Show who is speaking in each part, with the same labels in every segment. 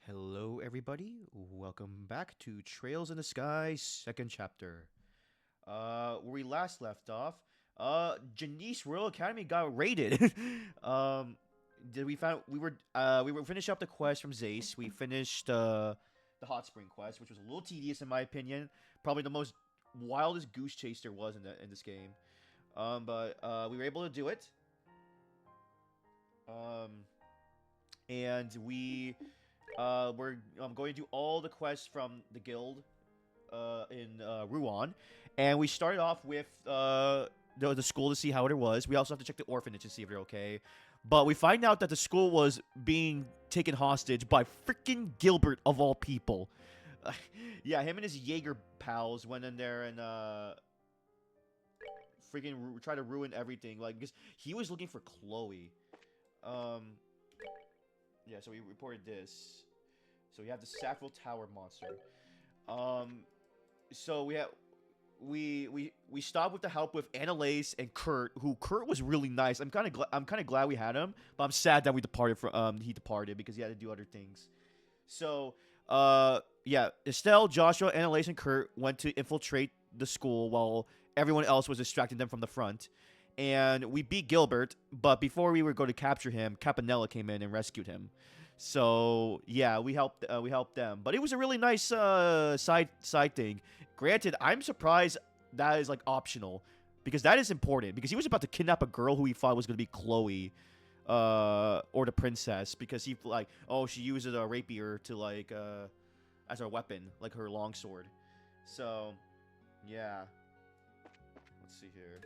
Speaker 1: Hello, everybody. Welcome back to Trails in the Sky, second chapter. Where we last left off, Janice Royal Academy got raided. um, did we found we were finished up the quest from Zace. We finished the hot spring quest, which was a little tedious in my opinion. Probably the most wildest goose chase there was in this game. But we were able to do it. Um, and we're going to do all the quests from the guild in Ruan, and we started off with the school to see how it was. We also have to check the orphanage to see if they're okay. But we find out that the school was being taken hostage by freaking Gilbert of all people. Yeah, him and his Jaeger pals went in there and freaking try to ruin everything. Like because he was looking for Chloe. Um, yeah, so we reported this. So we have the Sackville Tower monster. Um, so we stopped with the help with Annalise and Kurt, who Kurt was really nice. I'm kind of glad we had him, but I'm sad that we departed from he departed because he had to do other things. So yeah, Estelle, Joshua, Annalise, and Kurt went to infiltrate the school while everyone else was distracting them from the front. And we beat Gilbert, but before we were going to capture him, Capanella came in and rescued him. So yeah, we helped them, but it was a really nice side thing. Granted, I'm surprised that is like optional because that is important because he was about to kidnap a girl who he thought was going to be Chloe, or the princess because he like oh she uses a rapier to like as her weapon like her longsword. So yeah, let's see here.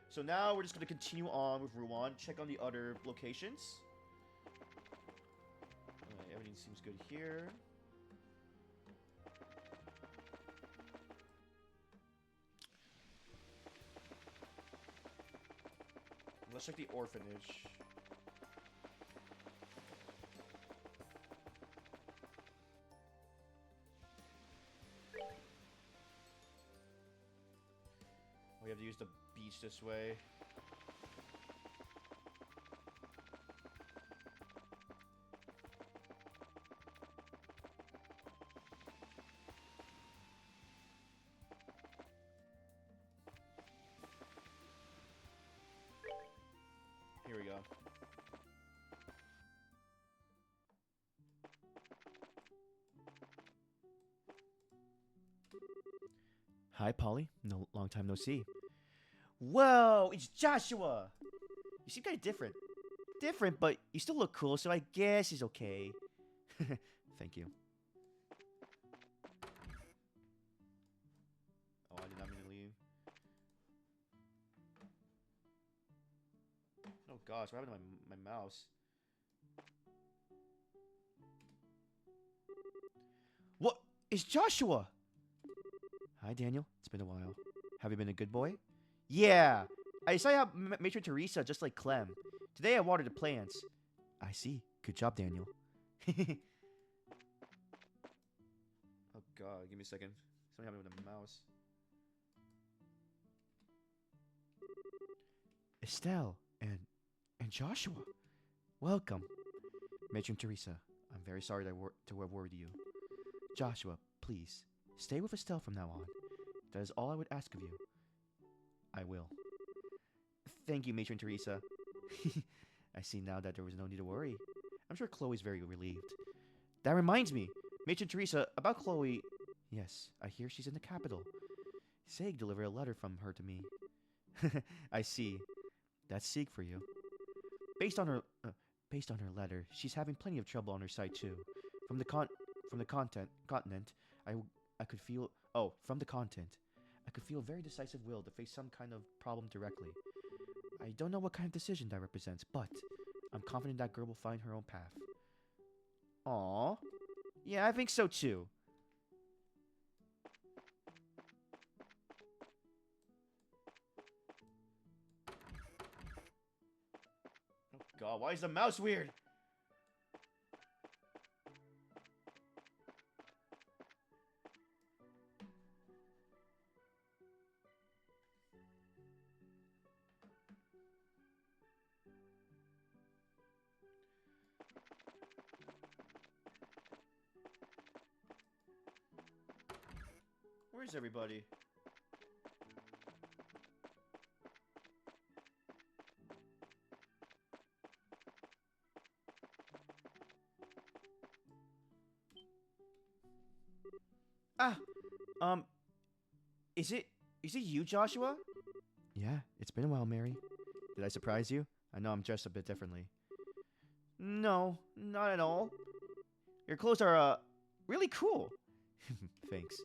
Speaker 1: So now we're just going to continue on with Ruan, check on the other locations. Everything seems good here. Let's check the orphanage. We have to use the beach this way. Here we go. Hi, Polly. No, long time no see. Whoa, it's Joshua. You seem kind of different. Different, but you still look cool, so I guess it's okay. Thank you. Oh, I did not mean to leave. Oh gosh, what happened to my mouse? What? It's Joshua! Hi, Daniel. It's been a while. Have you been a good boy? Yeah! I saw you have Matron Teresa just like Clem. Today I watered the plants. I see. Good job, Daniel. Oh god, give me a second. Something happened with the mouse. Estelle and Joshua. Welcome. Matron Teresa, I'm very sorry to have worried you. Joshua, please, stay with Estelle from now on. That is all I would ask of you. I will. Thank you, Matron Teresa. I see now that there was no need to worry. I'm sure Chloe's very relieved. That reminds me, Matron Teresa, about Chloe. Yes, I hear she's in the capital. Sig delivered a letter from her to me. I see. That's Sig for you. Based on her, based on her letter, she's having plenty of trouble on her side too. From the continent, I could feel. Oh, from the content, I could feel a very decisive will to face some kind of problem directly. I don't know what kind of decision that represents, but I'm confident that girl will find her own path. Aww. Yeah, I think so too. Oh god, why is the mouse weird? Where's everybody? Ah, um, is it you, Joshua? Yeah, it's been a while, Mary. Did I surprise you? I know I'm dressed a bit differently. No, not at all. Your clothes are, really cool. Thanks.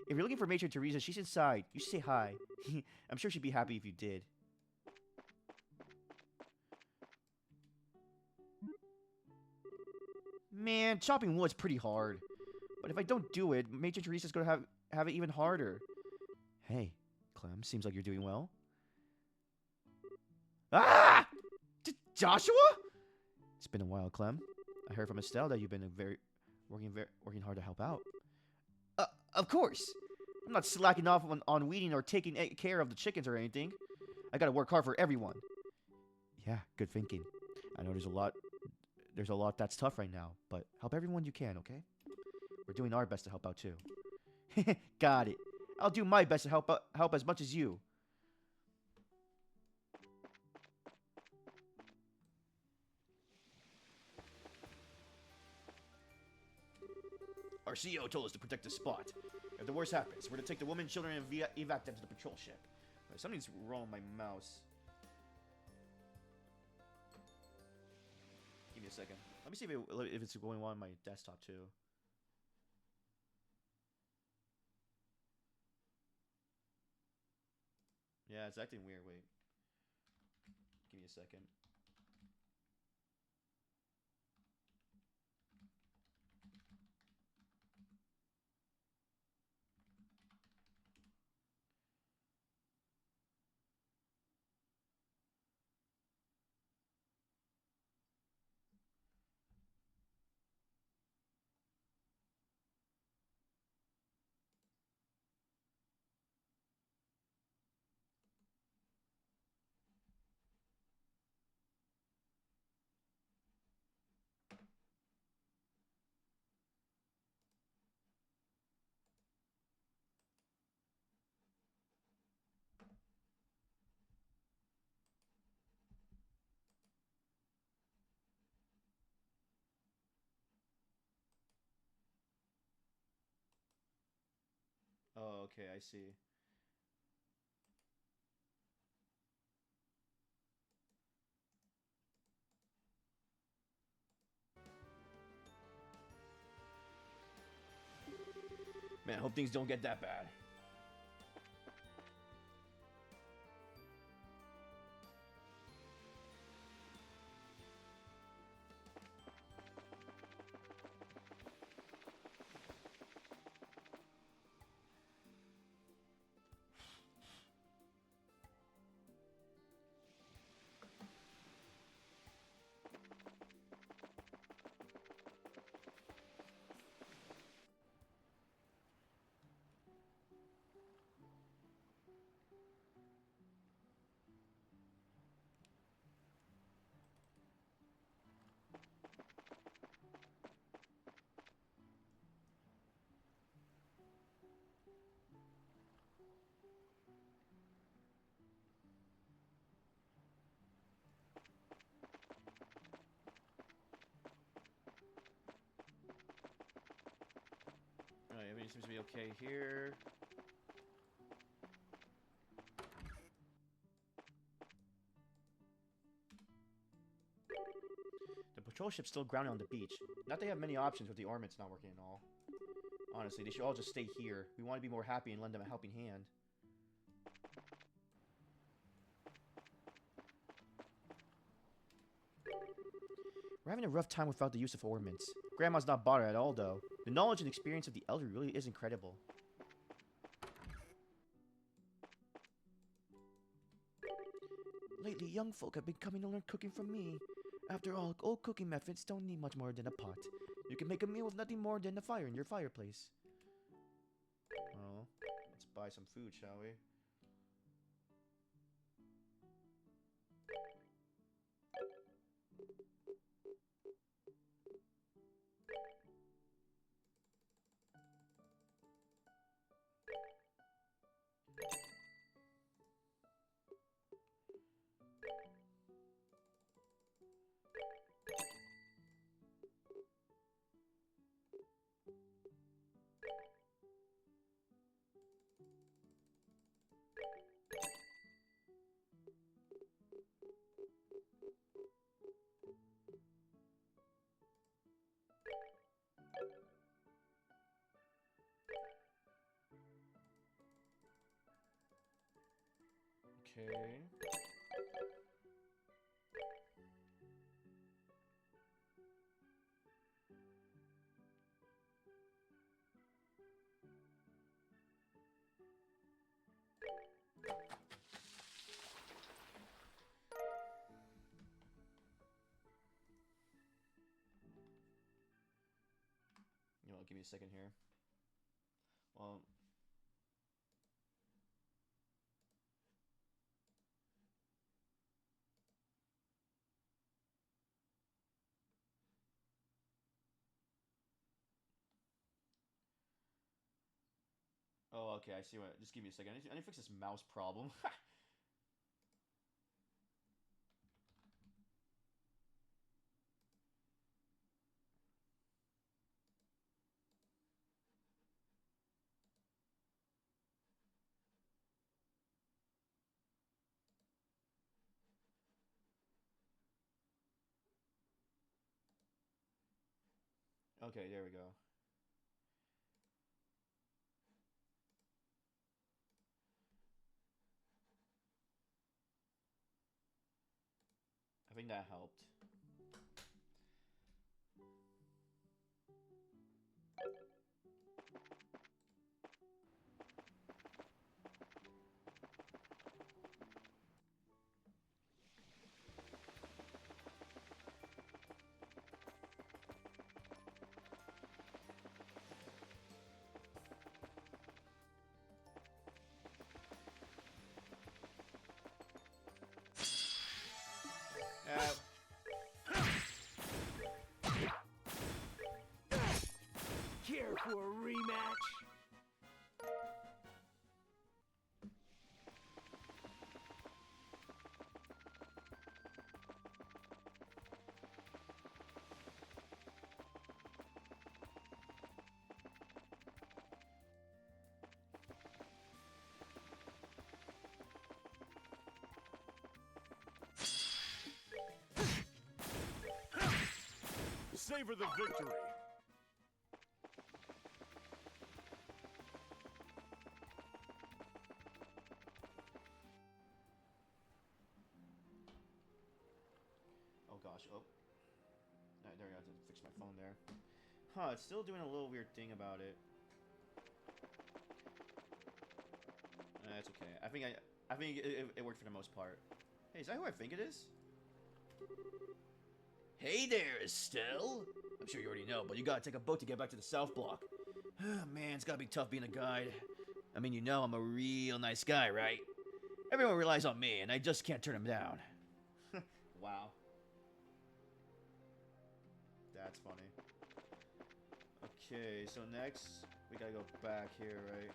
Speaker 1: If you're looking for Matron Teresa, she's inside. You should say hi. I'm sure she'd be happy if you did. Man, chopping wood's pretty hard. But if I don't do it, Matron Teresa's gonna have it even harder. Hey, Clem, seems like you're doing well. Ah! Joshua? It's been a while, Clem. I heard from Estelle that you've been working hard to help out. Of course. I'm not slacking off on weeding or taking care of the chickens or anything. I gotta work hard for everyone. Yeah, good thinking. I know there's a lot that's tough right now, but help everyone you can, okay? We're doing our best to help out too. Got it. I'll do my best to help as much as you. Our CEO told us to protect the spot. If the worst happens, we're to take the women, children, and evac them to the patrol ship. Wait, something's wrong with my mouse. Give me a second. Let me see if it's going on my desktop too. Yeah, it's acting weird. Wait. Give me a second. Oh, okay, I see. Man, I hope things don't get that bad. Alright, everything seems to be okay here. The patrol ship's still grounded on the beach. Not they have many options with the armaments not working at all. Honestly, they should all just stay here. We want to be more happy and lend them a helping hand. We're having a rough time without the use of ornaments. Grandma's not bothered at all, though. The knowledge and experience of the elderly really is incredible. Lately, young folk have been coming to learn cooking from me. After all, old cooking methods don't need much more than a pot. You can make a meal with nothing more than a fire in your fireplace. Well, let's buy some food, shall we? Okay. You know what, give me a second here. Well, oh, okay, I see what. Just give me a second. I need to fix this mouse problem. Okay, there we go. I think that helped. Uh,
Speaker 2: Care for a rematch? Savor the victory.
Speaker 1: oh gosh. Oh. Alright, there we go. I have to fix my phone there. Huh, it's still doing a little weird thing about it. That's okay. I think it worked for the most part. Hey, is that who I think it is? Hey there, Estelle. I'm sure you already know, but you gotta take a boat to get back to the South Block. Man, it's gotta be tough being a guide. I mean, you know I'm a real nice guy, right? Everyone relies on me, and I just can't turn them down. Wow. That's funny. Okay, so next, we gotta go back here, right?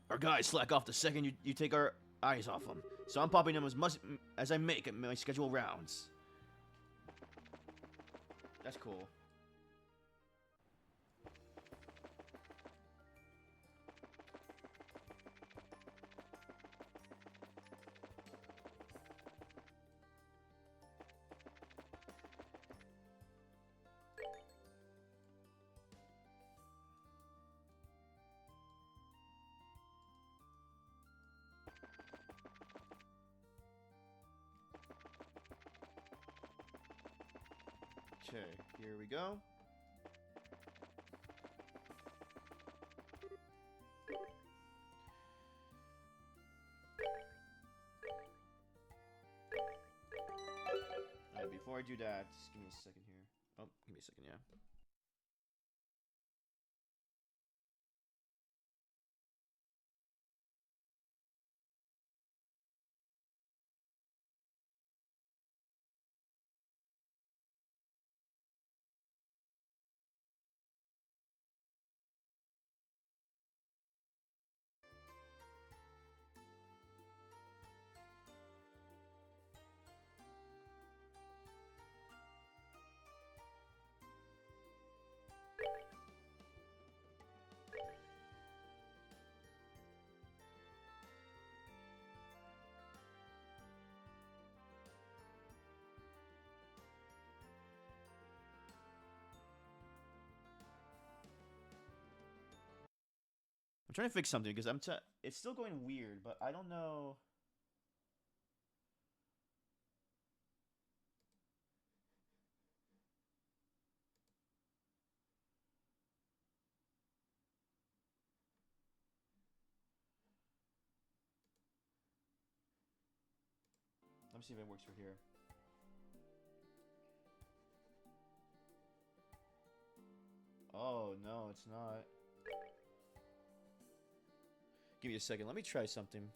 Speaker 1: Our guys slack off the second you take our eyes off them. So I'm popping them as much as I make at my scheduled rounds. That's cool. Okay, here we go. Alright, before I do that, just give me a second here. Oh, give me a second, yeah. I'm trying to fix something because it's still going weird, but I don't know. Let me see if it works for here. Oh, no, it's not. Give me a second. Let me try something.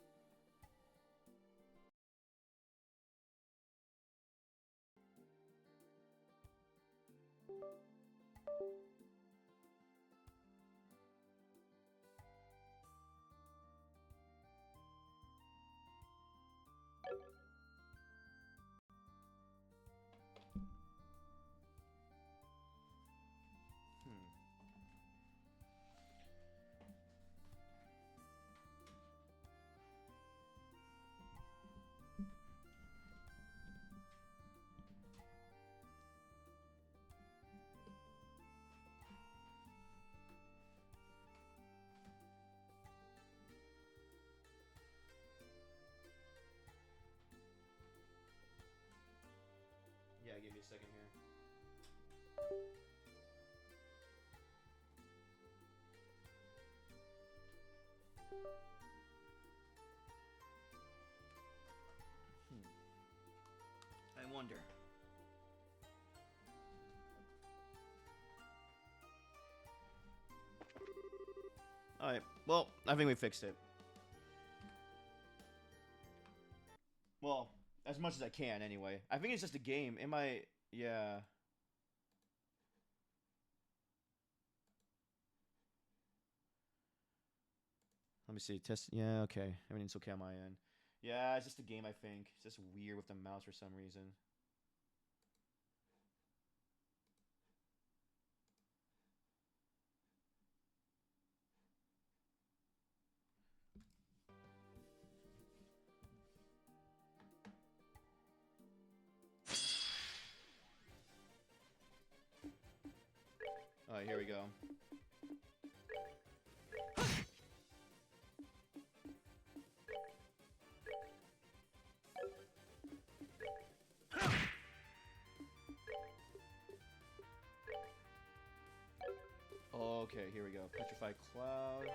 Speaker 1: Yeah, give me a second here. I wonder. Alright, well, I think we fixed it. Well, as much as I can, anyway. I think it's just a game. Am I... Yeah. Let me see. Test... Yeah, okay. Everything's okay on my end. Yeah, it's just a game, I think. It's just weird with the mouse for some reason. Alright, here we go. Okay, here we go. Petrified Cloud.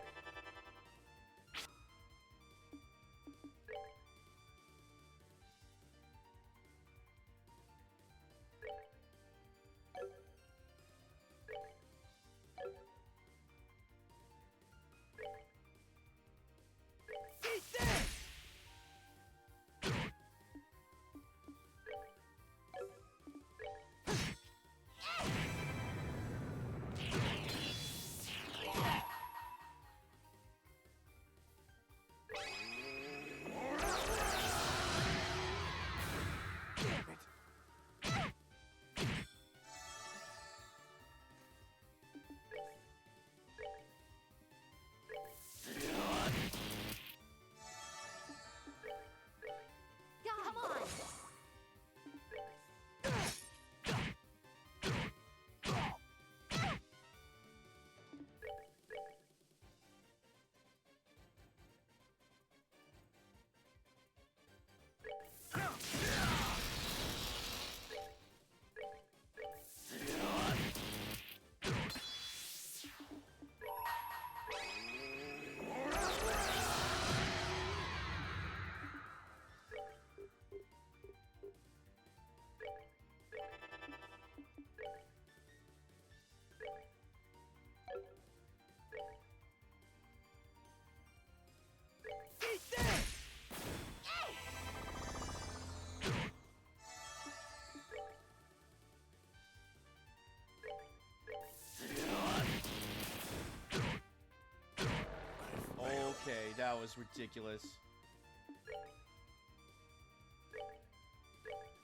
Speaker 1: Okay, that was ridiculous.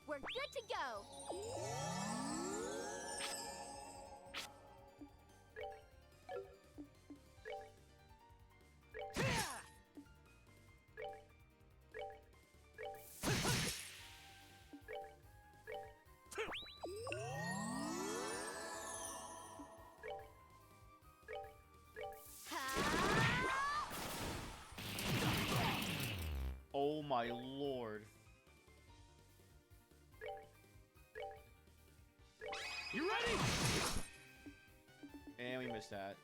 Speaker 3: We're good to go.
Speaker 1: my lord.
Speaker 2: You ready?
Speaker 1: And we missed that.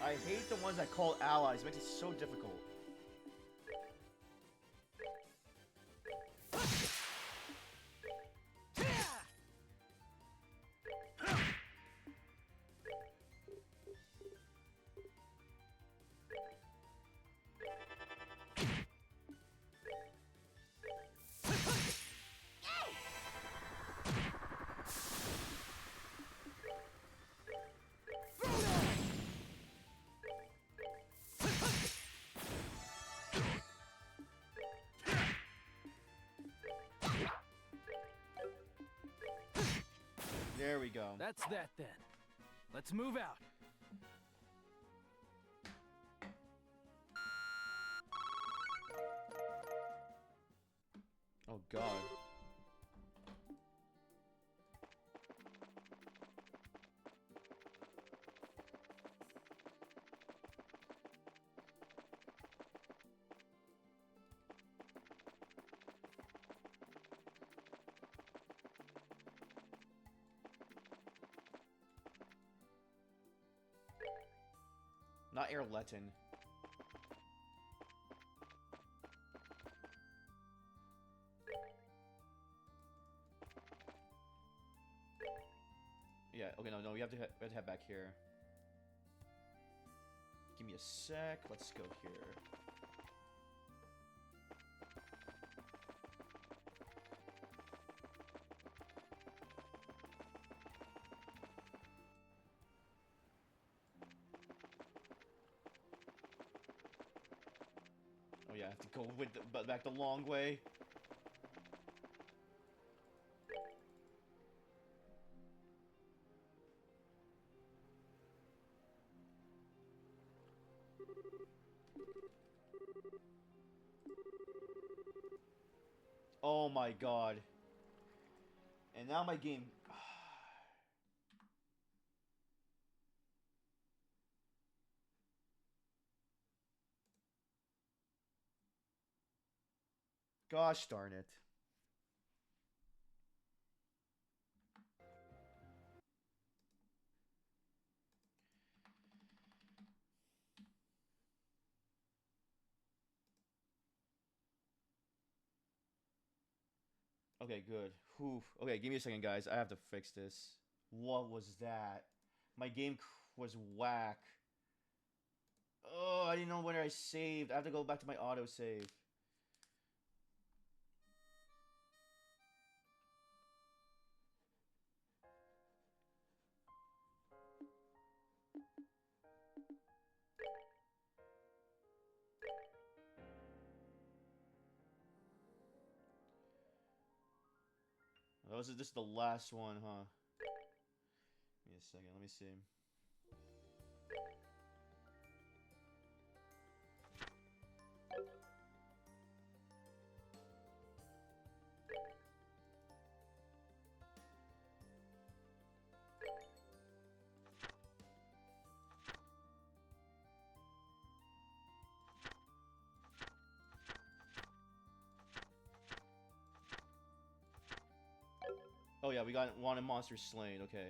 Speaker 1: I hate the ones that call allies. It makes it so difficult. There we go.
Speaker 2: That's that then. Let's move out.
Speaker 1: Oh god. Not Airletin. Yeah, okay, no, we have to head back here. Give me a sec. Let's go here. Oh yeah, I have to go with back the long way. Oh my god. And now my game... Gosh darn it. Okay, good. Whew. Okay, give me a second, guys. I have to fix this. What was that? My game was whack. Oh, I didn't know where I saved. I have to go back to my autosave. This is the last one, huh? Give me a second. Let me see. Oh yeah, we got wanted monsters slain. Okay.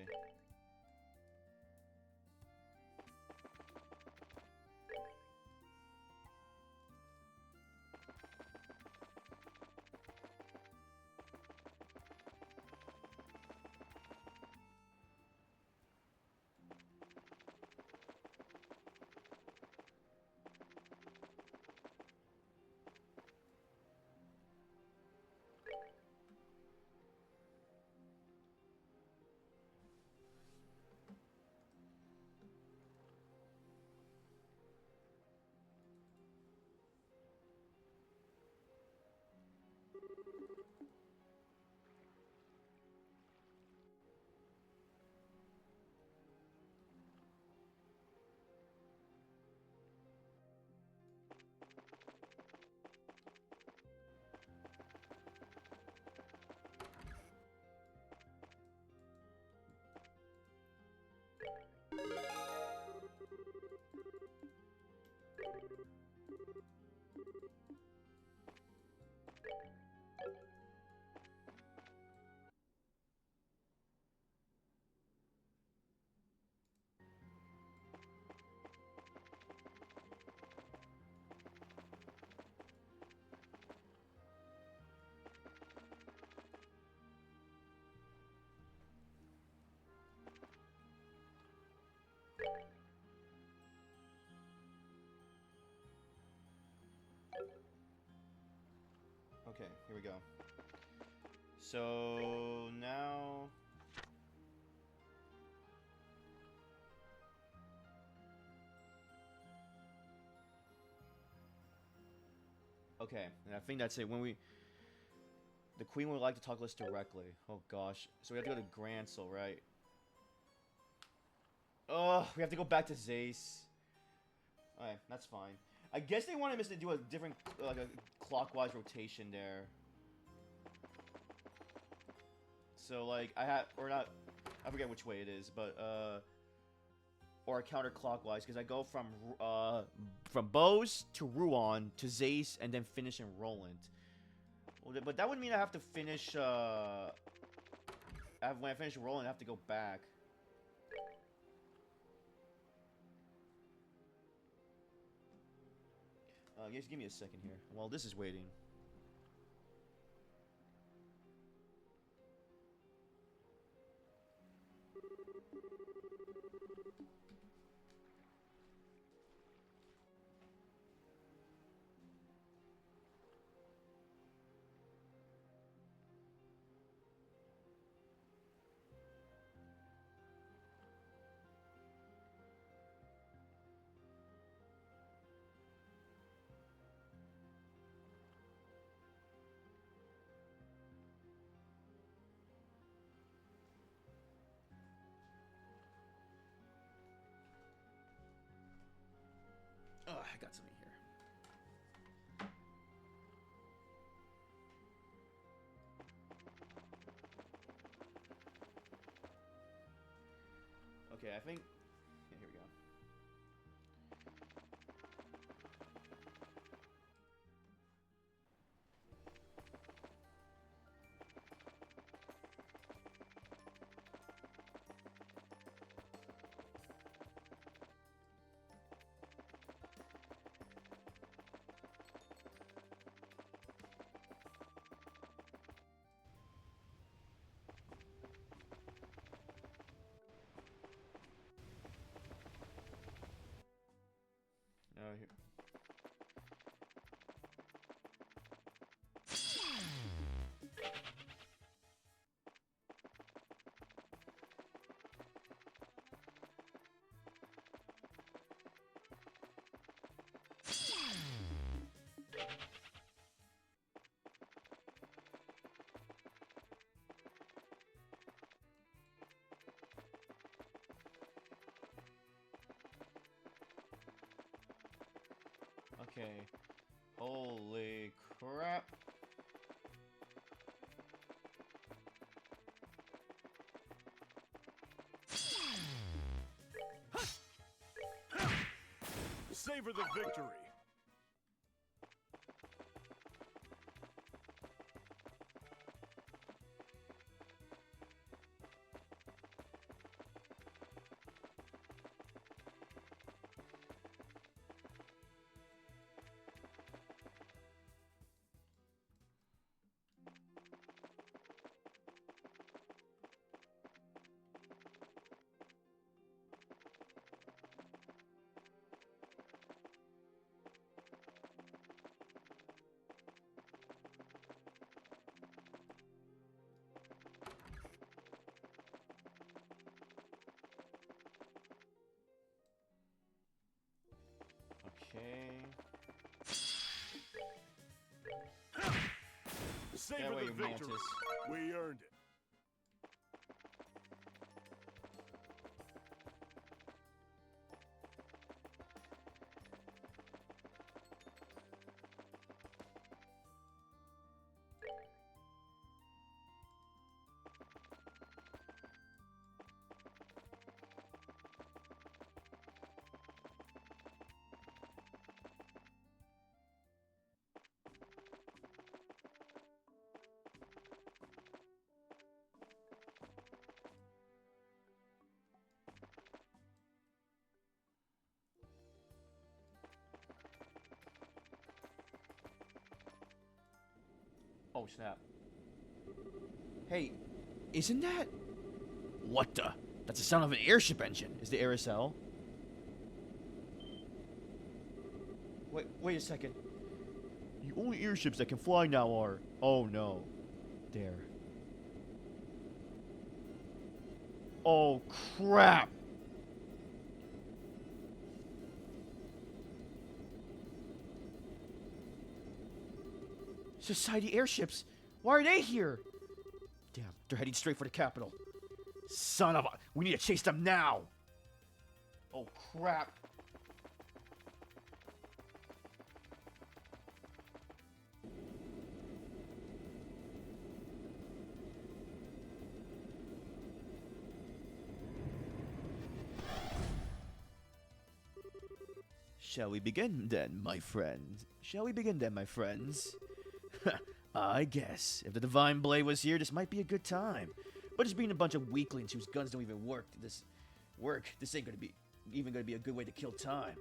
Speaker 1: Okay, here we go. So now. Okay, and I think that's it. The queen would like to talk to us directly. Oh gosh, so we have to go to Grancel, right? Oh, we have to go back to Zace. Alright, that's fine. I guess they wanted us to do a different, like a clockwise rotation there. So like or not, I forget which way it is, but or counterclockwise because I go from Bose to Ruan to Zace and then finish in Roland. But that would mean I have to finish. When I finish Roland, I have to go back. Just give me a second here. While this is waiting. Oh, I got something here. Okay, I think. Yeah, here we go. Here. Okay. Holy crap.
Speaker 4: Savor the victory.
Speaker 1: Okay.
Speaker 4: Savor
Speaker 1: way,
Speaker 4: the victory.
Speaker 1: Mantis.
Speaker 4: We earned it.
Speaker 1: Oh, snap. Hey, isn't that... What the? That's the sound of an airship engine. Is the Aerosol? Wait a second. The only airships that can fly now are Oh no. There. Oh crap! Society airships? Why are they here? Damn, they're heading straight for the capital. Son of a... We need to chase them now! Oh crap. Shall we begin then, my friends? Shall we begin then, my friends? I guess. If the Divine Blade was here, this might be a good time. But just being a bunch of weaklings whose guns don't even work, this ain't gonna be a good way to kill time.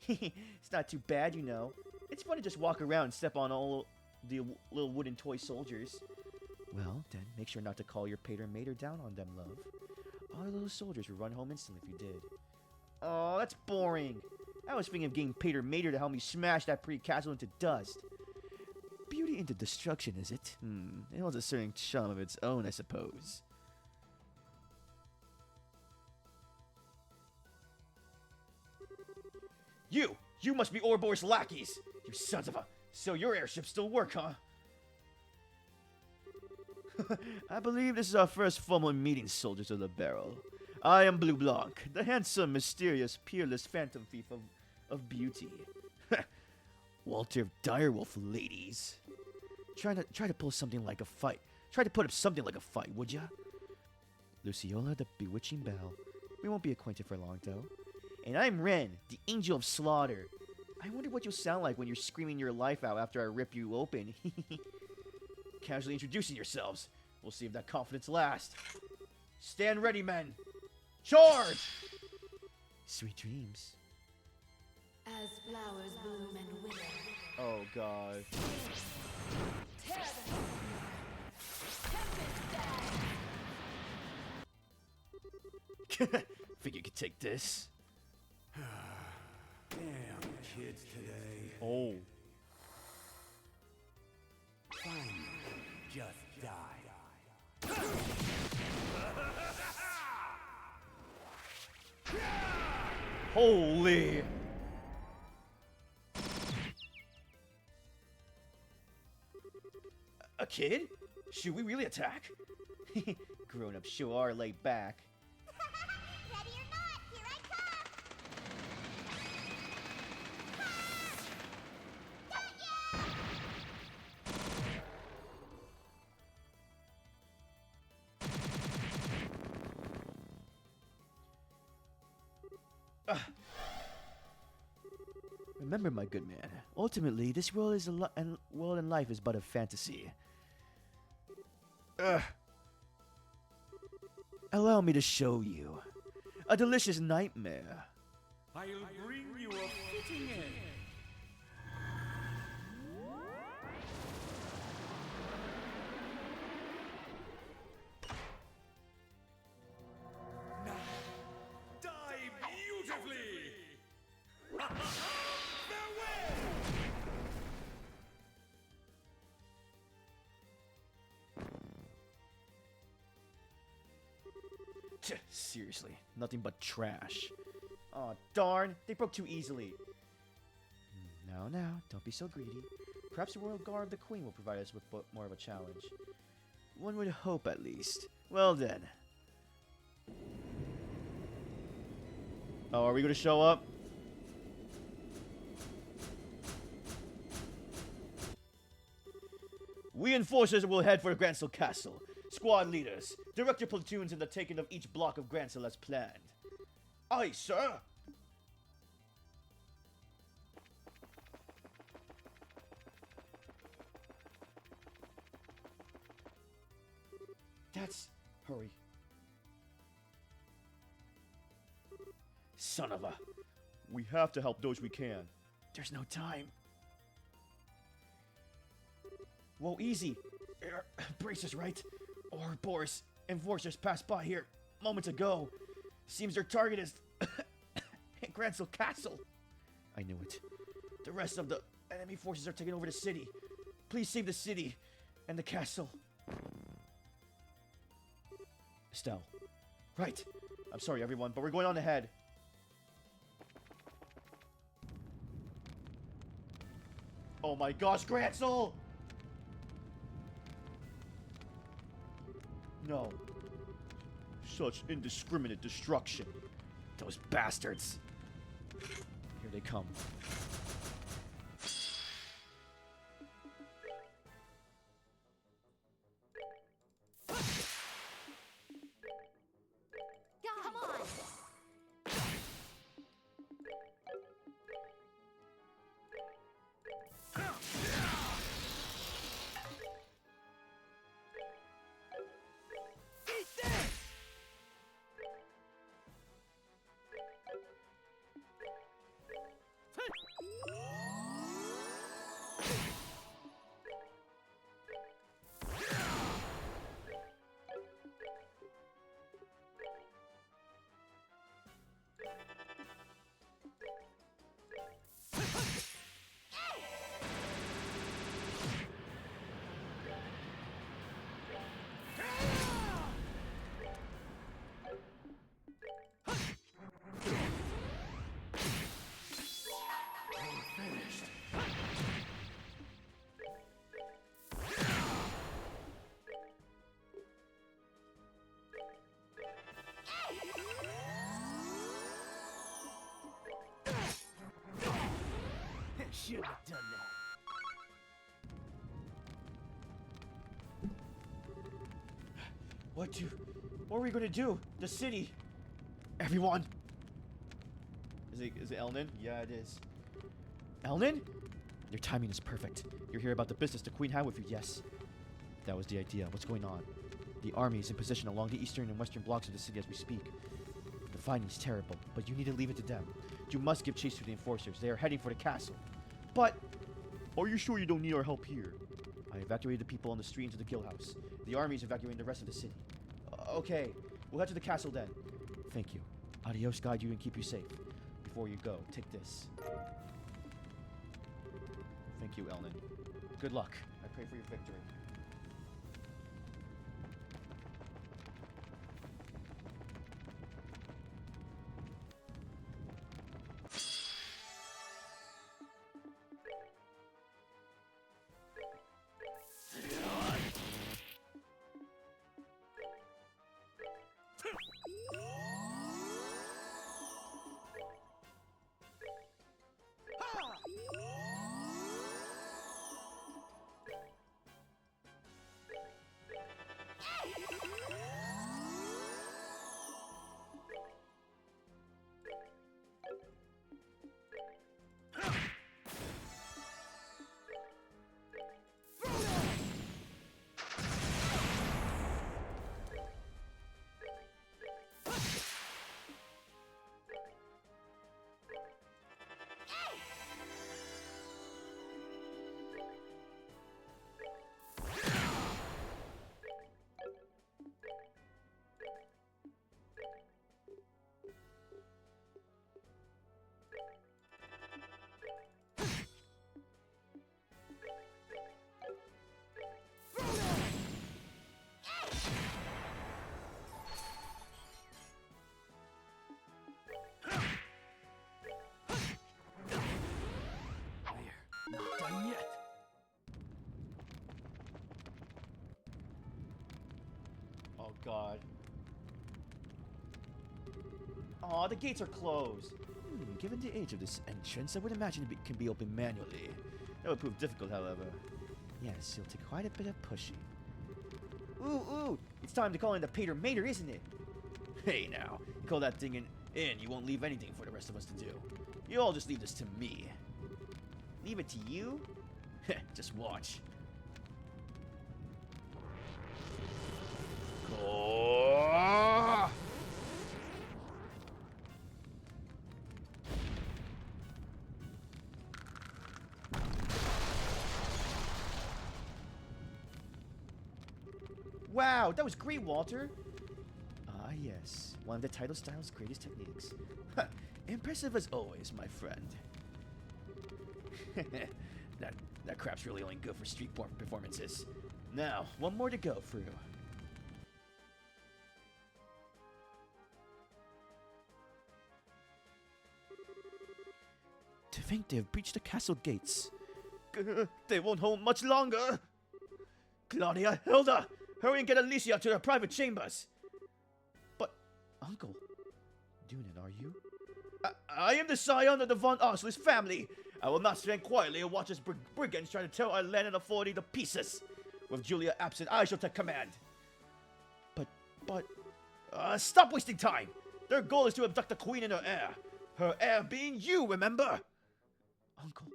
Speaker 1: It's not too bad, you know. It's fun to just walk around and step on all the little wooden toy soldiers. Well, then, make sure not to call your pater mater down on them, love. All the little soldiers will run home instantly if you did. Oh, that's boring. I was thinking of getting Pater Mater to help me smash that pretty castle into dust. Beauty into destruction, is it? It holds a certain charm of its own, I suppose. You must be Ourobor's lackeys! You sons of a... So your airships still work, huh? I believe this is our first formal meeting, soldiers of the barrel. I am Blue Blanc, the handsome, mysterious, peerless phantom thief of beauty. Walter of Direwolf, ladies. Try to pull something like a fight. Try to put up something like a fight, would ya? Luciola, the bewitching belle. We won't be acquainted for long, though. And I'm Ren, the angel of slaughter. I wonder what you'll sound like when you're screaming your life out after I rip you open. Casually introducing yourselves. We'll see if that confidence lasts. Stand ready, men. Charge! Sweet dreams.
Speaker 3: As flowers bloom and wither.
Speaker 1: Oh, God.
Speaker 3: Tear them. Tempest
Speaker 1: Think you could take this?
Speaker 4: Damn kids today.
Speaker 1: Oh.
Speaker 4: Fine. Just die.
Speaker 1: Holy. A kid? Should we really attack? Grown-ups sure are laid back.
Speaker 3: Ready or not, here I come!
Speaker 1: Remember, my good man, ultimately, this world is world and life is but a fantasy. Allow me to show you a delicious nightmare.
Speaker 4: I'll bring you a fitting end. Now, die beautifully! Farewell!
Speaker 1: Seriously, nothing but trash. Aw, darn, they broke too easily. Now, don't be so greedy. Perhaps the Royal Guard of the Queen will provide us with more of a challenge. One would hope, at least. Well then. Oh, are we gonna show up? We enforcers will head for Grancel Castle. Squad leaders, direct your platoons in the taking of each block of Grancel as planned. Aye, sir! That's... Hurry. Son of a... We have to help those we can. There's no time. Whoa, easy. Braces, right? Ourobor's enforcers passed by here moments ago. Seems their target is Grancel Castle. I knew it. The rest of the enemy forces are taking over the city. Please save the city. And the castle. Estelle. Right. I'm sorry, everyone, but we're going on ahead. Oh my gosh, Grancel! No. Such indiscriminate destruction. Those bastards. Here they come.
Speaker 3: Come on!
Speaker 2: Should have done that.
Speaker 1: What are we gonna do? The city. Everyone. Is it Elnan? Yeah, it is. Elnan? Your timing is perfect. You're here about the business the Queen had with you, yes. That was the idea. What's going on? The army is in position along the eastern and western blocks of the city as we speak. The fighting is terrible, but you need to leave it to them. You must give chase to the enforcers. They are heading for the castle. But, are you sure you don't need our help here? I evacuated the people on the street into the guild house. The army is evacuating the rest of the city. Okay, we'll head to the castle then. Thank you. Adios guide you and keep you safe. Before you go, take this. Thank you, Elnan. Good luck. I pray for your victory.
Speaker 2: Done yet.
Speaker 1: Oh god. Aw, the gates are closed. Given the age of this entrance, I would imagine it can be opened manually. That would prove difficult, however. Yes, it'll take quite a bit of pushing. Ooh, it's time to call in the Pater Mater, isn't it? Hey now, you call that thing in, you won't leave anything for the rest of us to do. You all just leave this to me. Leave it to you? Just watch. Oh! Wow, that was great, Walter. Ah, yes. One of the title style's greatest techniques. Impressive as always, my friend. that crap's really only good for street performances. Now, one more to go through. To think they have breached the castle gates. They won't hold much longer. Claudia, Hilda, hurry and get Alicia to their private chambers. But, Uncle, Dunan, are you? I am the scion of the von Oslis family. I will not stand quietly and watch as brigands try to tear our land and authority to pieces. With Julia absent, I shall take command. But, stop wasting time. Their goal is to abduct the queen and her heir. Her heir being you, remember? Uncle,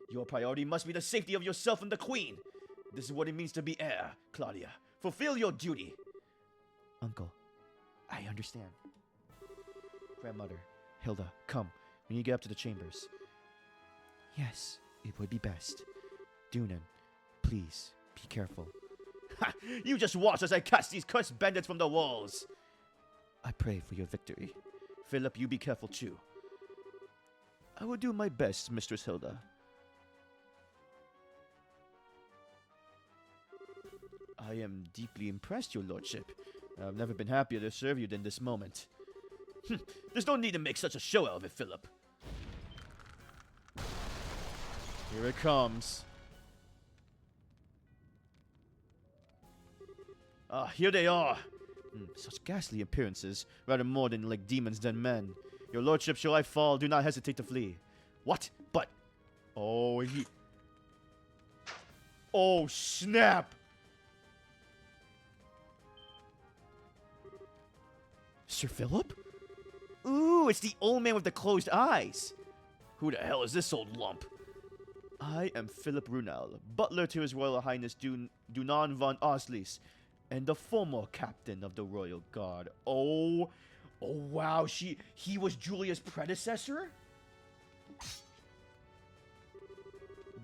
Speaker 1: your priority must be the safety of yourself and the queen. This is what it means to be heir, Claudia. Fulfill your duty. Uncle, I understand. Grandmother, Hilda, come. We need to get up to the chambers. Yes, it would be best. Dunan, please, be careful. Ha! You just watch as I cast these cursed bandits from the walls. I pray for your victory. Philip, you be careful too. I will do my best, Mistress Hilda. I am deeply impressed, your lordship. I've never been happier to serve you than this moment. There's no need to make such a show out of it, Philip. Here it comes. Here they are. Such ghastly appearances, rather more than like demons than men. Your lordship, shall I fall, do not hesitate to flee. What? But... Oh, he... Oh, snap! Sir Philip? Ooh, it's the old man with the closed eyes. Who the hell is this old lump? I am Philip Runel, butler to His Royal Highness Dunan von Oslis, and the former captain of the Royal Guard. Oh wow, he was Julia's predecessor?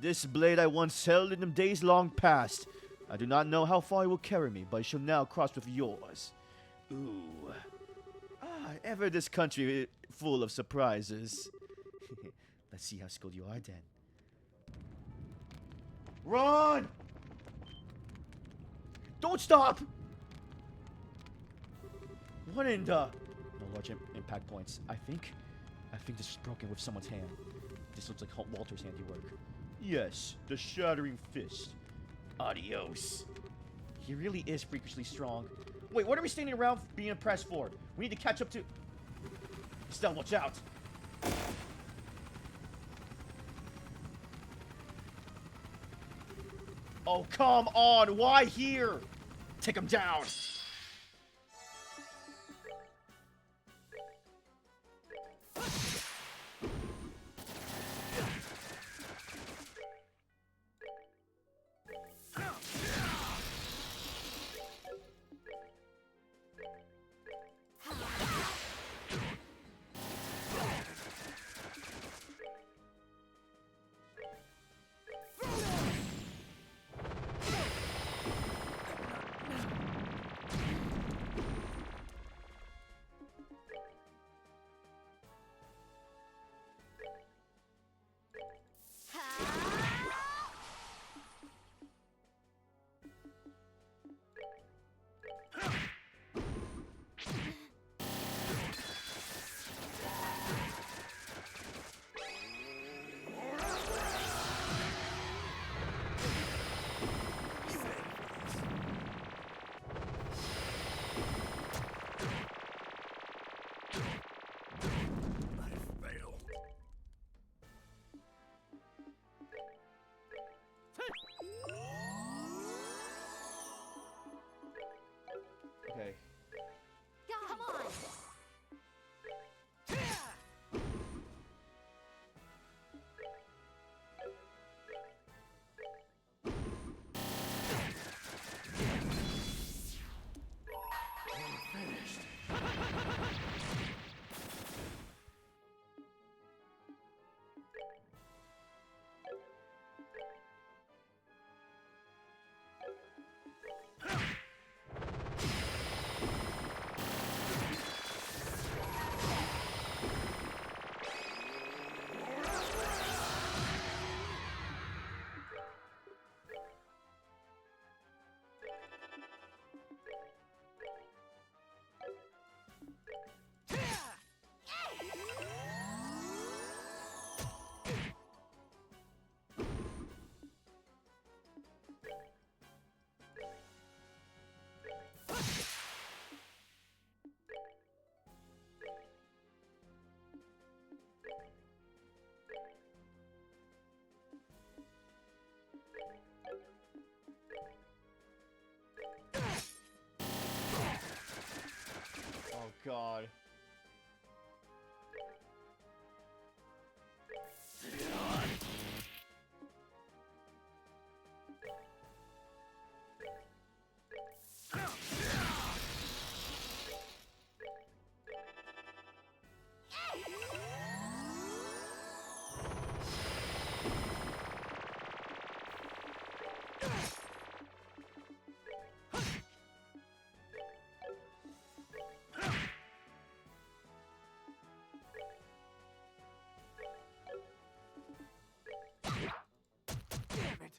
Speaker 1: This blade I once held in the days long past. I do not know how far it will carry me, but it shall now cross with yours. Ooh. Ever this country full of surprises. Let's see how skilled you are then. Run! Don't stop! What in the... No large impact points. I think this is broken with someone's hand. This looks like Walter's handiwork. Yes, the Shattering Fist. Adios. He really is freakishly strong. Wait, what are we standing around being impressed for? We need to catch up to... Estelle, watch out. Oh, come on. Why here? Take him down. Okay.
Speaker 3: Come on!
Speaker 2: Finished.
Speaker 1: god.
Speaker 2: Damn it!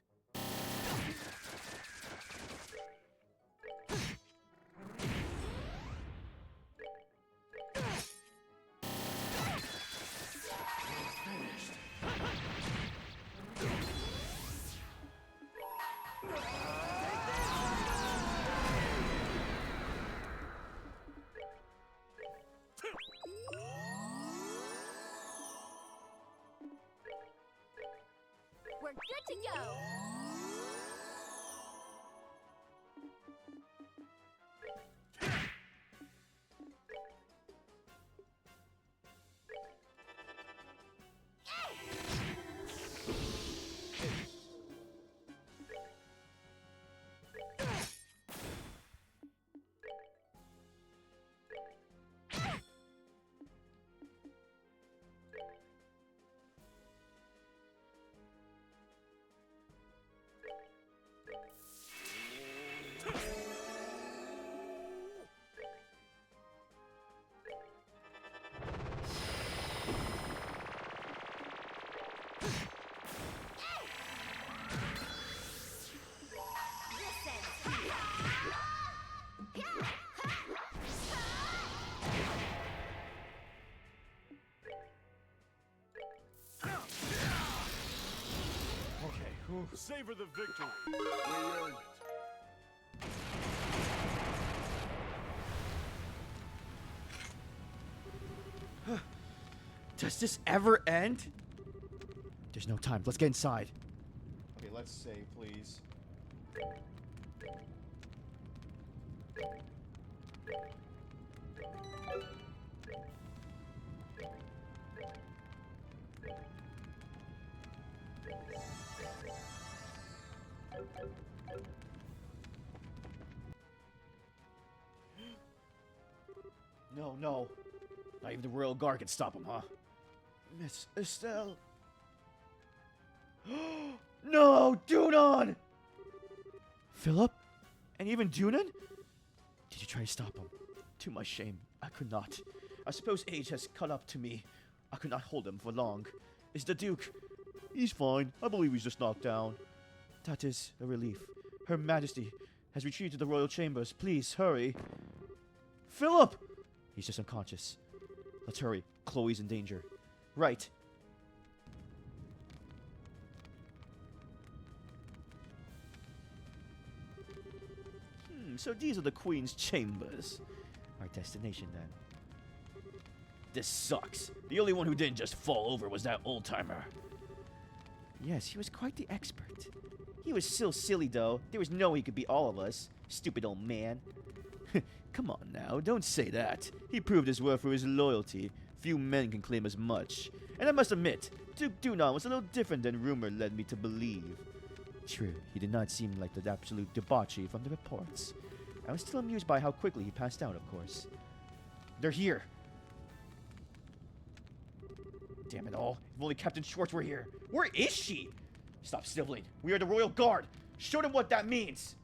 Speaker 3: We're good to go.
Speaker 2: Okay, whew. Savor the victory. We earned it.
Speaker 1: Does this ever end? There's no time. Let's get inside. Okay, let's save, please. No, no. Not even the Royal Guard can stop him, huh? Miss Estelle. No, Dunan! Philip? And even Dunan? Did you try to stop him? To my shame, I could not. I suppose age has caught up to me. I could not hold him for long. Is the Duke? He's fine. I believe he's just knocked down. That is a relief. Her Majesty has retreated to the royal chambers. Please, hurry. Philip! He's just unconscious. Let's hurry. Chloe's in danger. Right. So these are the Queen's chambers. Our destination, then. This sucks. The only one who didn't just fall over was that old-timer. Yes, he was quite the expert. He was still silly, though. There was no way he could beat all of us. Stupid old man. Come on now, don't say that. He proved his worth through his loyalty. Few men can claim as much. And I must admit, Duke Dunan was a little different than rumor led me to believe. True, he did not seem like the absolute debauchee from the reports. I was still amused by how quickly he passed out, of course. They're here. Damn it all. If only Captain Schwartz were here. Where is she? Stop sniveling. We are the Royal Guard. Show them what that means.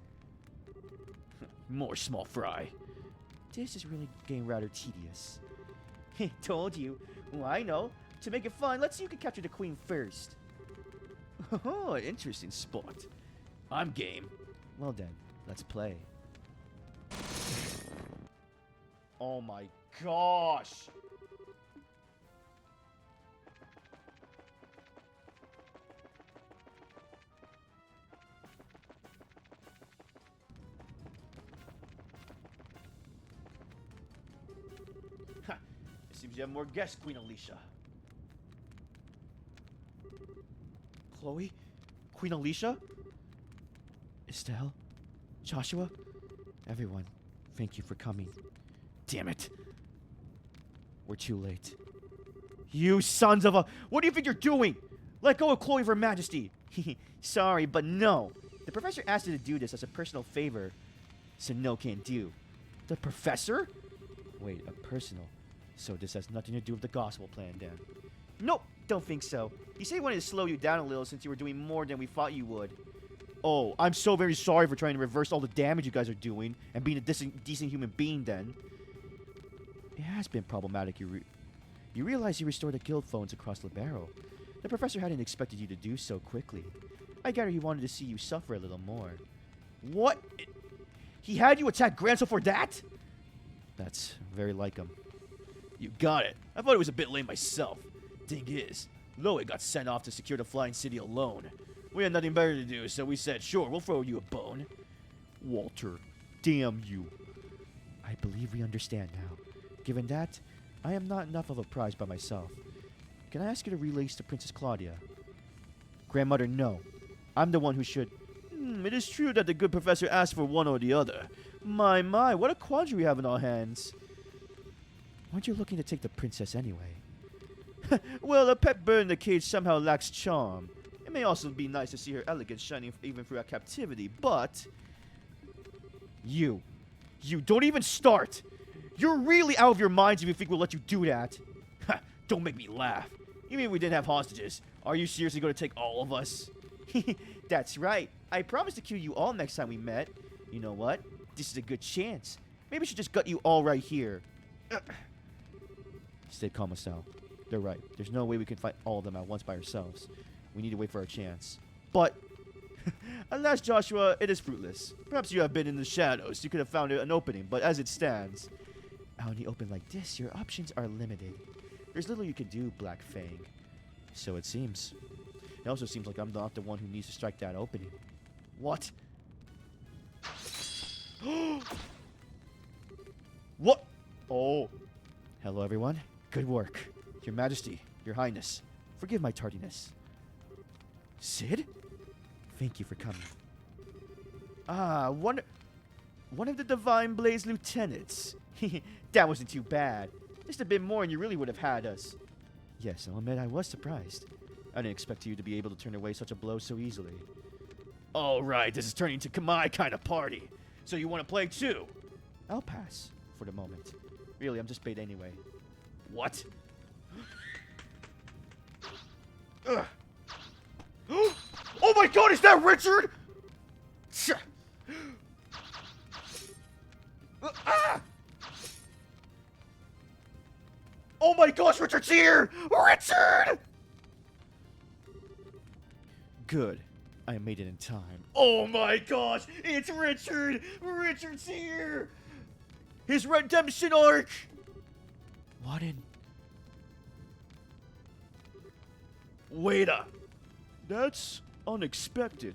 Speaker 1: More small fry. This is really getting rather tedious. Told you. Well, I know. To make it fun, let's see who can capture the Queen first. Oh, interesting spot. I'm game. Well then, let's play. Oh my gosh! Ha! It seems you have more guests, Queen Alicia. Chloe? Queen Alicia? Estelle? Joshua? Everyone, thank you for coming. Damn it. We're too late. You sons of a... What do you think you're doing? Let go of Chloe, Her Majesty. Sorry, but no. The professor asked you to do this as a personal favor. So no can't do. The professor? Wait, a personal. So this has nothing to do with the gospel plan then. Nope, don't think so. He said he wanted to slow you down a little since you were doing more than we thought you would. Oh, I'm so very sorry for trying to reverse all the damage you guys are doing and being a decent human being then. It has been problematic. You realize you restored the guild phones across Libero. The professor hadn't expected you to do so quickly. I gather he wanted to see you suffer a little more. What? He had you attack Granso for that? That's very like him. You got it. I thought it was a bit lame myself. Thing is, Loe got sent off to secure the flying city alone. We had nothing better to do, so we said, sure, we'll throw you a bone. Walter, damn you. I believe we understand now. Given that, I am not enough of a prize by myself. Can I ask you to release to Princess Claudia? Grandmother, no. I'm the one who should... it is true that the good professor asked for one or the other. My, what a quandary we have in our hands. Weren't you looking to take the princess anyway? Well, a pet bird in the cage somehow lacks charm. It may also be nice to see her elegance shining even through our captivity, but... You don't even start! You're really out of your minds if you think we'll let you do that. Ha, don't make me laugh. Even if we didn't have hostages, are you seriously going to take all of us? That's right. I promised to kill you all next time we met. You know what? This is a good chance. Maybe we should just gut you all right here. Stay calm, Marcel. They're right. There's no way we can fight all of them at once by ourselves. We need to wait for our chance. But, alas, Joshua, it is fruitless. Perhaps you have been in the shadows. You could have found an opening, but as it stands, out in the open like this, your options are limited. There's little you can do, Black Fang. So it seems. It also seems like I'm not the one who needs to strike that opening. What? What? Oh. Hello, everyone. Good work. Your Majesty, Your Highness, forgive my tardiness. Sid? Thank you for coming. Ah, one of the Divine Blaze lieutenants. That wasn't too bad. Just a bit more and you really would have had us. Yes, I'll admit I was surprised. I didn't expect you to be able to turn away such a blow so easily. All right, this is turning to my kind of party. So you want to play too? I'll pass for the moment. Really, I'm just bait anyway. What? Ugh. Oh my god, is that Richard? Ah! Oh my gosh, Richard's here! Richard! Good. I made it in time. Oh my gosh, it's Richard! Richard's here! His redemption arc! What in... Wait up. That's unexpected.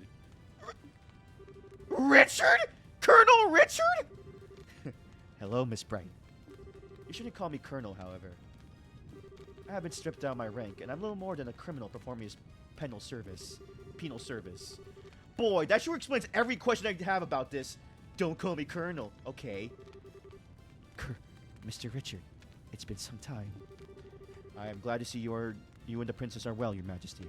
Speaker 1: Richard? Colonel Richard? Hello, Miss Bright. You shouldn't call me Colonel, however. I have been stripped down my rank, and I'm little more than a criminal performing his penal service. Boy, that sure explains every question I have about this. Don't call me Colonel, okay? Mr. Richard, it's been some time. I am glad to see you and the princess are well, Your Majesty.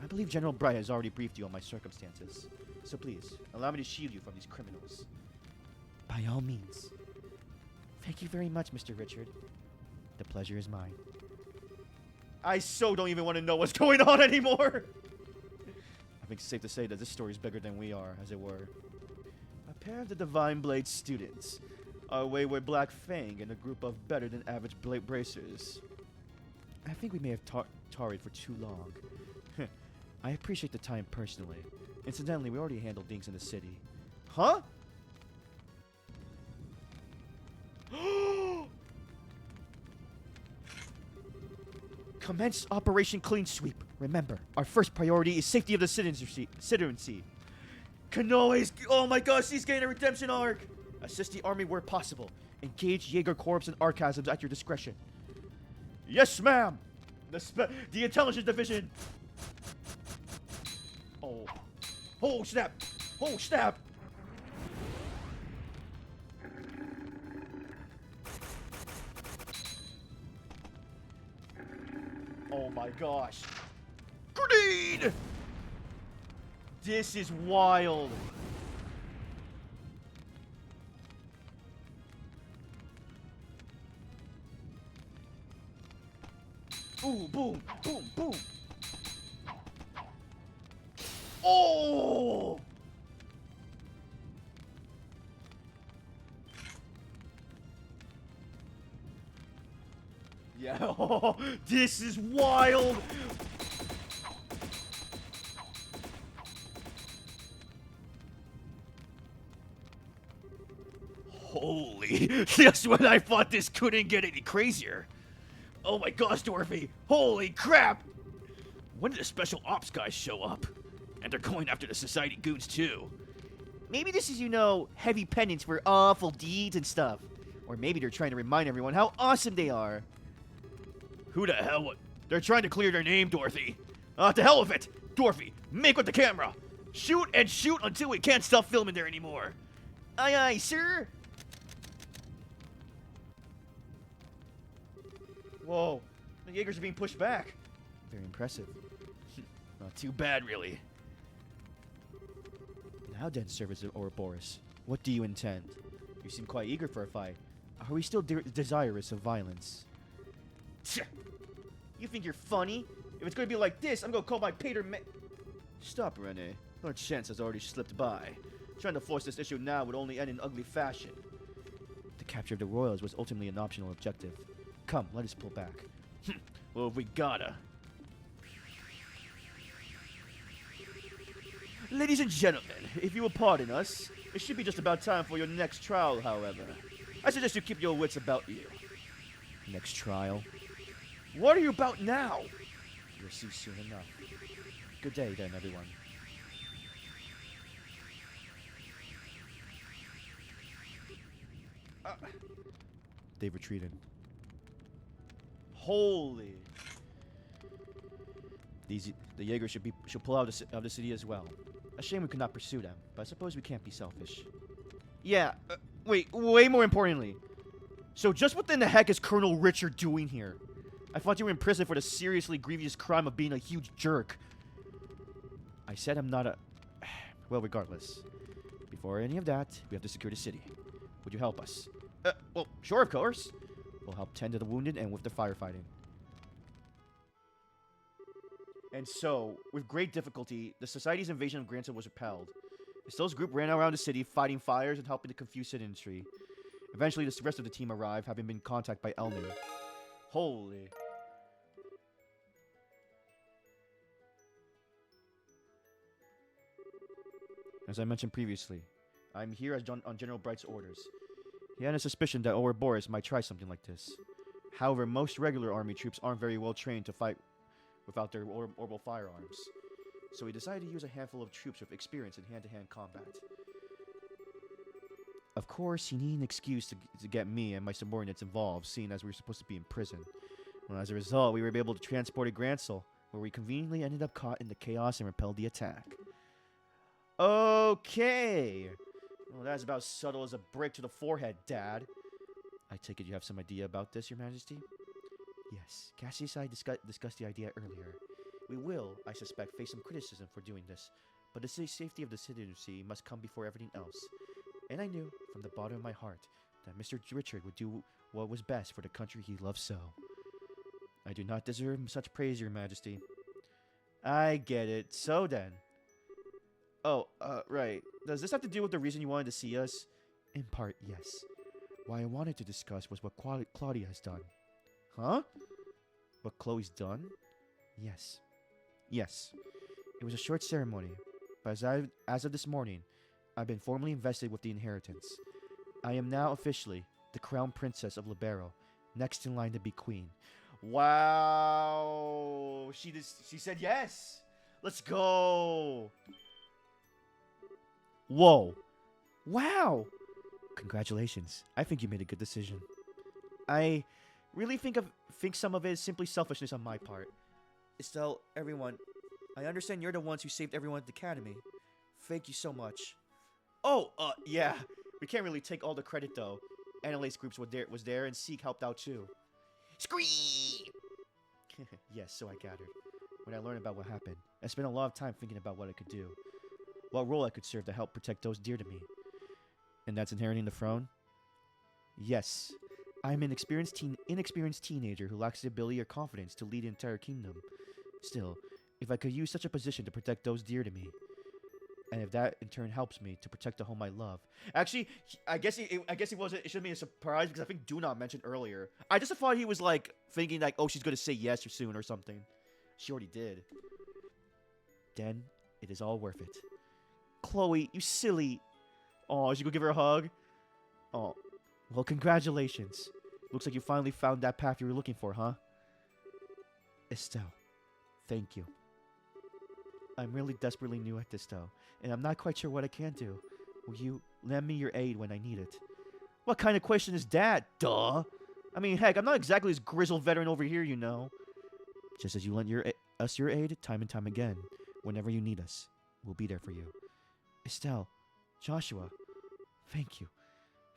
Speaker 1: I believe General Bright has already briefed you on my circumstances. So please, allow me to shield you from these criminals. By all means. Thank you very much, Mr. Richard. The pleasure is mine. I so don't even want to know what's going on anymore. I think it's safe to say that this story is bigger than we are, as it were. A pair of the Divine Blade students. Our wayward Black Fang and a group of better-than-average blade bracers. I think we may have tarried for too long. I appreciate the time personally. Incidentally, we already handled things in the city. Huh? Commence Operation Clean Sweep. Remember, our first priority is safety of the citizenry. Kanoe's... Oh my gosh, he's getting a redemption arc. Assist the army where possible. Engage Jaeger Corps and Archasms at your discretion. Yes, ma'am. The Intelligence Division. Oh. Oh, snap. Oh, snap. Oh my gosh. Grenade! This is wild. Ooh, boom, boom, boom. Oh! Yeah, oh, this is wild. Holy, just when I thought this couldn't get any crazier. Oh my gosh, Dorothy! Holy crap! When did the special ops guys show up? And they're going after the society goons too. Maybe this is, you know, heavy penance for awful deeds and stuff. Or maybe they're trying to remind everyone how awesome they are. Who the hell would... They're trying to clear their name, Dorothy. To hell with it! Dorothy, make with the camera! Shoot and shoot until we can't stop filming there anymore. Aye aye, sir! Whoa, the Jaegers are being pushed back. Very impressive. Not too bad, really. Now then, Service Ouroboros, what do you intend? You seem quite eager for a fight. Are we still desirous of violence? You think you're funny? If it's gonna be like this, I'm gonna call my pater Stop, Rene. Our chance has already slipped by. Trying to force this issue now would only end in ugly fashion. The capture of the royals was ultimately an optional objective. Come, let us pull back. Well, we gotta. Ladies and gentlemen, if you will pardon us, it should be just about time for your next trial, however. I suggest you keep your wits about you. Next trial? What are you about now? You'll see soon enough. Good day, then, everyone. They've retreated. Holy! The Jaegers should pull out of the city as well. A shame we could not pursue them, but I suppose we can't be selfish. Yeah, wait, way more importantly. So just what in the heck is Colonel Richard doing here? I thought you were in prison for the seriously grievous crime of being a huge jerk. I said I'm not a... Well, regardless. Before any of that, we have to secure the city. Would you help us? Well, sure, of course. We'll help tend to the wounded and with the firefighting. And so, with great difficulty, the Society's invasion of Granton was repelled. Estelle's group ran around the city, fighting fires and helping the confused citizenry. Eventually, the rest of the team arrived, having been contacted by Elmer. Holy. As I mentioned previously, I'm here as on General Bright's orders. He had a suspicion that Ouroboros might try something like this. However, most regular army troops aren't very well trained to fight without their orbital firearms. So he decided to use a handful of troops with experience in hand-to-hand combat. Of course, he needed an excuse to get me and my subordinates involved, seeing as we were supposed to be in prison. Well, as a result, we were able to transport to Gransel, where we conveniently ended up caught in the chaos and repelled the attack. Okay! Well, that's about as subtle as a brick to the forehead, Dad. I take it you have some idea about this, Your Majesty? Yes, Cassius and I discussed the idea earlier. We will, I suspect, face some criticism for doing this, but the safety of the citizenry must come before everything else. And I knew, from the bottom of my heart, that Mr. Richard would do what was best for the country he loved so. I do not deserve such praise, Your Majesty. I get it. So then. Oh, right. Does this have to do with the reason you wanted to see us? In part, yes. What I wanted to discuss was what Claudia has done. Huh? What Chloe's done? Yes. Yes. It was a short ceremony, but as of this morning, I've been formally invested with the inheritance. I am now officially the Crown Princess of Libero, next in line to be queen. Wow! She said yes! Let's go! Whoa! Wow! Congratulations. I think you made a good decision. I really think some of it is simply selfishness on my part. Estelle, everyone, I understand you're the ones who saved everyone at the academy. Thank you so much. Oh, yeah. We can't really take all the credit though. Annalaise groups was there and Seek helped out too. Scream! Yes, so I gathered. When I learned about what happened, I spent a lot of time thinking about what I could do. What role I could serve to help protect those dear to me. And that's inheriting the throne? Yes. I'm an inexperienced teenager who lacks the ability or confidence to lead the entire kingdom. Still, if I could use such a position to protect those dear to me, and if that in turn helps me to protect the home I love. Actually, I guess it wasn't. It shouldn't be a surprise because I think Duna mentioned earlier. I just thought he was like thinking like, oh, she's gonna say yes or soon or something. She already did. Then it is all worth it. Chloe, you silly. Oh, should you go give her a hug? Oh, well, congratulations. Looks like you finally found that path you were looking for, huh? Estelle, thank you. I'm really desperately new at this, though, and I'm not quite sure what I can do. Will you lend me your aid when I need it? What kind of question is that, duh? I mean, heck, I'm not exactly this grizzled veteran over here, you know. Just as you lent us your aid time and time again, whenever you need us, we'll be there for you. Estelle, Joshua, thank you.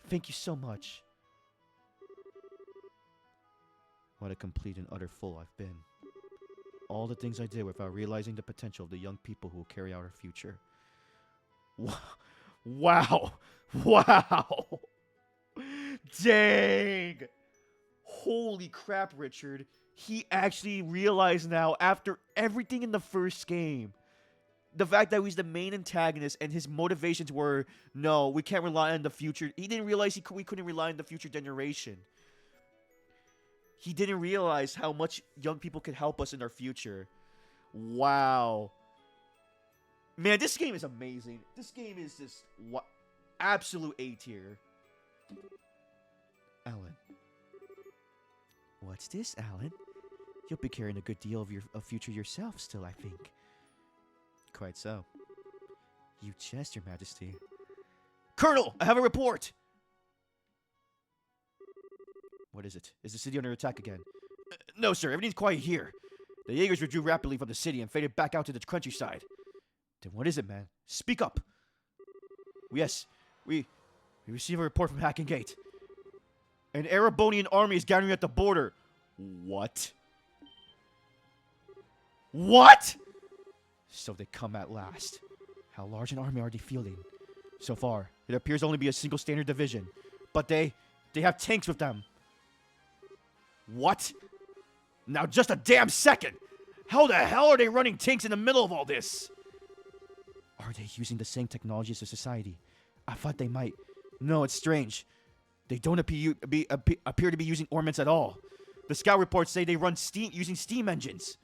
Speaker 1: Thank you so much. What a complete and utter fool I've been. All the things I did without realizing the potential of the young people who will carry out our future. Wow. Wow. Dang. Holy crap, Richard. He actually realized now, after everything in the first game, the fact that he's the main antagonist and his motivations were, no, we can't rely on the future. He didn't realize we couldn't rely on the future generation. He didn't realize how much young people could help us in our future. Wow. Man, this game is amazing. This game is just absolute A tier. Alan. What's this, Alan? You'll be carrying a good deal of future yourself still, I think. Quite so. You jest, Your Majesty. Colonel, I have a report! What is it? Is the city under attack again? No, sir. Everything's quiet here. The Jaegers withdrew rapidly from the city and faded back out to the countryside. Then what is it, man? Speak up. Yes, we received a report from Hacking Gate. An Erebonian army is gathering at the border. What? What? So they come at last. How large an army are they fielding? So far, it appears only to be a single standard division. But they have tanks with them. What? Now just a damn second! How the hell are they running tanks in the middle of all this? Are they using the same technology as the society? I thought they might. No, it's strange. They don't appear to be using ornaments at all. The scout reports say they run using steam engines.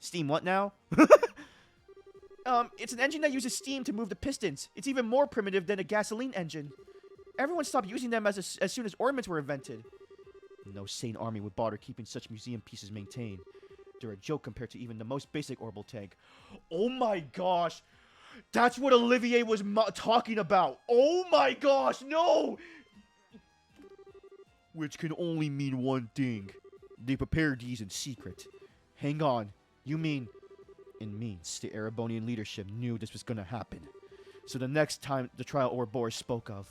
Speaker 1: Steam what now? It's an engine that uses steam to move the pistons. It's even more primitive than a gasoline engine. Everyone stopped using them as soon as ornaments were invented. No sane army would bother keeping such museum pieces maintained. They're a joke compared to even the most basic orbital tank. Oh my gosh! That's what Olivier was talking about! Oh my gosh, no! Which can only mean one thing. They prepared these in secret. Hang on, you mean... It means the Erebonian leadership knew this was gonna happen. So the next time the trial Ouroboros spoke of...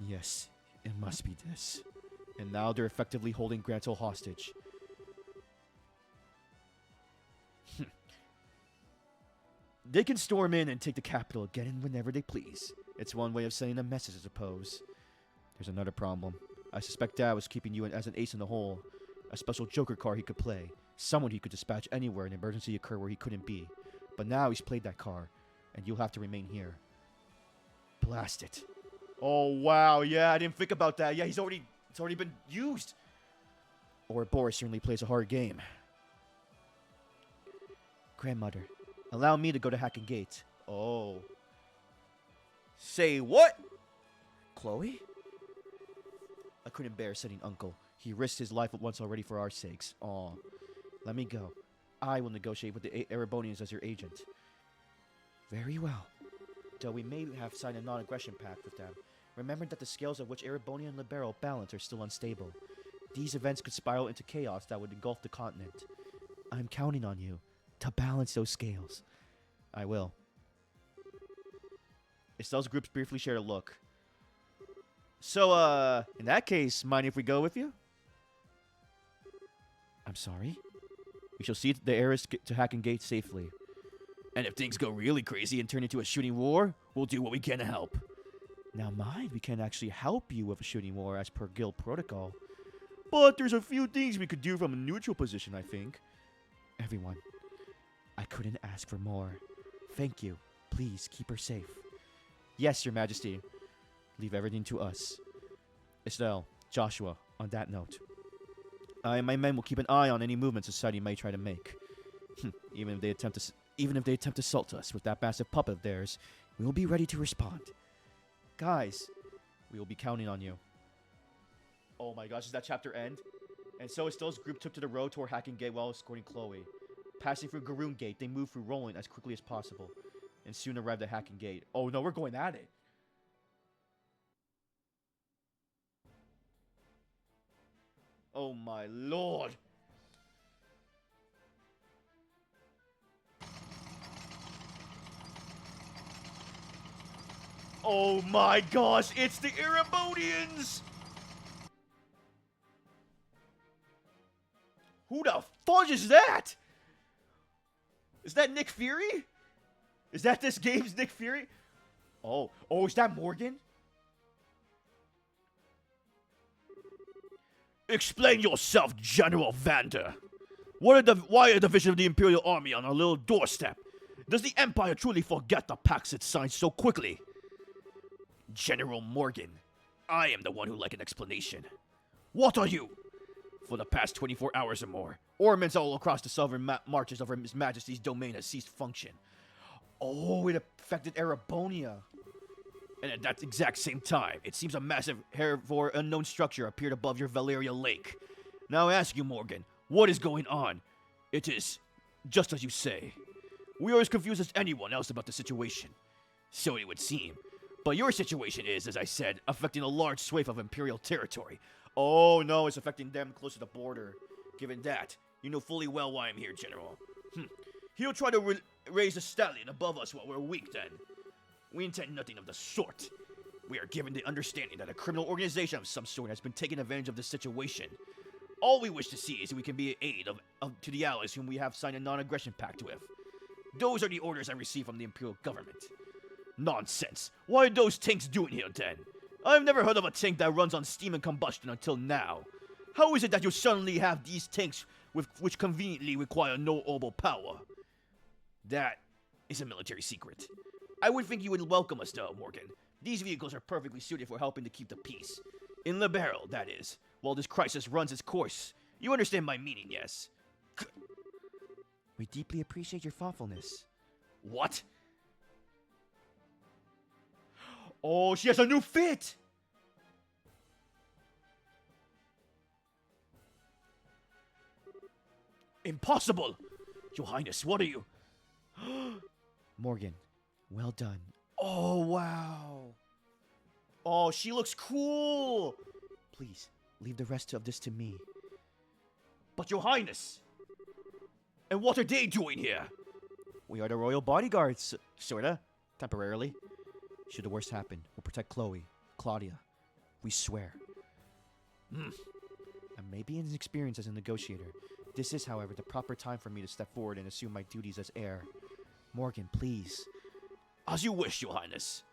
Speaker 1: Yes, it must be this. And now they're effectively holding Grantel hostage. They can storm in and take the capital again and whenever they please. It's one way of sending a message, I suppose. There's another problem. I suspect Dad was keeping you as an ace in the hole. A special joker card he could play. Someone he could dispatch anywhere an emergency occurred where he couldn't be. But now he's played that card, and you'll have to remain here. Blast it. Oh, wow. Yeah, I didn't think about that. Yeah, it's already been used. Or Boris certainly plays a hard game. Grandmother, allow me to go to Hacking Gate. Oh. Say what? Chloe? I couldn't bear sending Uncle. He risked his life once already for our sakes. Aw. Let me go. I will negotiate with the Erebonians as your agent. Very well. Though we may have signed a non-aggression pact with them, remember that the scales of which Erebonian and Libero balance are still unstable. These events could spiral into chaos that would engulf the continent. I'm counting on you to balance those scales. I will. Estelle's groups briefly shared a look. So, in that case, mind if we go with you? I'm sorry? We shall see the heirs to Hacken Gate safely. And if things go really crazy and turn into a shooting war, we'll do what we can to help. Now mind, we can actually help you with a shooting war as per guild protocol. But there's a few things we could do from a neutral position, I think. Everyone, I couldn't ask for more. Thank you. Please keep her safe. Yes, Your Majesty. Leave everything to us. Estelle, Joshua, on that note, I and my men will keep an eye on any movements society may try to make. Even if they attempt to assault us with that massive puppet of theirs, we will be ready to respond. Guys, we will be counting on you. Oh my gosh, does that chapter end? And so Estelle's group took to the road toward Hacking Gate while escorting Chloe. Passing through Garoon Gate, they moved through Rolling as quickly as possible, and soon arrived at Hacking Gate. Oh no, we're going at it. Oh my lord. Oh my gosh, it's the Erebonians! Who the fudge is that? Is that Nick Fury? Is that this game's Nick Fury? Oh, is that Morgan? Explain yourself, General Vander. Why a division of the Imperial Army on our little doorstep? Does the Empire truly forget the pacts it signed so quickly? General Morgan, I am the one who like an explanation. What are you? For the past 24 hours or more, ornaments all across the southern marches of His Majesty's domain has ceased function. Oh, it affected Erebonia. And at that exact same time, it seems a massive, heretofore unknown structure appeared above your Valeria Lake. Now I ask you, Morgan, what is going on? It is just as you say. We are as confused as anyone else about the situation. So it would seem. But your situation is, as I said, affecting a large swathe of Imperial territory. Oh no, it's affecting them close to the border. Given that, you know fully well why I'm here, General. He'll try to raise a stallion above us while we're weak then. We intend nothing of the sort. We are given the understanding that a criminal organization of some sort has been taking advantage of this situation. All we wish to see is that we can be an aid to the allies whom we have signed a non-aggression pact with. Those are the orders I received from the Imperial government. Nonsense. What are those tanks doing here then? I've never heard of a tank that runs on steam and combustion until now. How is it that you suddenly have these tanks which conveniently require no orbital power? That is a military secret. I would think you would welcome us though, Morgan. These vehicles are perfectly suited for helping to keep the peace. In Libero, that is, while this crisis runs its course. You understand my meaning, yes? We deeply appreciate your thoughtfulness. What? Oh, she has a new fit! Impossible! Your Highness, what are you? Morgan, well done. Oh, wow. Oh, she looks cool! Please, leave the rest of this to me. But Your Highness! And what are they doing here? We are the royal bodyguards, sorta. Temporarily. Should the worst happen, we'll protect Chloe, Claudia. We swear. I may be inexperienced as a negotiator. This is, however, the proper time for me to step forward and assume my duties as heir. Morgan, please. As you wish, Your Highness.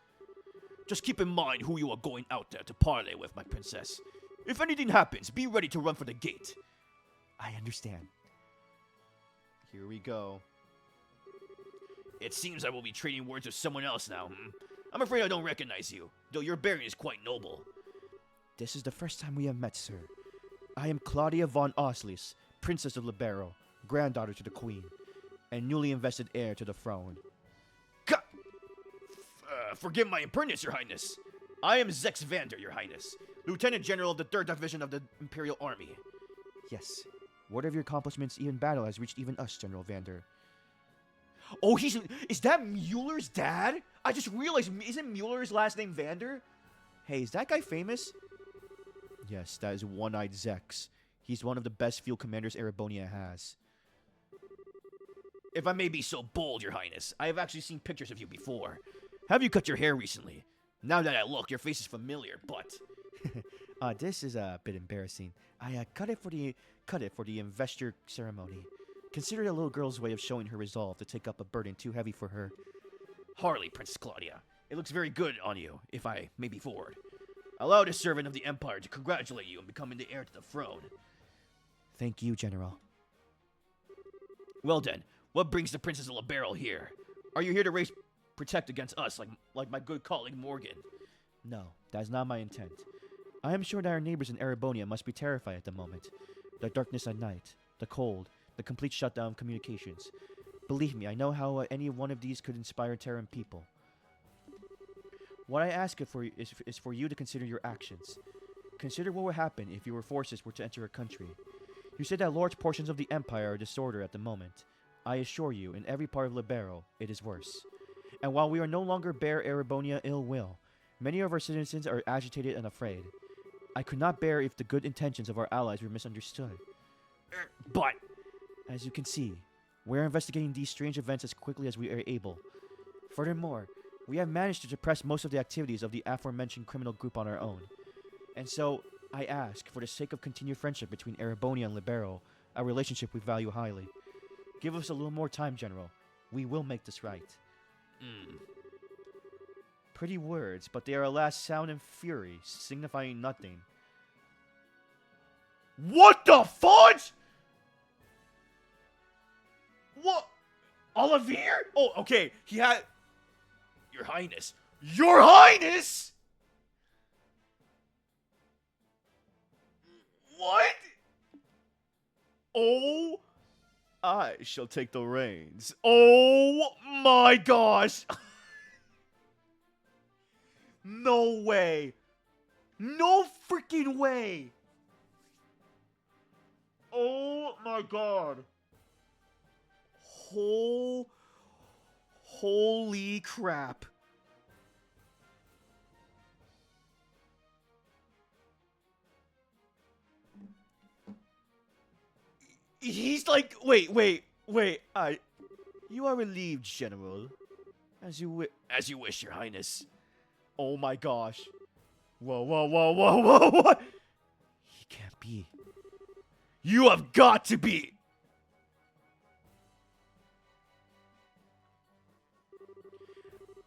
Speaker 1: Just keep in mind who you are going out there to parley with, my princess. If anything happens, be ready to run for the gate. I understand. Here we go. It seems I will be trading words with someone else now, I'm afraid I don't recognize you, though your bearing is quite noble. This is the first time we have met, sir. I am Claudia von Oslis, Princess of Libero, granddaughter to the Queen, and newly invested heir to the throne. Forgive my impertinence, Your Highness. I am Zex Vander, Your Highness, Lieutenant General of the 3rd Division of the Imperial Army. Yes, word of your accomplishments in battle has reached even us, General Vander. Oh, is that Mueller's dad? I just realized, isn't Mueller's last name Vander? Hey, is that guy famous? Yes, that is One-Eyed Zex. He's one of the best field commanders Erebonia has. If I may be so bold, Your Highness, I have actually seen pictures of you before. Have you cut your hair recently? Now that I look, your face is familiar, but... This is a bit embarrassing. I cut it for the investor ceremony. Consider it a little girl's way of showing her resolve to take up a burden too heavy for her. Hardly, Princess Claudia. It looks very good on you, if I may be forward. Allow the servant of the Empire to congratulate you on becoming the heir to the throne. Thank you, General. Well then, what brings the Princess of Libero here? Are you here to protect against us, like my good colleague Morgan? No, that is not my intent. I am sure that our neighbors in Erebonia must be terrified at the moment. The darkness at night, the cold, the complete shutdown of communications. Believe me, I know how any one of these could inspire Terran people. What I ask is for you to consider your actions. Consider what would happen if your forces were to enter a country. You said that large portions of the Empire are disorder at the moment. I assure you, in every part of Libero, it is worse. And while we are no longer bear Erebonia ill will, many of our citizens are agitated and afraid. I could not bear if the good intentions of our allies were misunderstood. But, as you can see, we are investigating these strange events as quickly as we are able. Furthermore, we have managed to suppress most of the activities of the aforementioned criminal group on our own. And so, I ask, for the sake of continued friendship between Erebonia and Libero, a relationship we value highly. Give us a little more time, General. We will make this right. Pretty words, but they are alas sound and fury, signifying nothing. What the fudge?! What? Olivier? Oh, okay. He had... Your Highness. Your Highness?! What? Oh, I shall take the reins. Oh my gosh. No way. No freaking way. Oh my god. Holy crap. He's like, wait. You are relieved, General. As you wish, Your Highness. Oh my gosh. Whoa. He can't be. You have got to be.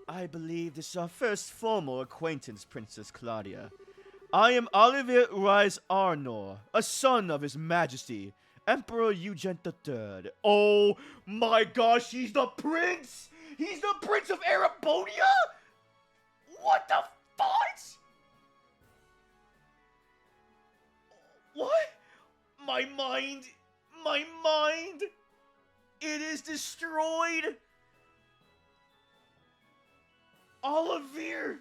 Speaker 1: I believe this is our first formal acquaintance, Princess Claudia. I am Olivier Rise Arnor, a son of His Majesty, Emperor Eugene III. Oh my gosh, he's the prince! He's the Prince of Erebonia? What the fudge? What? My mind, it is destroyed. Olivier.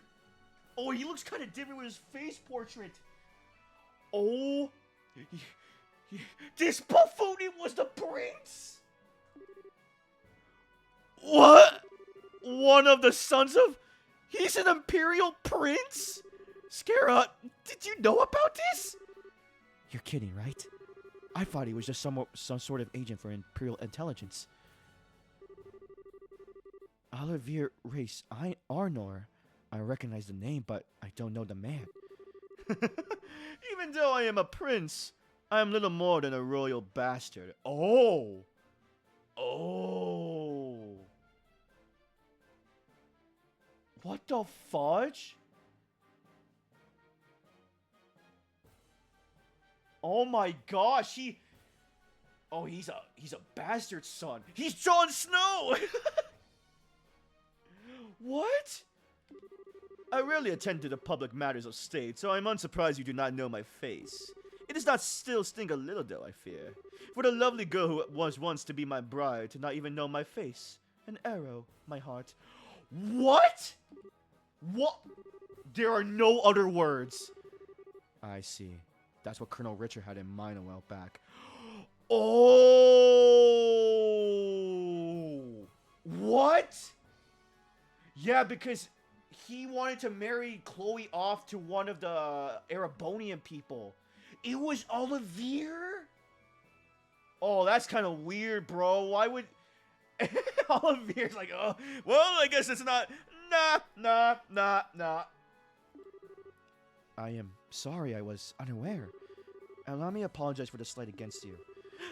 Speaker 1: Oh, he looks kind of different with his face portrait. Oh, this buffoon was the prince? What? One of the sons of... He's an imperial prince? Scara, did you know about this? You're kidding, right? I thought he was just some sort of agent for imperial intelligence. Olivier Race Arnor. I recognize the name, but I don't know the man. Even though I am a prince, I am little more than a royal bastard. Oh. What the fudge? Oh my gosh, he's a bastard son. He's Jon Snow. What? I rarely attend to the public matters of state, so I'm unsurprised you do not know my face. It does not still sting a little, though, I fear. For the lovely girl who was once to be my bride to not even know my face. An arrow, my heart. What? What? There are no other words. I see. That's what Colonel Richard had in mind a while back. Oh! What? Yeah, because he wanted to marry Chloe off to one of the Erebonian people. It was Olivier? Oh, that's kind of weird, bro. Why would... Olivier's like, oh, well, I guess it's not... Nah. I am sorry I was unaware. Allow me to apologize for the slight against you.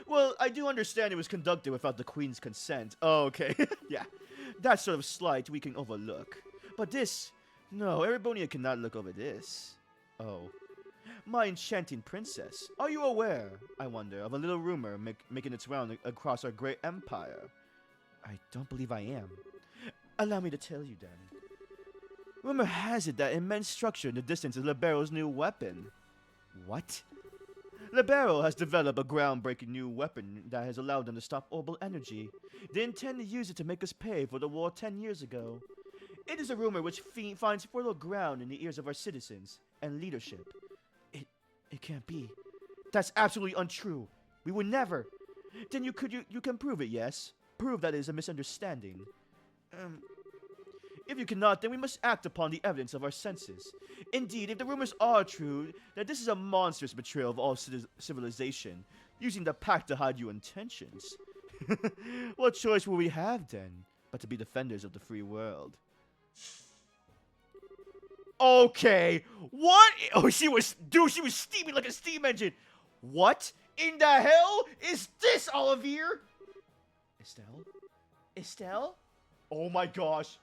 Speaker 1: Well, I do understand it was conducted without the Queen's consent. Oh, okay. Yeah. That sort of slight we can overlook. But this... No, Erebonia cannot look over this. Oh. My enchanting princess, are you aware, I wonder, of a little rumor making its round across our great empire? I don't believe I am. Allow me to tell you then. Rumor has it that immense structure in the distance is Libero's new weapon. What? Libero has developed a groundbreaking new weapon that has allowed them to stop orbital energy. They intend to use it to make us pay for the war 10 years ago. It is a rumor which finds fertile ground in the ears of our citizens and leadership. It can't be. That's absolutely untrue. We would never. Then you can prove it, yes? Prove that it is a misunderstanding. If you cannot, then we must act upon the evidence of our senses. Indeed, if the rumors are true, that this is a monstrous betrayal of all civilization, using the pact to hide your intentions. What choice will we have, then, but to be defenders of the free world? Okay, what? Oh, she was steaming like a steam engine. What in the hell is this, Olivier? Estelle? Oh my gosh.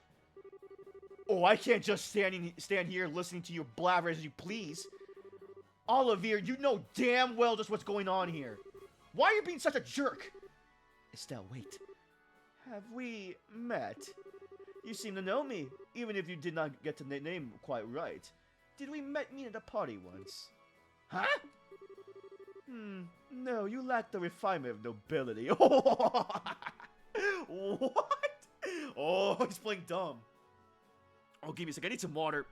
Speaker 1: Oh, I can't just stand here listening to you blabber as you please. Olivier, you know damn well just what's going on here. Why are you being such a jerk? Estelle, wait. Have we met? You seem to know me, even if you did not get the name quite right. Did we meet at a party once? Huh? No, you lack the refinement of nobility. What? Oh, he's playing dumb. Oh, give me a sec. I need some water.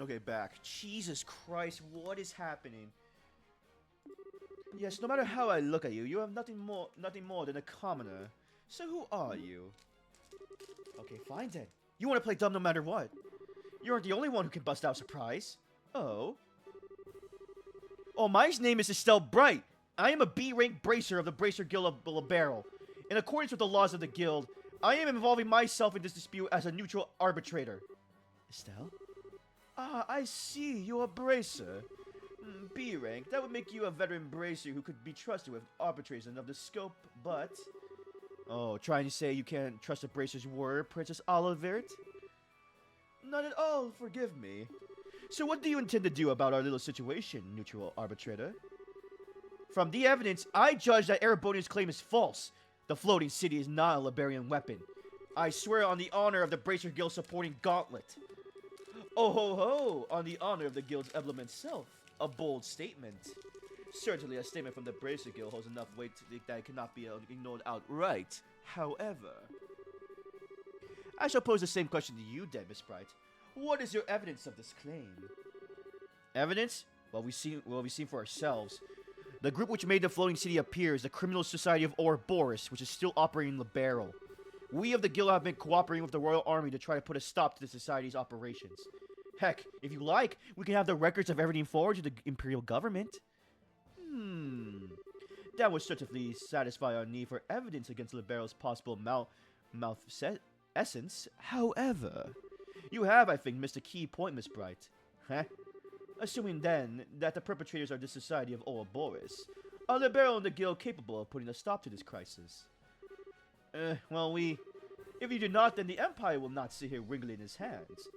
Speaker 1: Okay, back. Jesus Christ, what is happening? Yes, no matter how I look at you, you have nothing more than a commoner. So who are you? Okay, fine then. You want to play dumb no matter what. You aren't the only one who can bust out surprise. Oh. Oh, my name is Estelle Bright. I am a B-rank bracer of the Bracer Guild of Libero. In accordance with the laws of the guild, I am involving myself in this dispute as a neutral arbitrator. Estelle? Ah, I see. You're a bracer. B rank. That would make you a veteran bracer who could be trusted with arbitration of the scope, but... Oh, trying to say you can't trust a bracer's word, Princess Olivert? Not at all, forgive me. So what do you intend to do about our little situation, neutral arbitrator? From the evidence, I judge that Erebonia's claim is false. The floating city is not a Liberian weapon. I swear on the honor of the Bracer Guild supporting Gauntlet. Oh ho ho, on the honor of the guild's emblem itself. A bold statement. Certainly a statement from the Bracer Guild holds enough weight that it cannot be ignored outright. However, I shall pose the same question to you then, Miss Bright. What is your evidence of this claim? Evidence? Well, we've seen for ourselves. The group which made the floating city appear is the Criminal Society of Ouroboros, which is still operating in Libero. We of the guild have been cooperating with the Royal Army to try to put a stop to the society's operations. Heck, if you like, we can have the records of everything forwarded to the Imperial government. That would certainly satisfy our need for evidence against Libero's possible essence. However, you have, I think, missed a key point, Miss Bright. Assuming, then, that the perpetrators are the Society of Ouroboros, are Libero and the Guild capable of putting a stop to this crisis? Well, if you do not, then the Empire will not sit here wriggling his hands.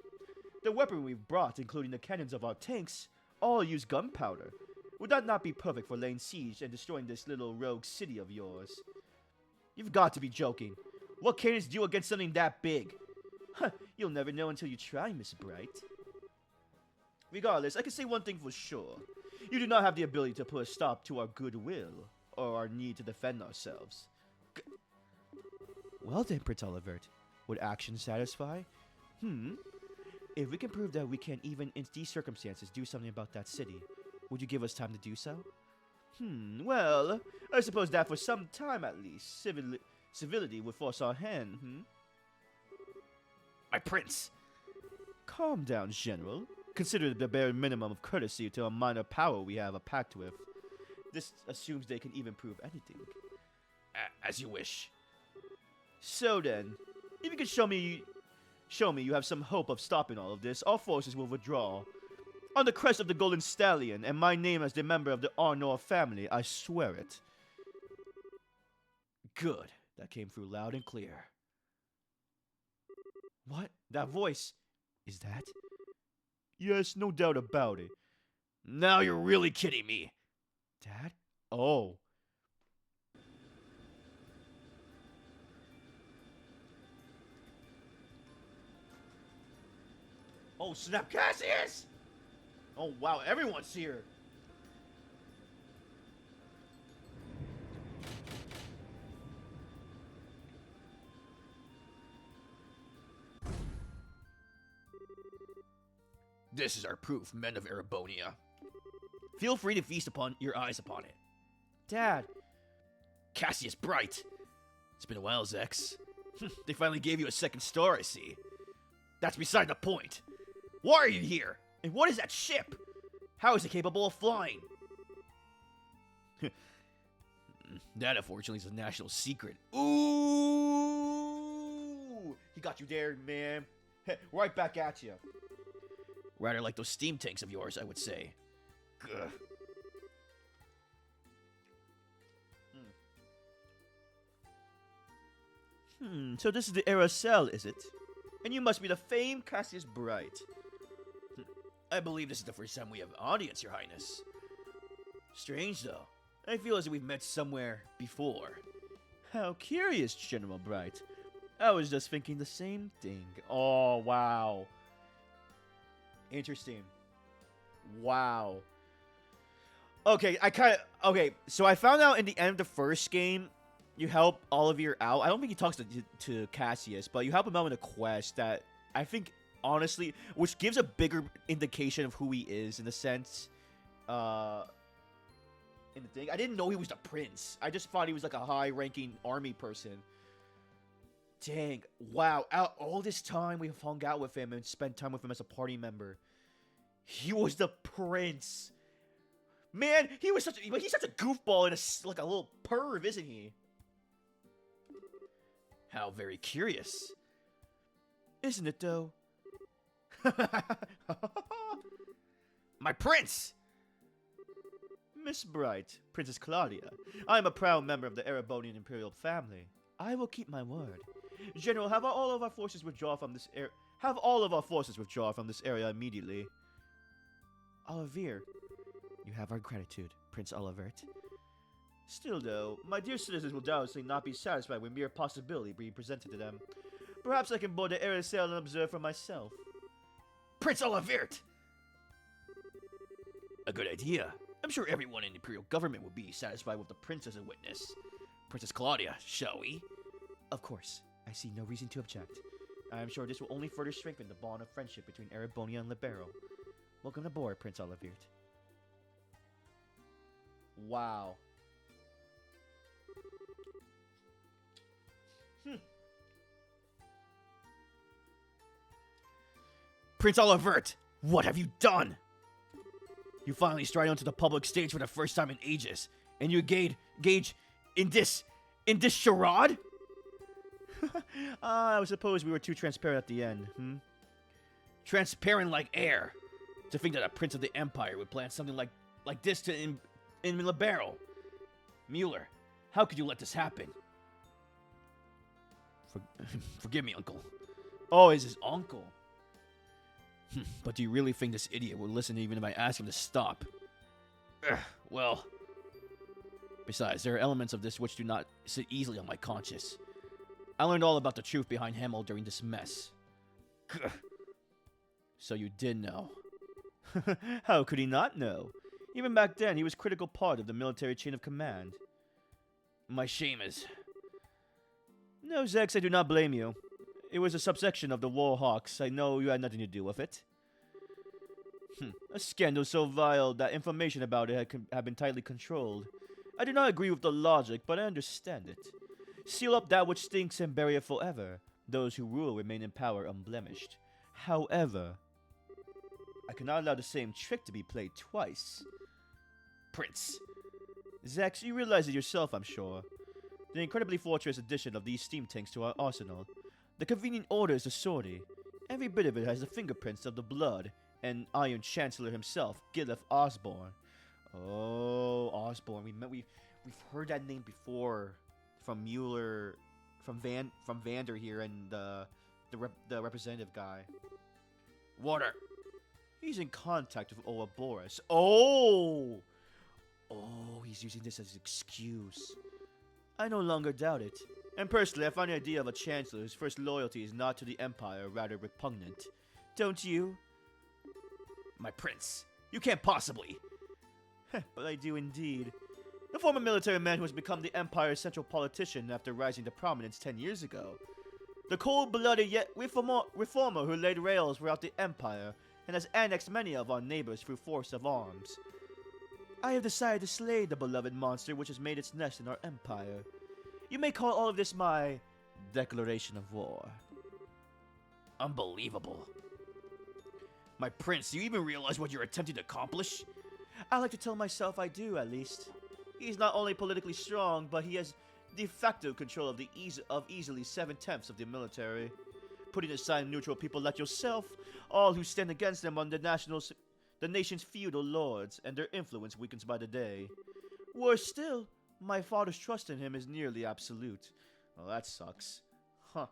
Speaker 1: The weapon we've brought, including the cannons of our tanks, all use gunpowder. Would that not be perfect for laying siege and destroying this little rogue city of yours? You've got to be joking. What cannons do against something that big? You'll never know until you try, Miss Bright. Regardless, I can say one thing for sure. You do not have the ability to put a stop to our goodwill, or our need to defend ourselves. Well then, Prince Olivert, would action satisfy? If we can prove that we can, even in these circumstances, do something about that city, would you give us time to do so? Well, I suppose that for some time at least, civility would force our hand, My prince! Calm down, General. Consider the bare minimum of courtesy to a minor power we have a pact with. This assumes they can even prove anything. As you wish. So then, if you can show me you have some hope of stopping all of this, our forces will withdraw. On the crest of the Golden Stallion, and my name as the member of the Arnor family, I swear it. Good. That came through loud and clear. What? That voice? Is that? Yes, no doubt about it. Now you're really kidding me. Dad? Oh. Oh, snap, Cassius! Oh, wow, everyone's here. This is our proof, men of Erebonia. Feel free to feast upon your eyes upon it. Dad. Cassius Bright. It's been a while, Zex. They finally gave you a second star, I see. That's beside the point. Why are you here? And what is that ship? How is it capable of flying? That, unfortunately, is a national secret. Ooh! He got you there, man. Right back at you. Rather like those steam tanks of yours, I would say. Gah. So this is the Aracel, is it? And you must be the famed Cassius Bright. I believe this is the first time we have an audience, Your Highness. Strange, though. I feel as if we've met somewhere before. How curious, General Bright. I was just thinking the same thing. Oh, wow. Interesting. Wow. Okay, okay, so I found out in the end of the first game, you help Olivier out. I don't think he talks to Cassius, but you help him out in a quest that I think, honestly, which gives a bigger indication of who he is in a sense. in the thing. I didn't know he was the prince. I just thought he was like a high-ranking army person. Dang. Wow. All this time we've hung out with him and spent time with him as a party member. He was the prince. Man, he's such a goofball and like a little perv, isn't he? How very curious. Isn't it, though? My prince! Miss Bright, Princess Claudia, I am a proud member of the Erebonian imperial family. I will keep my word. General, have all of our forces withdraw from this area. Have all of our forces withdraw from this area immediately. Olivir, you have our gratitude, Prince Olivert. Still, though, my dear citizens will doubtlessly not be satisfied with mere possibility being presented to them. Perhaps I can board the area sail and observe for myself. Prince Olivert! A good idea. I'm sure everyone in the imperial government will be satisfied with the prince as a witness. Princess Claudia, shall we? Of course. I see no reason to object. I am sure this will only further strengthen the bond of friendship between Erebonia and Libero. Welcome aboard, Prince Olivert. Wow. Prince Olivert, what have you done? You finally stride onto the public stage for the first time in ages, and you engage in this charade? I suppose we were too transparent at the end, Transparent like air. To think that a prince of the empire would plan something like this in Libero. Mueller, how could you let this happen? Forgive me, uncle. Oh, it's his uncle. But do you really think this idiot would listen even if I ask him to stop? Well... Besides, there are elements of this which do not sit easily on my conscience. I learned all about the truth behind Hamel during this mess. So you did know. How could he not know? Even back then, he was a critical part of the military chain of command. My shame is... No, Zex, I do not blame you. It was a subsection of the Warhawks. I know you had nothing to do with it. A scandal so vile that information about it had been tightly controlled. I do not agree with the logic, but I understand it. Seal up that which stinks and bury it forever. Those who rule remain in power unblemished. However, I cannot allow the same trick to be played twice. Prince. Zax, you realize it yourself, I'm sure. The incredibly fortress addition of these steam tanks to our arsenal. The convenient orders of sortie. Every bit of it has the fingerprints of the blood and Iron Chancellor himself, Gilif Osborne. Oh, Osborne. We've heard that name before from Mueller, from Vander here, and the representative guy. Water. He's in contact with Ouroboros. Oh, he's using this as an excuse. I no longer doubt it. And personally, I find the idea of a chancellor whose first loyalty is not to the Empire, rather repugnant. Don't you? My prince, you can't possibly. But I do indeed. The former military man who has become the Empire's central politician after rising to prominence 10 years ago. The cold-blooded yet reformer who laid rails throughout the Empire and has annexed many of our neighbors through force of arms. I have decided to slay the beloved monster which has made its nest in our Empire. You may call all of this my declaration of war. Unbelievable. My prince, do you even realize what you're attempting to accomplish? I like to tell myself I do, at least. He's not only politically strong, but he has de facto control of easily 7/10 of the military. Putting aside neutral people like yourself, all who stand against them are the nation's feudal lords, and their influence weakens by the day. Worse still, my father's trust in him is nearly absolute. Well, that sucks. Huh.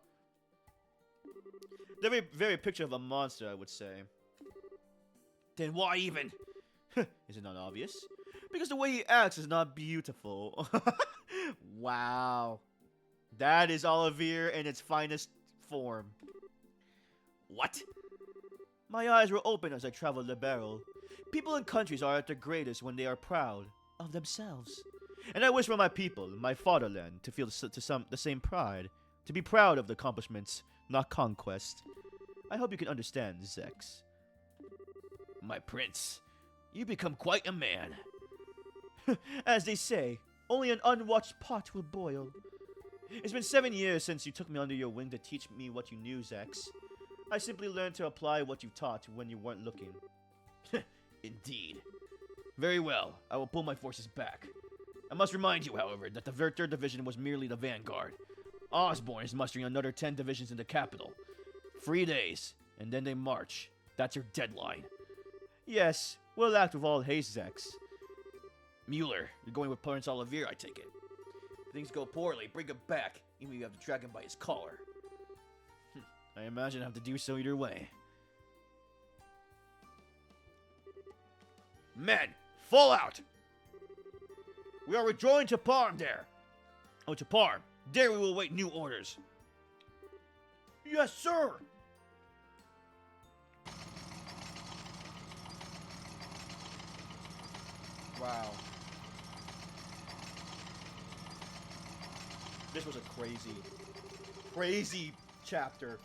Speaker 1: The very picture of a monster, I would say. Then why even? Is it not obvious? Because the way he acts is not beautiful. Wow. That is Olivir in its finest form. What? My eyes were open as I traveled Libero. People and countries are at their greatest when they are proud of themselves. And I wish for my people, my fatherland, to feel the same pride. To be proud of the accomplishments, not conquest. I hope you can understand, Zex. My prince, you become quite a man. As they say, only an unwatched pot will boil. It's been 7 years since you took me under your wing to teach me what you knew, Zex. I simply learned to apply what you taught when you weren't looking. Indeed. Very well, I will pull my forces back. I must remind you, however, that the 3rd Division was merely the vanguard. Osborn is mustering another 10 divisions in the capital. 3 days, and then they march. That's your deadline. Yes, we'll act with all haste, Zex. Mueller, you're going with Prince Olivier, I take it. If things go poorly, bring him back, even if you have to drag him by his collar. I imagine I have to do so either way. Men, fall out! We are withdrawing to Parm there. Oh, to Parm. There we will await new orders. Yes, sir! Wow. This was a crazy chapter.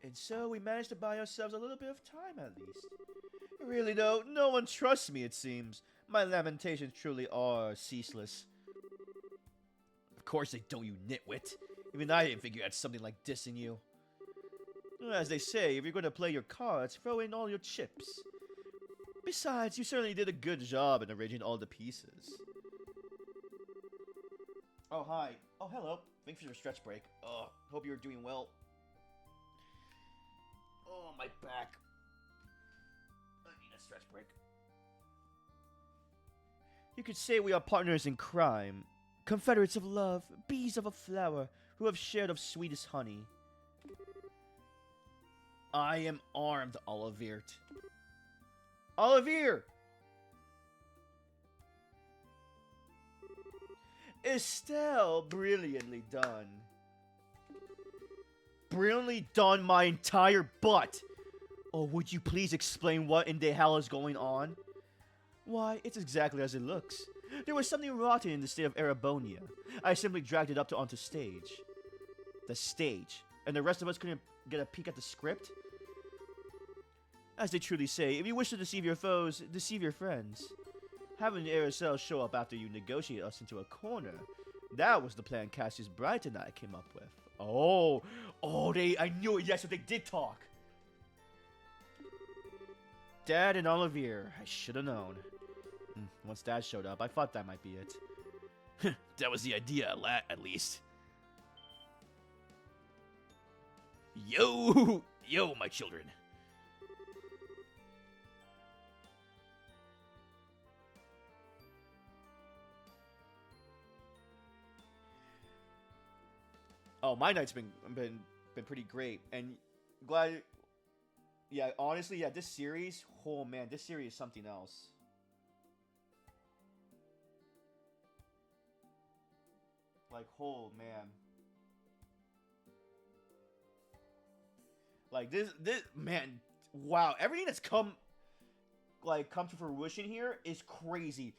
Speaker 1: And so we managed to buy ourselves a little bit of time at least. Really though, no one trusts me it seems. My lamentations truly are ceaseless. Of course they don't, you nitwit. Even I didn't figure you had something like this in you. As they say, if you're going to play your cards, throw in all your chips. Besides, you certainly did a good job in arranging all the pieces. Oh, hi. Oh, hello. Thanks for your stretch break. Hope you're doing well. Oh, my back. I need a stretch break. You could say we are partners in crime. Confederates of love, bees of a flower, who have shared of sweetest honey. I am armed, Olivier. Olivier! Estelle, brilliantly done. Brilliantly done my entire butt. Oh, would you please explain what in the hell is going on? Why, it's exactly as it looks. There was something rotten in the state of Arabonia. I simply dragged it up onto stage. The stage. And the rest of us couldn't get a peek at the script? As they truly say, if you wish to deceive your foes, deceive your friends. Having the Aracel show up after you negotiate us into a corner, that was the plan Cassius Bright and I came up with. I knew it, yes, so they did talk. Dad and Olivier, I should have known. Once Dad showed up, I thought that might be it. That was the idea, at least. Yo, my children. Oh, my night's been pretty great, and glad. Yeah, honestly, yeah, this series. Oh man, this series is something else. Like, oh man. Like this man, wow, everything that's come to fruition here is crazy.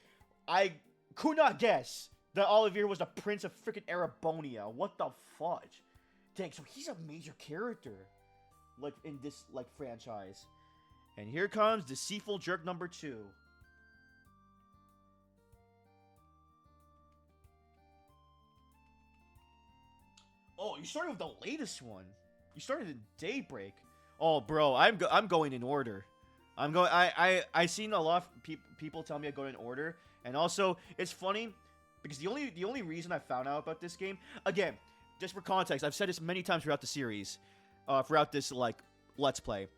Speaker 1: I could not guess that Olivier was the Prince of freaking Arabonia. What the fudge? Dang, so he's a major character, like, in this, like, franchise. And here comes Deceitful Jerk number 2. Oh, you started with the latest one. You started in Daybreak. Oh, bro, I'm going in order. I seen a lot of people tell me I go in order, and also it's funny because the only reason I found out about this game, again, just for context, I've said this many times throughout the series, throughout this like Let's Play.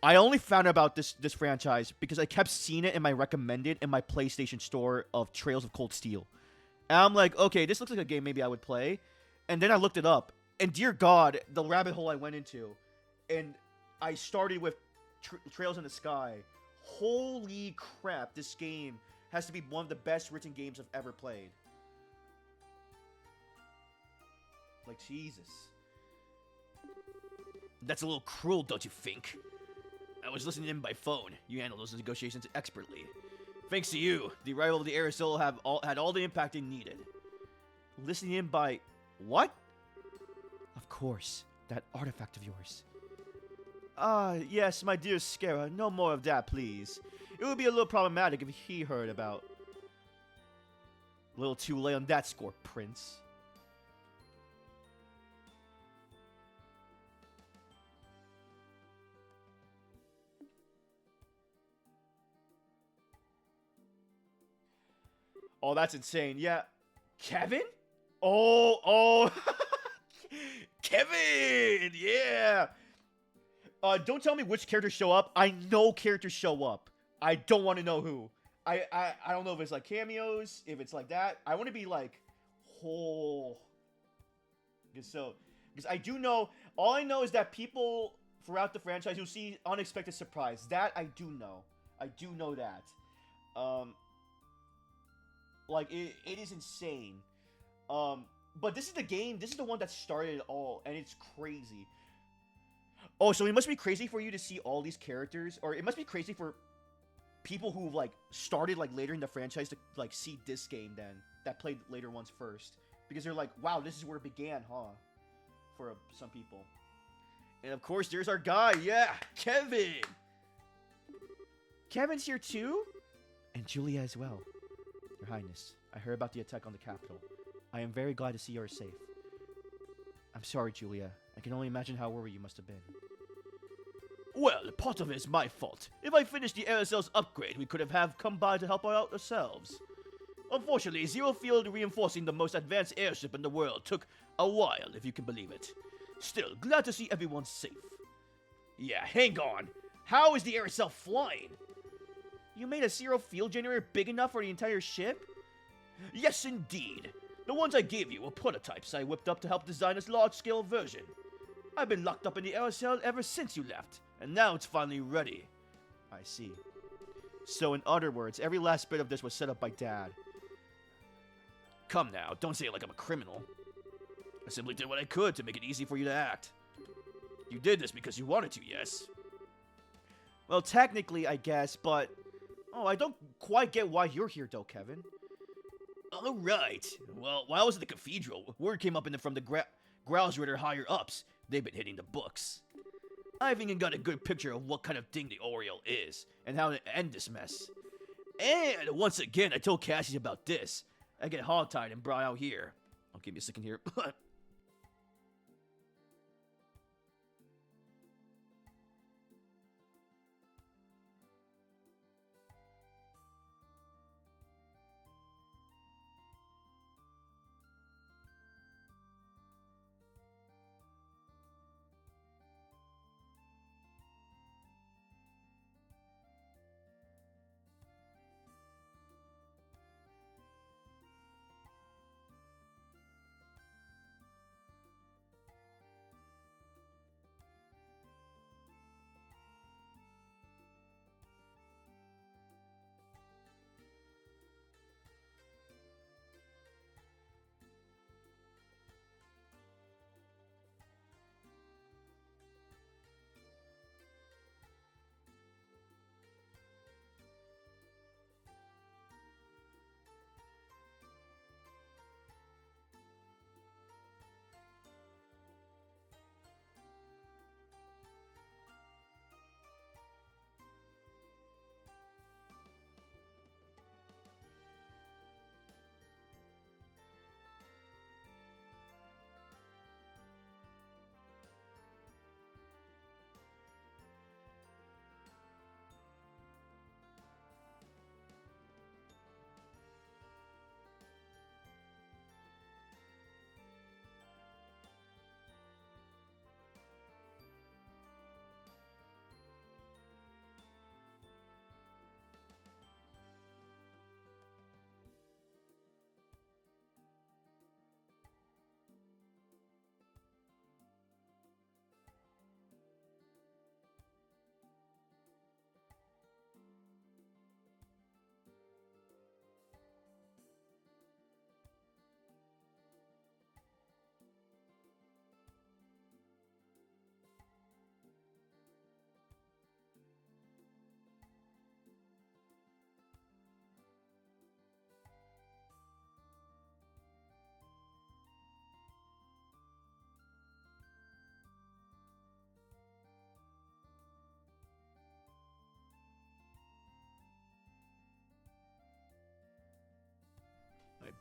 Speaker 1: I only found out about this franchise because I kept seeing it in my recommended in my PlayStation store of Trails of Cold Steel, and I'm like, okay, this looks like a game maybe I would play, and then I looked it up. And dear God, the rabbit hole I went into, and I started with Trails in the Sky. Holy crap, this game has to be one of the best written games I've ever played. Like, Jesus. That's a little cruel, don't you think? I was listening in by phone. You handled those negotiations expertly. Thanks to you, the arrival of the Aerosol had all the impact it needed. Listening in by... what? Of course, that artifact of yours. Ah, yes, my dear Scara, no more of that, please. It would be a little problematic if he heard about... A little too late on that score, Prince. Oh, that's insane. Yeah. Kevin? Oh. Kevin! Yeah! Don't tell me which characters show up. I know characters show up. I don't want to know who. I don't know if it's like cameos, if it's like that. I want to be like, oh. Because I do know, all I know is that people throughout the franchise who see unexpected surprise. That I do know. I do know that. Like, it is insane. But this is the game, this is the one that started it all, and it's crazy. Oh, so it must be crazy for you to see all these characters, or it must be crazy for people who, like, started, like, later in the franchise to, like, see this game then, that played later ones first. Because they're like, wow, this is where it began, huh? For some people. And of course, there's our guy, yeah, Kevin! Kevin's here too? And Julia as well. Your Highness, I heard about the attack on the capital. I am very glad to see you are safe. I'm sorry, Julia. I can only imagine how worried you must have been. Well, part of it is my fault. If I finished the ASL's upgrade, we could have come by to help out ourselves. Unfortunately, Zero Field reinforcing the most advanced airship in the world took a while, if you can believe it. Still, glad to see everyone's safe. Yeah, hang on. How is the air itself flying? You made a Zero Field generator big enough for the entire ship? Yes, indeed. The ones I gave you were prototypes I whipped up to help design this large-scale version. I've been locked up in the aerocell ever since you left, and now it's finally ready. I see. So in other words, every last bit of this was set up by Dad. Come now, don't say it like I'm a criminal. I simply did what I could to make it easy for you to act. You did this because you wanted to, yes? Well, technically, I guess, but... Oh, I don't quite get why you're here, though, Kevin. Alright. Well, while I was at the cathedral, word came up from the Growlsritter higher-ups. They've been hitting the books. I've even got a good picture of what kind of thing the Oriole is, and how to end this mess. And once again, I told Cassie about this. I get hogtied and brought out here. I'll give you a second here.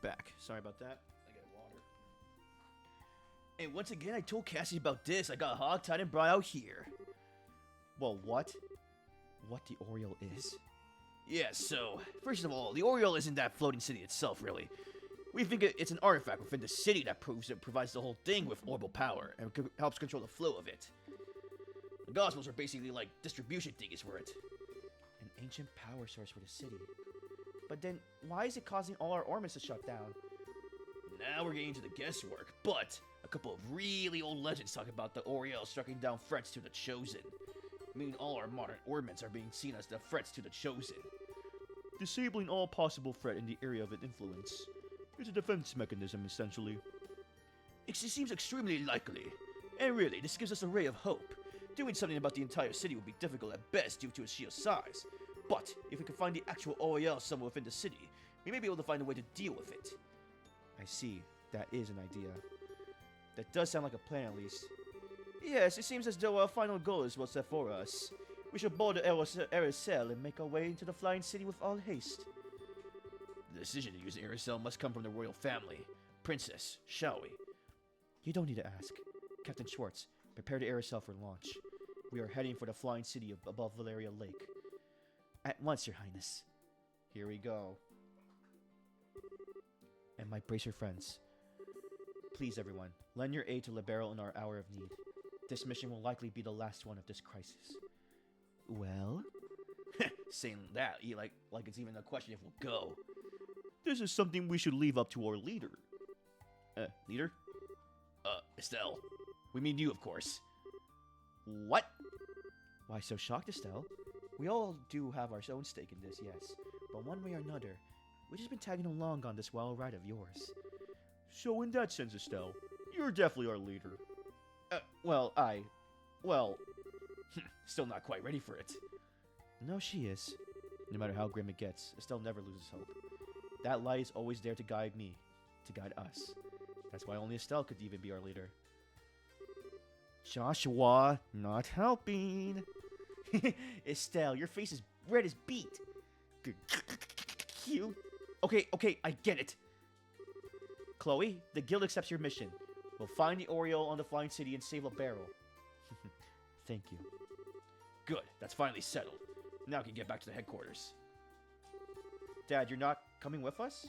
Speaker 1: back. Sorry about that. I got water. And once again, I told Cassie about this. I got hogtied and brought out here. Well, what? What the Oriole is? Yeah, so, first of all, the Oriole isn't that floating city itself, really. We think it's an artifact within the city that provides the whole thing with orbital power and helps control the flow of it. The Gospels are basically like distribution thingies for it. An ancient power source for the city. But then, why is it causing all our orbits to shut down? Now we're getting into the guesswork, but a couple of really old legends talk about the Oriole striking down threats to the Chosen. Meaning all our modern orbits are being seen as the threats to the Chosen. Disabling all possible threat in the area of its influence. It's a defense mechanism, essentially. It seems extremely likely. And really, this gives us a ray of hope. Doing something about the entire city would be difficult at best due to its sheer size. But, if we can find the actual OAL somewhere within the city, we may be able to find a way to deal with it. I see. That is an idea. That does sound like a plan, at least. Yes, it seems as though our final goal is what's set for us. We shall board the Aerosel and make our way into the flying city with all haste. The decision to use the Aerosel must come from the royal family. Princess, shall we? You don't need to ask. Captain Schwartz, prepare the Aerosel for launch. We are heading for the flying city above Valeria Lake. At once, Your Highness. Here we go. And my bracer friends. Please, everyone, lend your aid to Libero in our hour of need. This mission will likely be the last one of this crisis. Well? Saying that, like it's even a question if we'll go. This is something we should leave up to our leader. Leader? Estelle. We mean you, of course. What? Why so shocked, Estelle? We all do have our own stake in this, yes. But one way or another, we've just been tagging along on this wild ride of yours. So in that sense, Estelle, you're definitely our leader. Well, still not quite ready for it. No, she is. No matter how grim it gets, Estelle never loses hope. That light is always there to guide me, to guide us. That's why only Estelle could even be our leader. Joshua, not helping. Estelle, your face is red as beet. Cute. Okay, I get it. Chloe, the guild accepts your mission. We'll find the Oriole on the flying city and save Libero. Thank you. Good, that's finally settled. Now we can get back to the headquarters. Dad, you're not coming with us?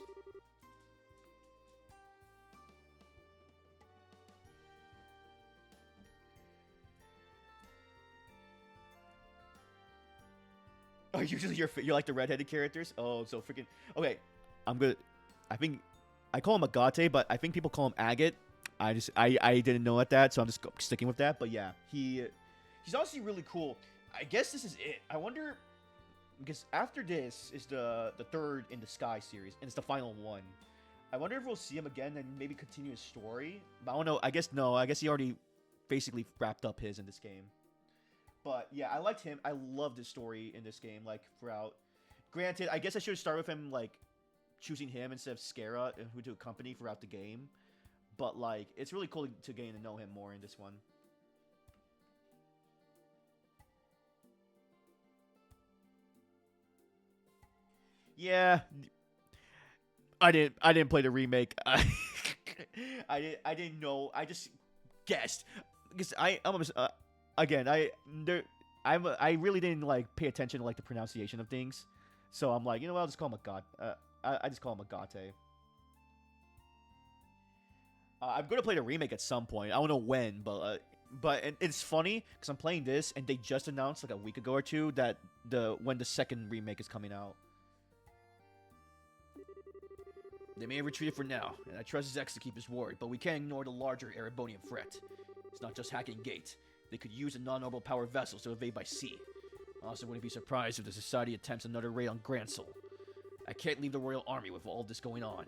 Speaker 1: Oh, usually you're like the redheaded characters? Oh, so freaking... Okay, I call him Agate, but I think people call him Agate. I didn't know that, so I'm just sticking with that. But yeah, he's honestly really cool. I guess this is it. I wonder... Because after this is the third In the Sky series, and it's the final one. I wonder if we'll see him again and maybe continue his story. But I don't know. I guess no. I guess he already basically wrapped up his in this game. But yeah, I liked him. I loved his story in this game, like, throughout. Granted, I guess I should start with him, like, choosing him instead of Scara and who to accompany throughout the game. But, like, it's really cool to get to know him more in this one. Yeah, I didn't play the remake. I didn't know. I just guessed because I really didn't like pay attention to like the pronunciation of things. So I'm like, you know what, I'll just call him I just call him Agate. I'm gonna play the remake at some point. I don't know when, but it's funny because I'm playing this and they just announced like a week ago or two that when the second remake is coming out. They may have retreated for now, and I trust Zex to keep his word, but we can't ignore the larger Erebonian threat. It's not just hacking Gate. They could use the non-orbital power vessels to evade by sea. I also wouldn't be surprised if the Society attempts another raid on Gransel. I can't leave the Royal Army with all this going on.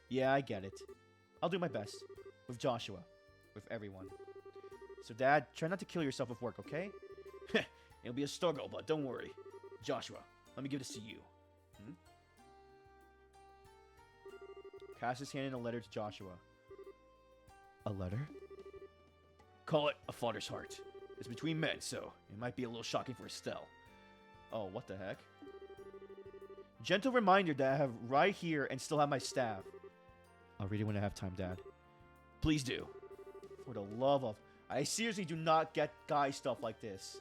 Speaker 1: Yeah, I get it. I'll do my best. With Joshua. With everyone. So, Dad, try not to kill yourself with work, okay? It'll be a struggle, but don't worry. Joshua, let me give this to you. Cassius handed a letter to Joshua. A letter? Call it a father's heart. It's between men, so it might be a little shocking for Estelle. Oh, what the heck? Gentle reminder that I have right here and still have my staff. I'll read it when I have time, Dad. Please do. For the love of... I seriously do not get guy stuff like this.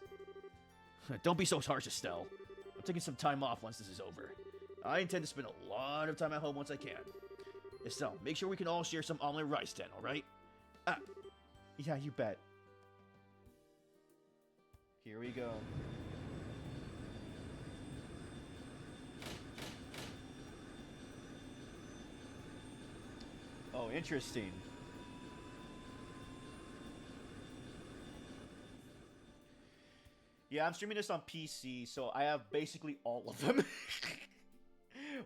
Speaker 1: Don't be so harsh, Estelle. I'm taking some time off once this is over. I intend to spend a lot of time at home once I can. Estelle, make sure we can all share some omelet rice then, alright? Yeah, you bet. Here we go. Oh, interesting. Yeah, I'm streaming this on PC, so I have basically all of them.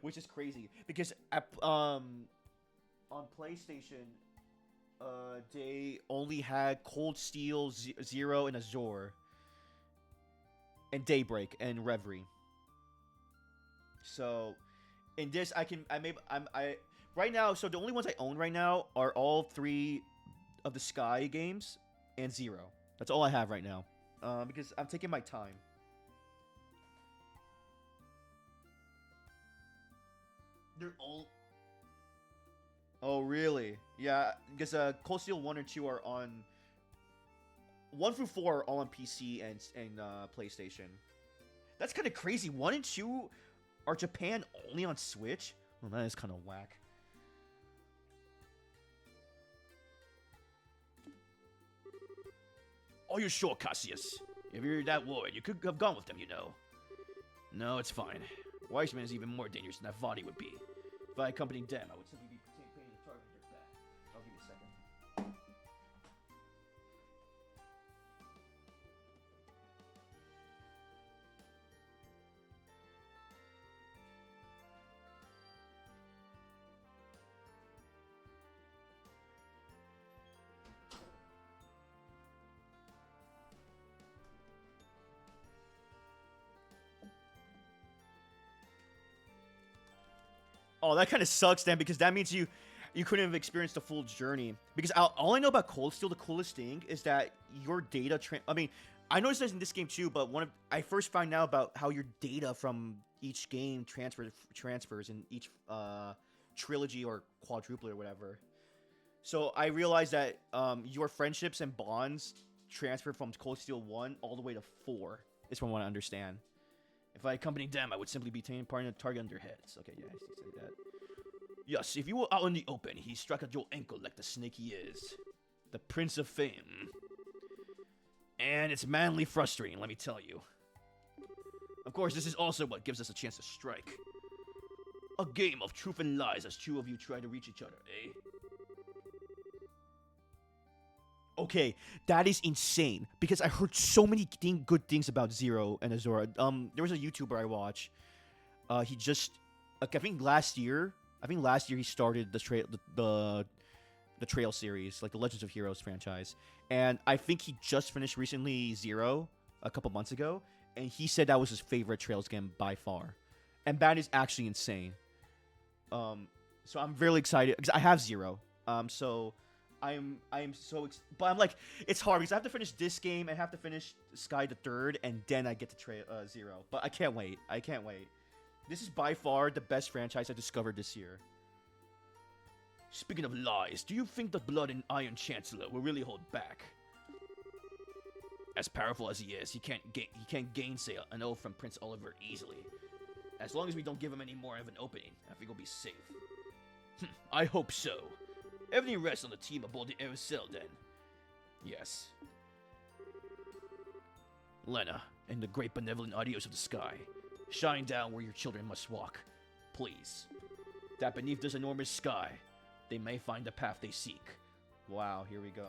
Speaker 1: Which is crazy. Because on PlayStation, they only had Cold Steel, Zero, and Azure. And Daybreak and Reverie. So, in this, right now, so the only ones I own right now are all 3 of the Sky games and Zero. That's all I have right now. Because I'm taking my time. They're all... Oh, really? Yeah, because Cold Steel 1 and 2 are on... 1 through 4 are all on PC and PlayStation. That's kind of crazy. 1 and 2 are Japan only on Switch? Well, that is kind of whack. Are you sure, Cassius? If you're that worried, you could have gone with them, you know. No, it's fine. Weissman is even more dangerous than that Vani would be. If I accompanied them, I would simply be painting the target in their back. I'll give you a second. Oh, that kind of sucks then, because that means you couldn't have experienced the full journey. Because all I know about Cold Steel, the coolest thing is that your data... I mean, I noticed this in this game too, but I first found out about how your data from each game transfers in each trilogy or quadruplet or whatever. So I realized that your friendships and bonds transfer from Cold Steel 1 all the way to 4, is from what I understand. If I accompanied them, I would simply be taking part in a target on their heads. Okay, yeah, I see that. Yes, if you were out in the open, he struck at your ankle like the snake he is. The Prince of Fame. And it's manly frustrating, let me tell you. Of course, this is also what gives us a chance to strike. A game of truth and lies as 2 of you try to reach each other, eh? Okay, that is insane, because I heard so many good things about Zero and Azura. There was a YouTuber I watch. He just, like, I think last year he started the Trail series, like the Legends of Heroes franchise. And I think he just finished recently Zero a couple months ago, and he said that was his favorite Trails game by far. And that is actually insane. So I'm really excited, because I have Zero. So... I'm but I'm like, it's hard because I have to finish this game and have to finish Sky the Third, and then I get to Zero. But I can't wait. This is by far the best franchise I discovered this year. Speaking of lies, do you think the Blood and Iron Chancellor will really hold back? As powerful as he is, he can't gainsay an oath from Prince Oliver easily. As long as we don't give him any more of an opening, I think we'll be safe. I hope so. Everything rests on the team aboard the Aerosol, then. Yes. Lena, and the great benevolent audios of the sky, shine down where your children must walk. Please. That beneath this enormous sky, they may find the path they seek. Wow, here we go.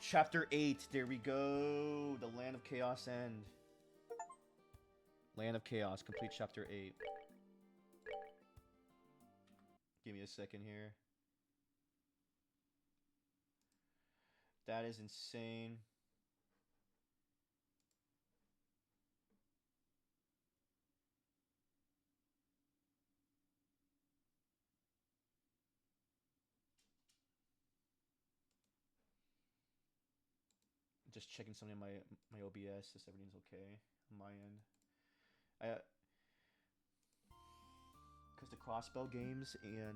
Speaker 1: Chapter 8, there we go. The Land of Chaos End. Land of Chaos, complete Chapter 8. Give me a second here. That is insane. just checking something on my OBS. If everything's okay on my end. Because the crossbow games and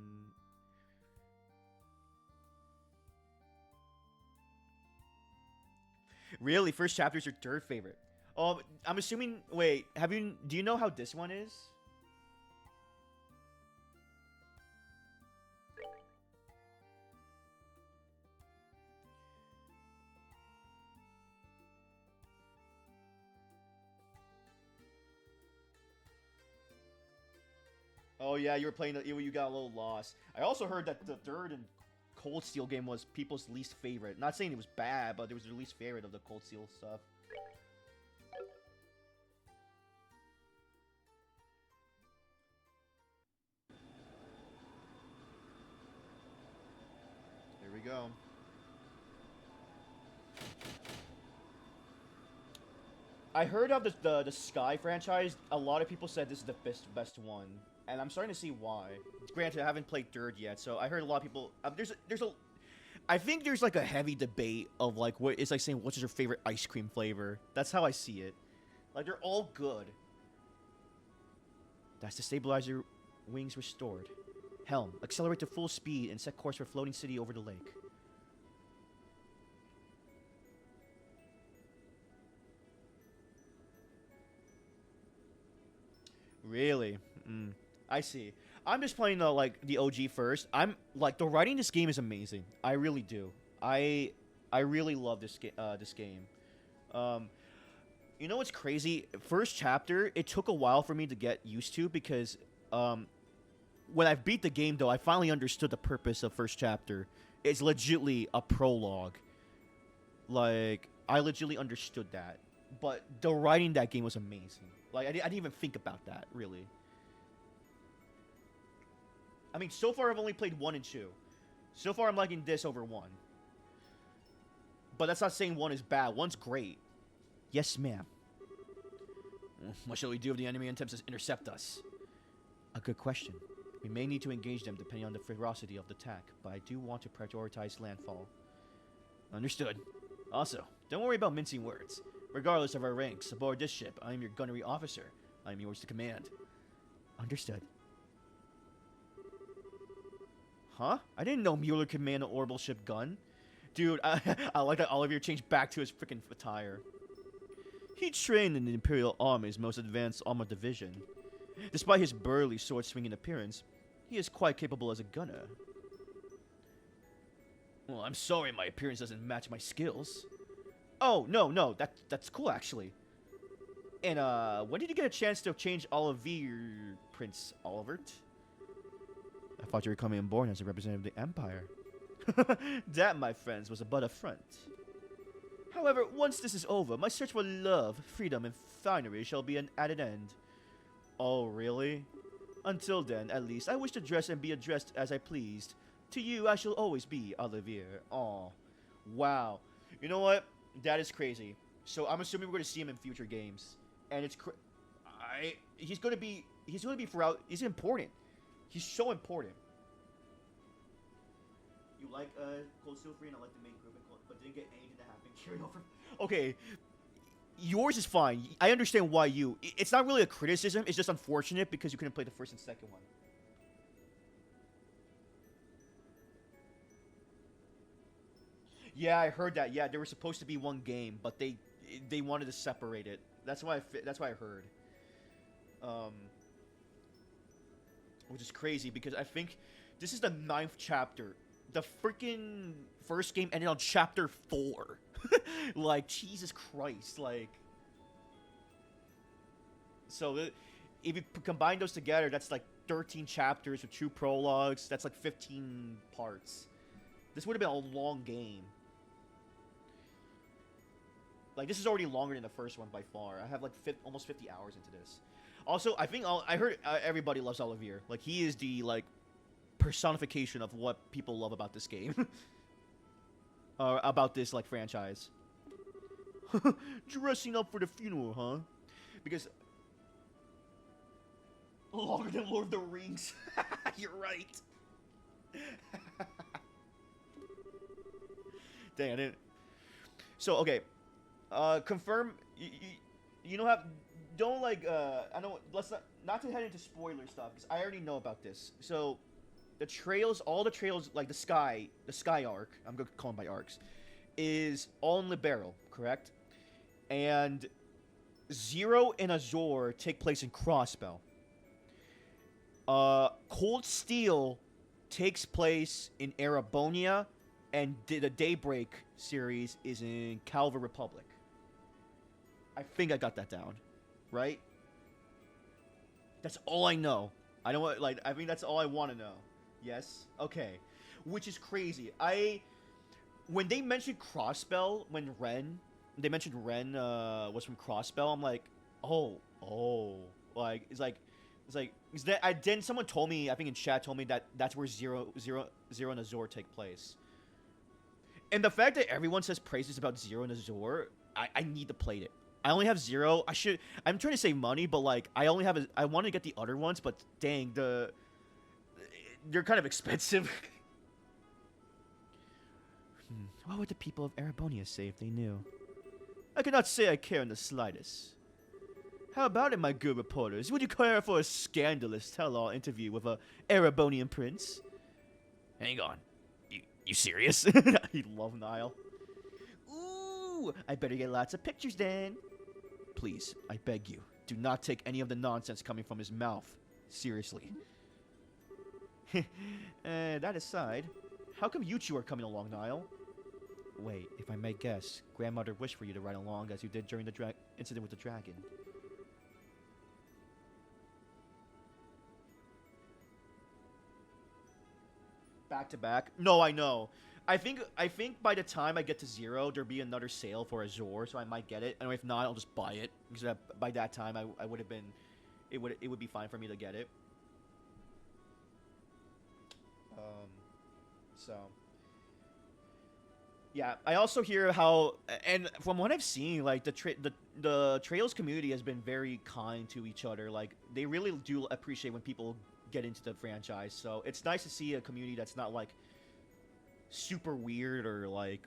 Speaker 1: really first chapter's your third favorite. I'm assuming. Wait, do you know how this one is? Oh yeah, you were playing. You got a little lost. I also heard that the third and Cold Steel game was people's least favorite. Not saying it was bad, but it was their least favorite of the Cold Steel stuff. Here we go. I heard of the Sky franchise. A lot of people said this is the best one, and I'm starting to see why. Granted, I haven't played Third yet, so I heard a lot of people. I think there's like a heavy debate of like what it's like saying what's your favorite ice cream flavor. That's how I see it. Like they're all good. That's the stabilizer wings restored. Helm, accelerate to full speed and set course for floating city over the lake. Really? I see. I'm just playing the OG first. I'm like the writing in this game is amazing. I really do. I really love this game. You know what's crazy? First chapter, it took a while for me to get used to because when I beat the game though, I finally understood the purpose of first chapter. It's legitimately a prologue. Like I legitimately understood that. But the writing in that game was amazing. Like I didn't even think about that really. I mean, so far I've only played 1 and 2. So far I'm liking this over 1. But that's not saying 1 is bad. 1's great. Yes, ma'am. What shall we do if the enemy attempts to intercept us? A good question. We may need to engage them depending on the ferocity of the attack, but I do want to prioritize landfall. Understood. Also, don't worry about mincing words. Regardless of our ranks, aboard this ship, I am your gunnery officer. I am yours to command. Understood. Huh? I didn't know Mueller could command an orbital ship gun. Dude, I like that Olivier changed back to his freaking attire. He trained in the Imperial Army's most advanced armored division. Despite his burly sword-swinging appearance, he is quite capable as a gunner. Well, I'm sorry my appearance doesn't match my skills. Oh, no, that's cool, actually. And, when did you get a chance to change Olivier, Prince Olivert? I thought you were coming on board as a representative of the Empire. That, my friends, was but a front. However, once this is over, my search for love, freedom, and finery shall be at an end. Oh, really? Until then, at least, I wish to dress and be addressed as I pleased. To you, I shall always be Olivier. Aw. Wow. You know what? That is crazy. So I'm assuming we're going to see him in future games. And it's he's going to be throughout. He's important. He's so important. You like Cold Steel 3 and I like the main group, but didn't get anything that happened carried over. Okay, yours is fine. I understand why you. It's not really a criticism. It's just unfortunate because you couldn't play the first and second one. Yeah, I heard that. Yeah, they were supposed to be one game, but they wanted to separate it. That's why I heard. Which is crazy because I think this is the 9th chapter. The freaking first game ended on chapter 4. Like, Jesus Christ. Like, so if you combine those together, that's like 13 chapters with 2 prologues. That's like 15 parts. This would have been a long game. Like, this is already longer than the first one by far. I have like almost 50 hours into this. Also, I think I heard everybody loves Olivier. Like, he is the, like, personification of what people love about this game. About this, like, franchise. Dressing up for the funeral, huh? Because... longer than Lord of the Rings. You're right. Dang, I didn't... So, okay. Confirm. You don't have. Don't like. I don't. Let's not to head into spoiler stuff because I already know about this. So, the trails, all the trails, like the sky arc. I'm gonna call them by arcs, is all in Libero, correct? And Zero and Azure take place in Crossbell. Cold Steel takes place in Erebonia, and the Daybreak series is in Calva Republic. I think I got that down, right? That's all I know. I don't want, like, I think that's all I want to know. Yes? Okay. Which is crazy. When they mentioned Crossbell, they mentioned Ren was from Crossbell, I'm like, oh. Like, it's like, is that, then someone told me, I think in chat told me that that's where Zero and Azure take place. And the fact that everyone says praises about Zero and Azure, I need to play it. I only have Zero. I'm trying to save money, but like I want to get the other ones, but dang, they're kind of expensive. What would the people of Erebonia say if they knew? I cannot say I care in the slightest. How about it, my good reporters? Would you care for a scandalous tell-all interview with a Erebonian prince? Hang on. You serious? I love Niall. Ooh, I better get lots of pictures then. Please, I beg you, do not take any of the nonsense coming from his mouth seriously. That aside, how come you two are coming along, Niall? Wait, if I may guess, Grandmother wished for you to ride along as you did during the incident with the dragon. Back to back? No, I know. I think by the time I get to Zero, there'll be another sale for Azure, so I might get it. And if not, I'll just buy it because by that time I would have been, it would be fine for me to get it. So yeah, I also hear how, and from what I've seen, like the Trails community has been very kind to each other. Like they really do appreciate when people get into the franchise. So it's nice to see a community that's not like super weird or like,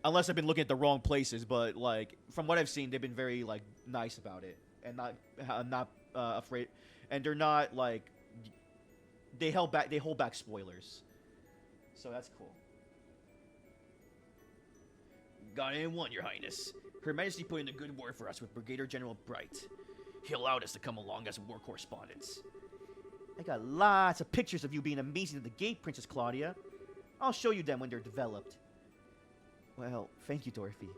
Speaker 1: unless I've been looking at the wrong places, but like from what I've seen, they've been very like nice about it and not afraid, and they're not like they hold back spoilers, so that's cool. Got anyone, Your Highness? Her Majesty put in a good word for us with Brigadier General Bright. He allowed us to come along as war correspondents. I got lots of pictures of you being amazing at the gate, Princess Claudia. I'll show you them when they're developed. Well, thank you, Dorothy.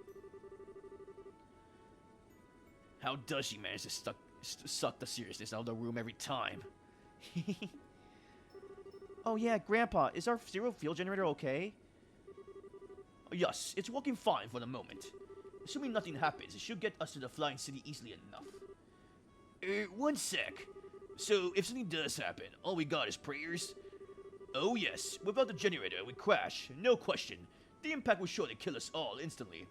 Speaker 1: How does she manage to suck the seriousness out of the room every time? Oh yeah, Grandpa, is our Zero fuel generator okay? Yes, it's working fine for the moment. Assuming nothing happens, it should get us to the Flying City easily enough. One sec. So, if something does happen, all we got is prayers? Oh yes, without the generator, we crash, no question. The impact will surely kill us all instantly.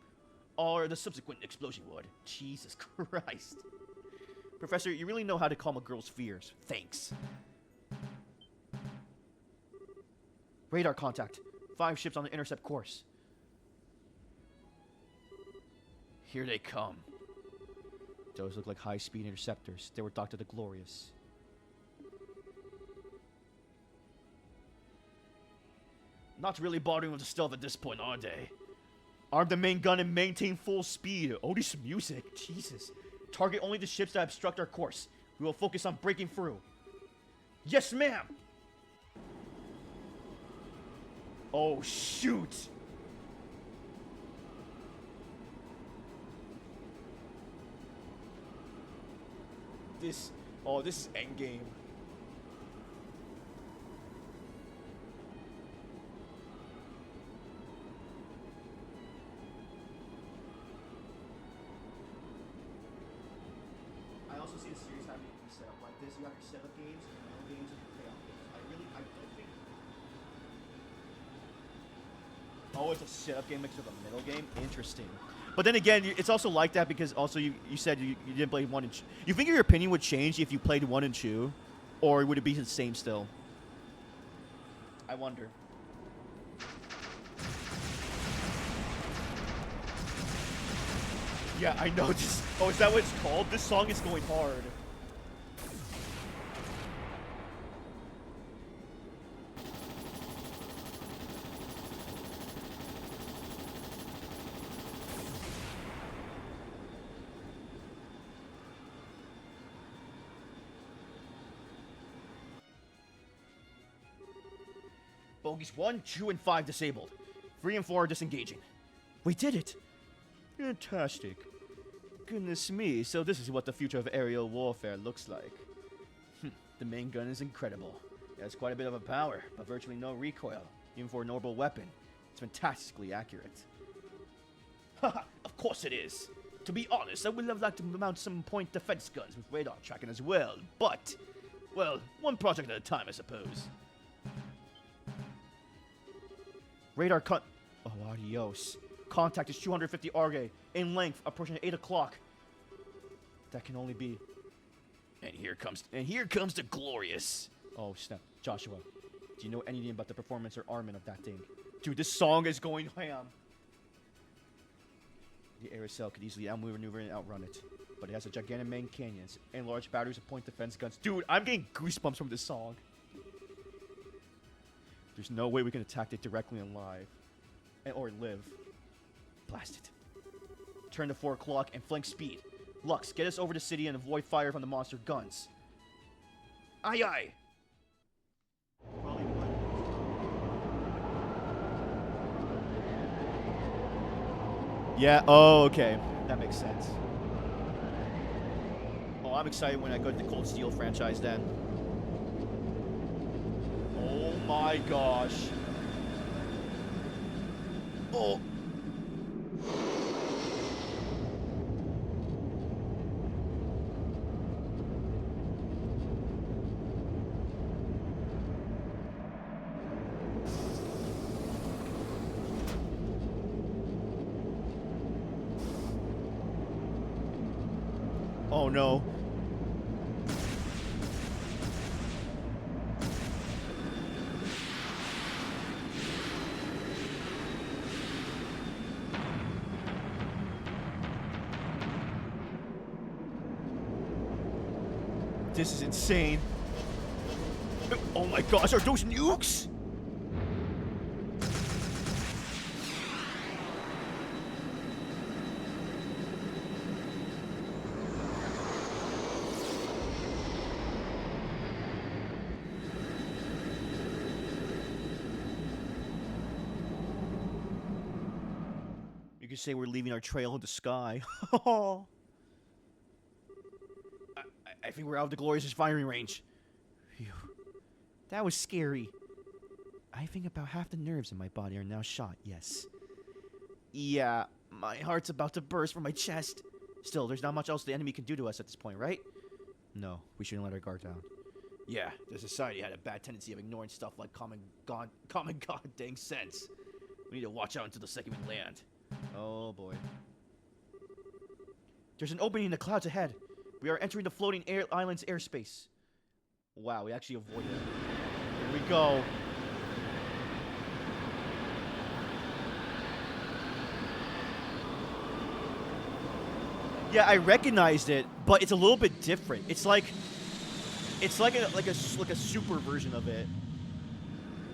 Speaker 1: Or the subsequent explosion would. Jesus Christ. Professor, you really know how to calm a girl's fears. Thanks. Radar contact. 5 ships on the intercept course. Here they come. Those look like high-speed interceptors. They were Dr. the Glorious. Not really bothering with the stealth at this point, are they? Arm the main gun and maintain full speed. Oh, this music. Jesus. Target only the ships that obstruct our course. We will focus on breaking through. Yes, ma'am! Oh, shoot! This is endgame. I also see a series having a setup like this. You have your setup games, your middle games, and your payoff games. I don't think. Oh, it's a setup game mixed with a middle game? Interesting. But then again, it's also like that because also you said you didn't play 1 and 2. You think your opinion would change if you played 1 and 2? Or would it be the same still? I wonder. Yeah, I know this. Oh, is that what it's called? This song is going hard. Bogies 1, 2, and 5 disabled. 3 and 4 are disengaging. We did it! Fantastic. Goodness me, so this is what the future of aerial warfare looks like. The main gun is incredible. It has quite a bit of a power, but virtually no recoil, even for a normal weapon. It's fantastically accurate. Haha, of course it is. To be honest, I would have liked to mount some point defense guns with radar tracking as well, but, well, one project at a time, I suppose. Radar cut. Oh, adios. Contact is 250 Arge, in length, approaching at 8 o'clock. That can only be. And here comes the glorious. Oh snap, Joshua. Do you know anything about the performance or armament of that thing? Dude, this song is going ham. The Aerocell could easily outmaneuver and outrun it, but it has a gigantic main canyons and large batteries of point defense guns. Dude, I'm getting goosebumps from this song. There's no way we can attack it directly and live. Or live. Blast it. Turn to 4 o'clock and flank speed. Lux, get us over the city and avoid fire from the monster guns. Aye aye! Yeah, oh, okay. That makes sense. Oh, I'm excited when I go to the Cold Steel franchise then. Oh my gosh. Oh. Oh no. This is insane. Oh my gosh, are those nukes? You could say we're leaving our trail in the sky. I think we're out of the glorious firing range. Phew. That was scary. I think about half the nerves in my body are now shot, yes. Yeah, my heart's about to burst from my chest. Still, there's not much else the enemy can do to us at this point, right? No, we shouldn't let our guard down. Yeah, the society had a bad tendency of ignoring stuff like common god dang sense. We need to watch out until the second we land. Oh boy. There's an opening in the clouds ahead. We are entering the floating island's airspace. Wow, we actually avoided it. Here we go. Yeah, I recognized it, but it's a little bit different. It's like a super version of it.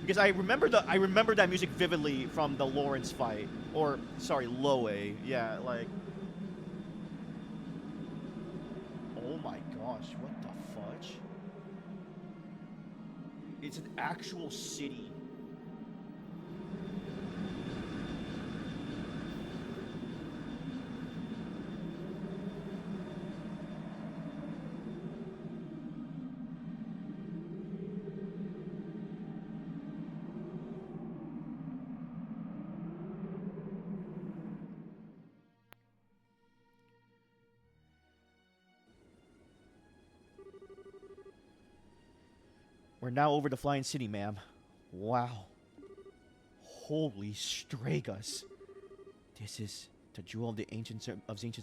Speaker 1: Because I remember that music vividly from the Lawrence fight, or sorry, Loe. Yeah, like. Oh my gosh, what the fudge? It's an actual city. We're now over the flying city, ma'am. Wow. Holy Stragus. This is the jewel of the ancient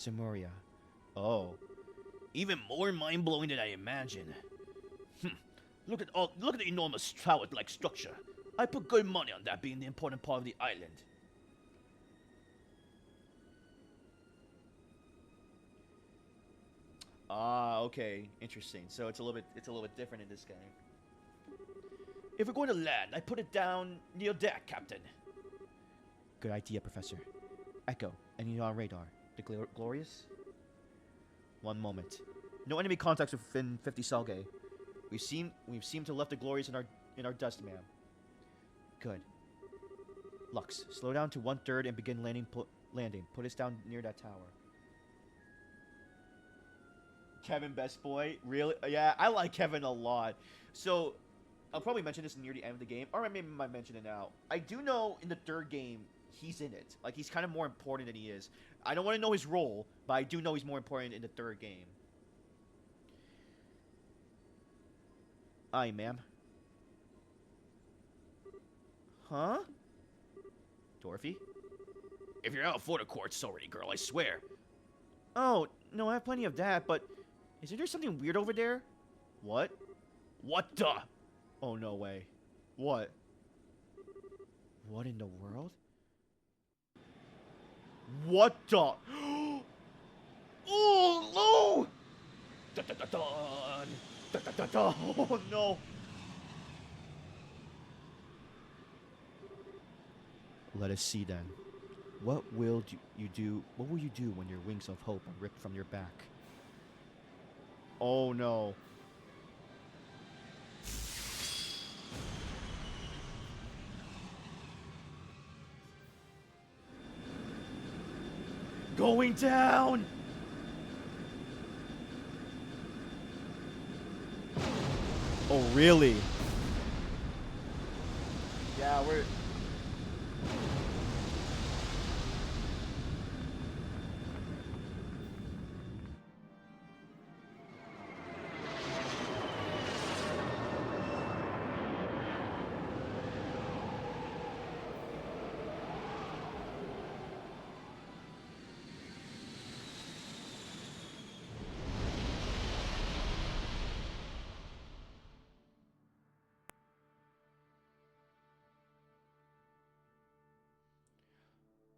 Speaker 1: Samuria. Oh. Even more mind-blowing than I imagined. Look at the enormous tower-like structure. I put good money on that being the important part of the island. Ah, okay, interesting. So it's a little bit different in this game. If we're going to land, I put it down near deck, Captain. Good idea, Professor. Echo, any on radar? The Glorious? One moment. No enemy contacts within 50 Selgay. We've seemed to have left the Glorious in our dust, ma'am. Good. Lux, slow down to 1/3 and begin landing. Put us down near that tower. Kevin, best boy, really? Yeah, I like Kevin a lot. So, I'll probably mention this near the end of the game, or maybe I might mention it now. I do know in the 3rd game he's in it. Like, he's kind of more important than he is. I don't want to know his role, but I do know he's more important in the 3rd game. Aye, ma'am. Huh? Dorothy? If you're out for the courts already, girl, I swear. Oh, no, I have plenty of that, but isn't there something weird over there? What? What the? Oh, no way. What? What in the world? What the? Oh, no! Da-da-da-dun! Da-da-da-dun! Oh, no! Let us see then. What will you do? What will you do when your wings of hope are ripped from your back? Oh no. Going down! Oh, really? Yeah, we're...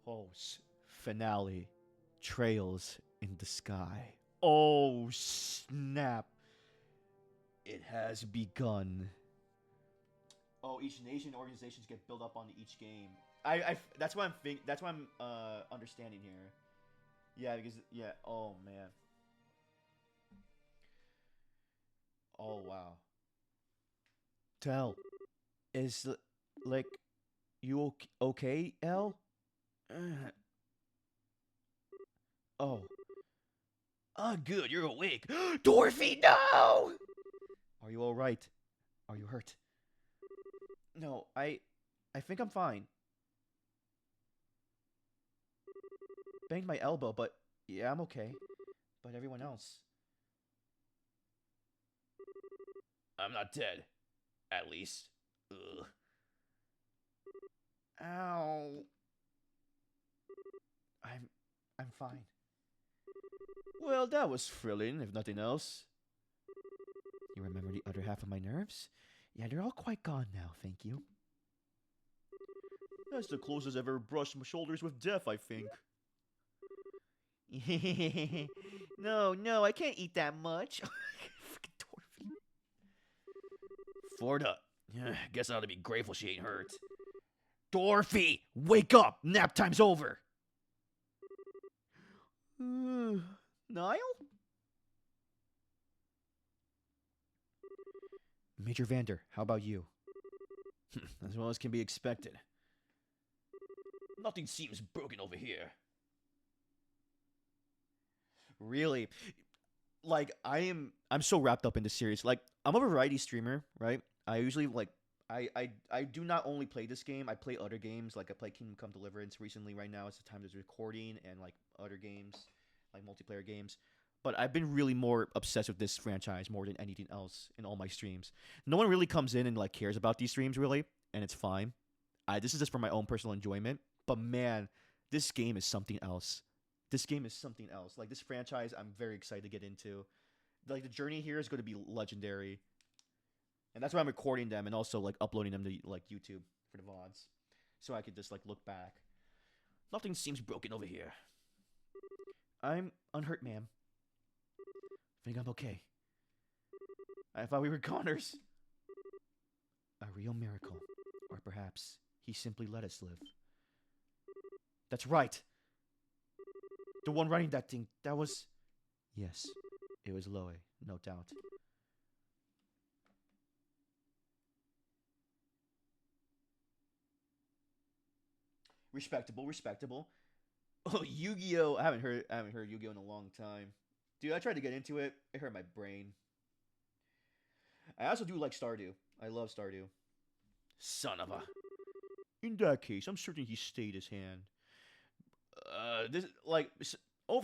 Speaker 1: Oh, finale. Trails in the sky. Oh, snap. It has begun. Oh, each nation organizations get built up on each game. That's what I'm understanding here. Yeah, because yeah. Oh man. Oh wow. Tell, is like you okay, El? Oh. Ah, good, you're awake. Dorothy, no! Are you alright? Are you hurt? No, I think I'm fine. Banged my elbow, but yeah, I'm okay. But everyone else. I'm not dead. At least. Ugh. Ow. I'm fine. Well, that was thrilling, if nothing else. You remember the other half of my nerves? Yeah, they're all quite gone now, thank you. That's the closest I've ever brushed my shoulders with death, I think. No, I can't eat that much. Freaking Dorothy. Florida. Guess I ought to be grateful she ain't hurt. Dorothy, wake up! Nap time's over! Niall? Major Vander, how about you? As well as can be expected. Nothing seems broken over here. Really? Like, I'm so wrapped up in this series. Like, I'm a variety streamer, right? I usually, like, I do not only play this game, I play other games. Like, I play Kingdom Come Deliverance recently right now. It's the time of recording, and, like, other games, like multiplayer games. But I've been really more obsessed with this franchise more than anything else in all my streams. No one really comes in and, like, cares about these streams, really, and it's fine. This is just for my own personal enjoyment. But, man, this game is something else. This game is something else. Like, this franchise, I'm very excited to get into. Like, the journey here is going to be legendary. And that's why I'm recording them and also, like, uploading them to, like, YouTube for the VODs. So I could just, like, look back. Nothing seems broken over here. I'm unhurt, ma'am. think I'm okay. I thought we were goners. A real miracle. Or perhaps he simply let us live. That's right. The one running that thing, that was... Yes, it was Loe, no doubt. Respectable, respectable. Oh, Yu-Gi-Oh! I haven't heard Yu-Gi-Oh! In a long time. Dude, I tried to get into it. It hurt my brain. I also do like Stardew. I love Stardew. Son of a... In that case, I'm certain he stayed his hand. This like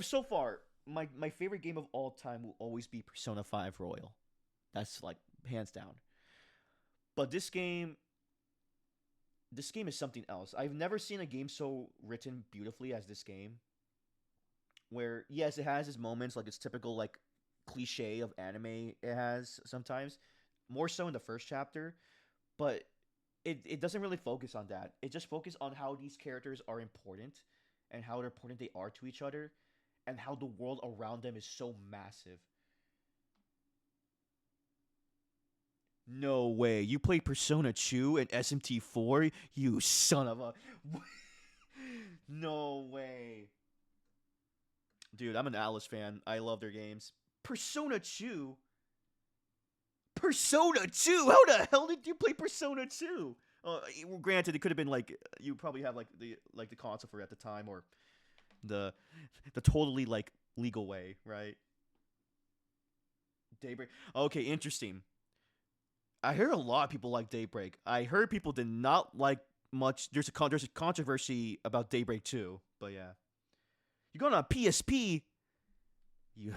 Speaker 1: so far, my favorite game of all time will always be Persona 5 Royal. That's like hands down. But this game is something else. I've never seen a game so written beautifully as this game. Where yes, it has its moments, like its typical like cliche of anime it has sometimes. More so in the first chapter, but it doesn't really focus on that. It just focuses on how these characters are important and how important they are to each other and how the world around them is so massive. No way. You played Persona 2 and SMT4? You son of a... No way. Dude, I'm an Alice fan. I love their games. Persona 2? Persona 2? How the hell did you play Persona 2? Granted, it could have been like you probably have like the console for it at the time, or the totally like legal way, right? Daybreak. Okay, interesting. I heard a lot of people like Daybreak. I heard people did not like much. There's a controversy about Daybreak 2, but yeah. You're going on PSP. You,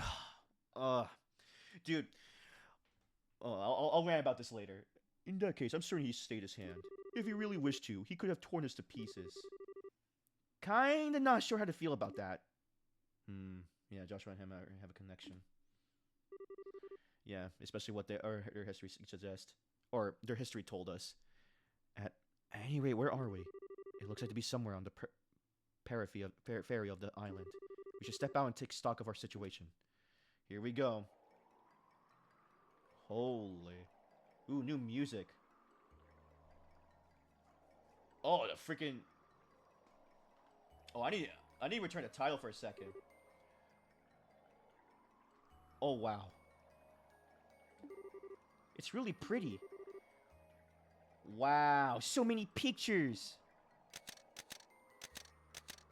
Speaker 1: dude. I'll rant about this later. In that case, I'm certain he stayed his hand. If he really wished to, he could have torn us to pieces. Kinda not sure how to feel about that. Yeah, Joshua and him have a connection. Yeah, especially what their history suggests, or their history told us. At any rate, where are we? It looks like to be somewhere on the periphery of the island. We should step out and take stock of our situation. Here we go. Holy. Ooh, new music. Oh, the freaking... Oh, I need to return the title for a second. Oh, wow. It's really pretty. Wow, so many pictures.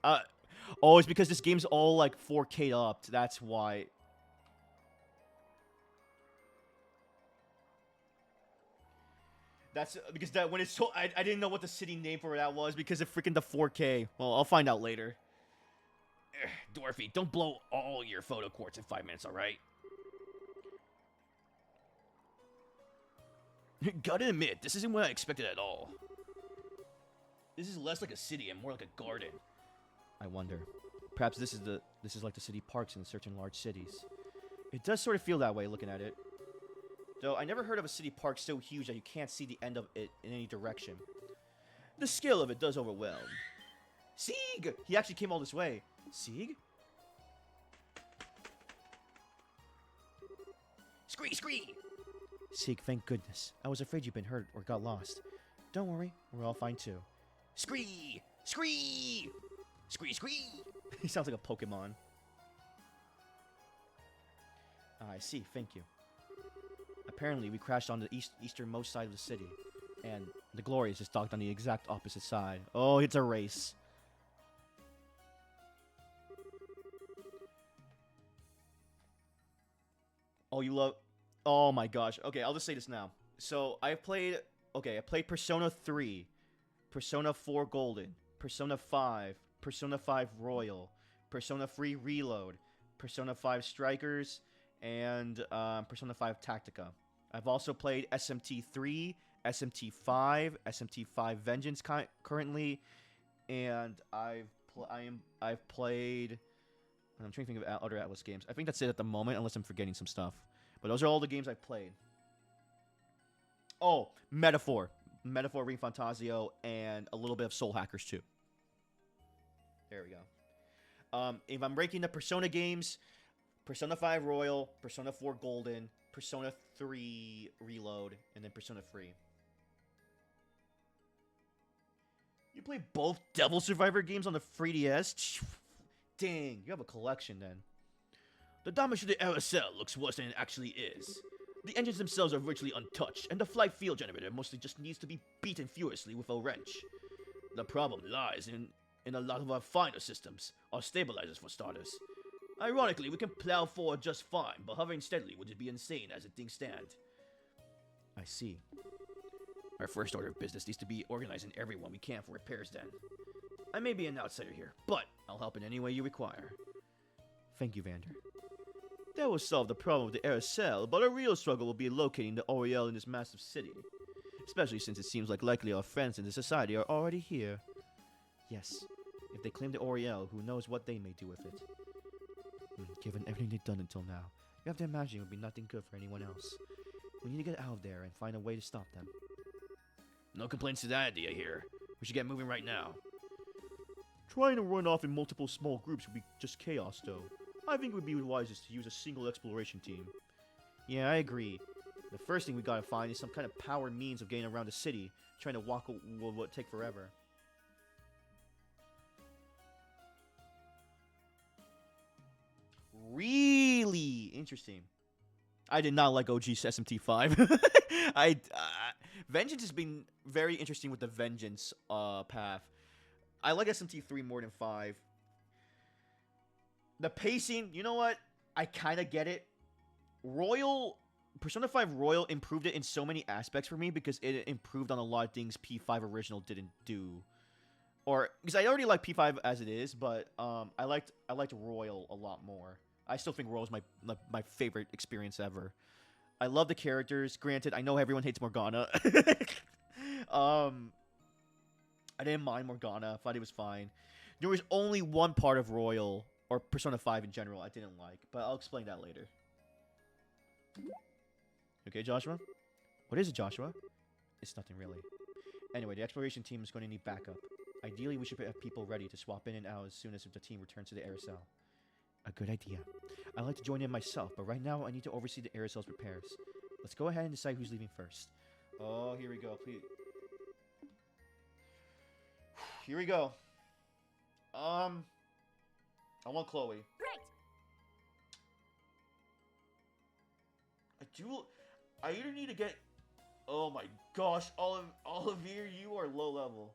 Speaker 1: Oh, it's because this game's all like 4K'd up. That's why. That's because that when it's so I didn't know what the city name for that was because of freaking the 4K. Well, I'll find out later. Dorothy, don't blow all your photo quartz in 5 minutes, all right? Gotta admit, this isn't what I expected at all. This is less like a city and more like a garden. I wonder. Perhaps this is like the city parks in certain large cities. It does sort of feel that way looking at it. Though I never heard of a city park so huge that you can't see the end of it in any direction. The scale of it does overwhelm. Sieg! He actually came all this way. Sieg? Scree! Sieg, thank goodness. I was afraid you'd been hurt or got lost. Don't worry, we're all fine too. Scree! He sounds like a Pokemon. I see, thank you. Apparently, we crashed on the easternmost side of the city, and the Glorious is docked on the exact opposite side. Oh, it's a race. Oh, you love... Oh my gosh. Okay, I'll just say this now. So, I played Persona 3, Persona 4 Golden, Persona 5, Persona 5 Royal, Persona 3 Reload, Persona 5 Strikers, and Persona 5 Tactica. I've also played SMT 3, SMT 5, SMT 5 Vengeance currently, and I've played... I'm trying to think of other Atlas games. I think that's it at the moment, unless I'm forgetting some stuff. But those are all the games I've played. Oh, Metaphor, Ring Fantasio, and a little bit of Soul Hackers too. There we go. If I'm ranking the Persona games, Persona 5 Royal, Persona 4 Golden, Persona 3 Reload, and then Persona 3. You play both Devil Survivor games on the 3DS? Dang, you have a collection then. The damage to the RSL looks worse than it actually is. The engines themselves are virtually untouched, and the flight field generator mostly just needs to be beaten furiously with a wrench. The problem lies in a lot of our finer systems, our stabilizers for starters. Ironically, we can plow forward just fine, but hovering steadily would just be insane as things stand. I see. Our first order of business needs to be organizing everyone we can for repairs then. I may be an outsider here, but I'll help in any way you require. Thank you, Vander. That will solve the problem with the RSL, but a real struggle will be locating the Oriel in this massive city. Especially since it seems like likely our friends in the society are already here. Yes, if they claim the Oriel, who knows what they may do with it. Given everything they've done until now, you have to imagine it would be nothing good for anyone else. We need to get out of there and find a way to stop them. No complaints to that idea here. We should get moving right now. Trying to run off in multiple small groups would be just chaos, though. I think it would be wisest to use a single exploration team. Yeah, I agree. The first thing we gotta find is some kind of powered means of getting around the city. Trying to walk will take forever. Really interesting. I did not like OG SMT5. Vengeance has been very interesting with the Vengeance path. I like SMT3 more than 5. The pacing, you know what? I kind of get it. Persona 5 Royal improved it in so many aspects for me because it improved on a lot of things P5 original didn't do. Or because I already like P5 as it is, but I liked Royal a lot more. I still think Royal is my favorite experience ever. I love the characters. Granted, I know everyone hates Morgana. I didn't mind Morgana. I thought it was fine. There was only one part of Royal, or Persona 5 in general, I didn't like. But I'll explain that later. Okay, Joshua? What is it, Joshua? It's nothing really. Anyway, the exploration team is going to need backup. Ideally, we should have people ready to swap in and out as soon as the team returns to the Aerosol. A good idea. I'd like to join in myself, but right now I need to oversee the Aerosol's repairs. Let's go ahead and decide who's leaving first. Oh, here we go. Please. Here we go. I want Chloe.
Speaker 5: Great.
Speaker 1: I either need to get... Oh my gosh, Olivier, you are low level.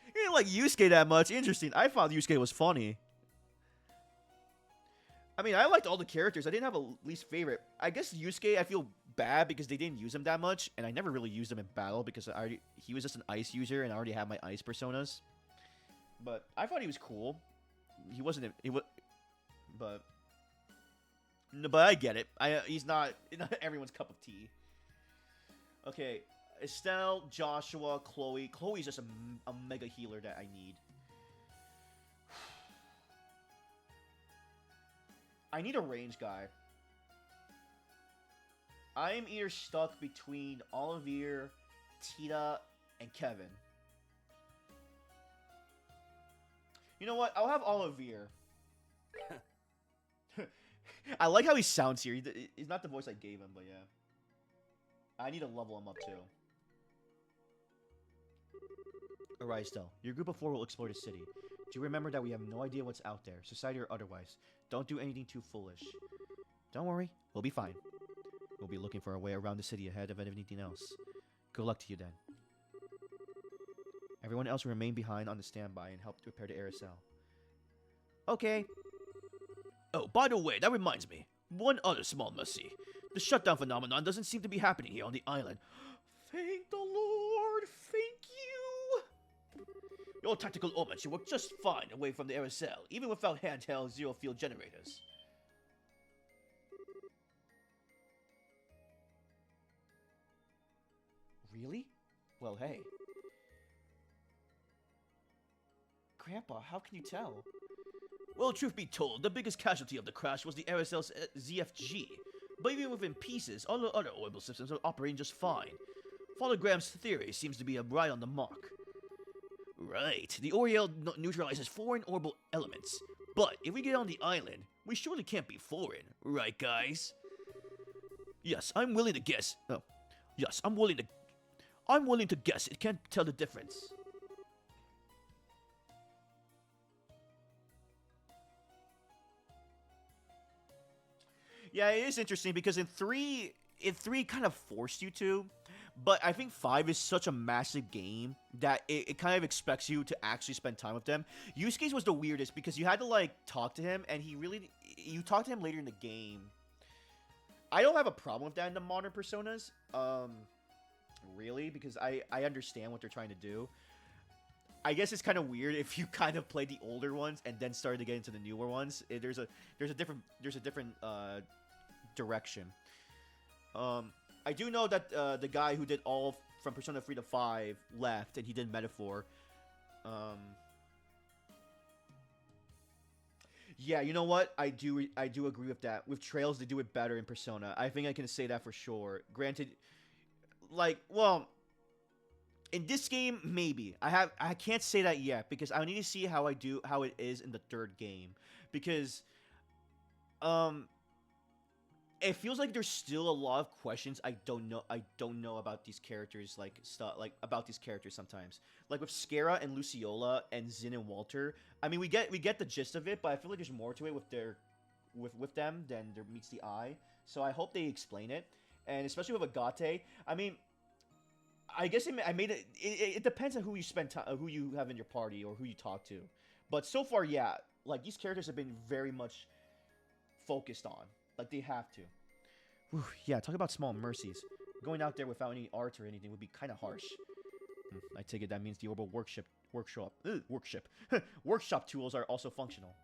Speaker 1: You didn't like Yusuke that much. Interesting. I thought Yusuke was funny. I mean, I liked all the characters. I didn't have a least favorite. I guess Yusuke, I feel bad because they didn't use him that much, and I never really used him in battle because he was just an ice user, and I already had my ice personas. But I thought he was cool. He wasn't. But I get it. He's not everyone's cup of tea. Okay, Estelle, Joshua, Chloe. Chloe's just a mega healer that I need. I need a range guy. I am either stuck between Olivier, Tita, and Kevin. You know what? I'll have Olivier. I like how he sounds here. He's not the voice I gave him, but yeah. I need to level him up too. Alright, Estelle. Your group of 4 will explore the city. Do remember that we have no idea what's out there, society or otherwise. Don't do anything too foolish. Don't worry, we'll be fine. We'll be looking for a way around the city ahead of anything else. Good luck to you then. Everyone else will remain behind on the standby and help repair the Aerosol. Okay. Oh, by the way, that reminds me. One other small mercy. The shutdown phenomenon doesn't seem to be happening here on the island. Thank the Lord! Thank you! Your tactical orbit should work just fine away from the Aerosol, even without handheld zero-field generators. Really? Well, hey. Grandpa, how can you tell? Well, truth be told, the biggest casualty of the crash was the Aerosol's ZFG. But even within pieces, all the other orbital systems are operating just fine. Father Graham's theory seems to be right on the mark. Right. The Oriel neutralizes foreign orbital elements. But if we get on the island, we surely can't be foreign, right, guys? Yes, I'm willing to guess. Oh, yes, I'm willing to guess. It can't tell the difference. Yeah, it is interesting because in three kind of forced you to, but I think 5 is such a massive game that it kind of expects you to actually spend time with them. Yusuke's was the weirdest because you had to like talk to him, and you talk to him later in the game. I don't have a problem with that in the modern Personas, really, because I understand what they're trying to do. I guess it's kind of weird if you kind of played the older ones and then started to get into the newer ones. There's a different direction. I do know that the guy who did all from Persona 3 to 5 left, and he did Metaphor. Yeah, you know what? I do agree with that. With Trails, they do it better in Persona. I think I can say that for sure. Granted, like, well, in this game, maybe. I can't say that yet because I need to see how it is in the third game. Because it feels like there's still a lot of questions I don't know about these characters, like stuff like about these characters sometimes. Like with Scara and Luciola and Zin and Walter. I mean, we get the gist of it, but I feel like there's more to it with them than there meets the eye. So I hope they explain it, and especially with Agate. I mean, I guess it depends on who you spend time, who you have in your party, or who you talk to. But so far, yeah, like these characters have been very much focused on. Like, they have to. Whew, yeah, talk about small mercies. Going out there without any art or anything would be kind of harsh. I take it that means the orbital workshop tools are also functional.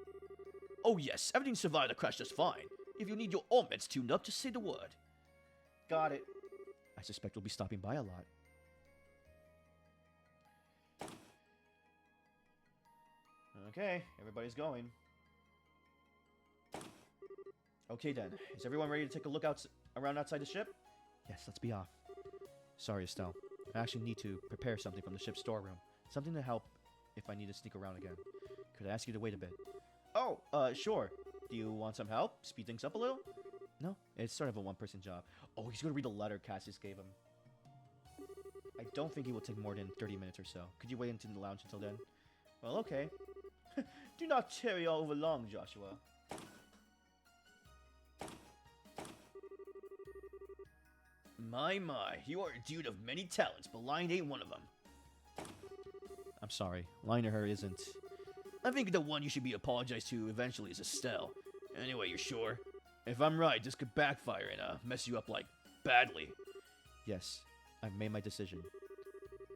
Speaker 1: Oh yes, everything survived the crash just fine. If you need your omens tuned up, just say the word. Got it. I suspect we'll be stopping by a lot. Okay, everybody's going. Okay then, is everyone ready to take a look around outside the ship? Yes, let's be off. Sorry, Estelle. I actually need to prepare something from the ship's storeroom. Something to help if I need to sneak around again. Could I ask you to wait a bit? Oh, sure. Do you want some help? Speed things up a little? No, it's sort of a one-person job. Oh, he's gonna read the letter Cassius gave him. I don't think it will take more than 30 minutes or so. Could you wait into the lounge until then? Well, okay. Do not tarry all over long, Joshua. My, you are a dude of many talents, but lying ain't one of them. I'm sorry, lying to her isn't. I think the one you should be apologized to eventually is Estelle. Anyway, you're sure? If I'm right, this could backfire and mess you up, like, badly. Yes, I've made my decision.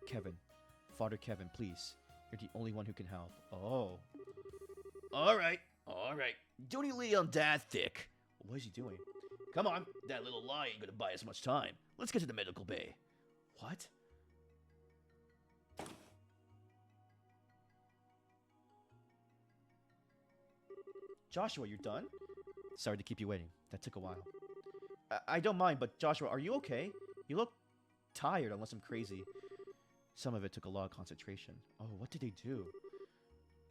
Speaker 1: Kevin. Father Kevin, please. You're the only one who can help. Oh. Alright. Don't you lay on Dad thick. What is he doing? Come on, that little lie ain't gonna buy us much time. Let's get to the medical bay. What? Joshua, you're done? Sorry to keep you waiting. That took a while. I don't mind, but Joshua, are you okay? You look tired, unless I'm crazy. Some of it took a lot of concentration. Oh, what did they do?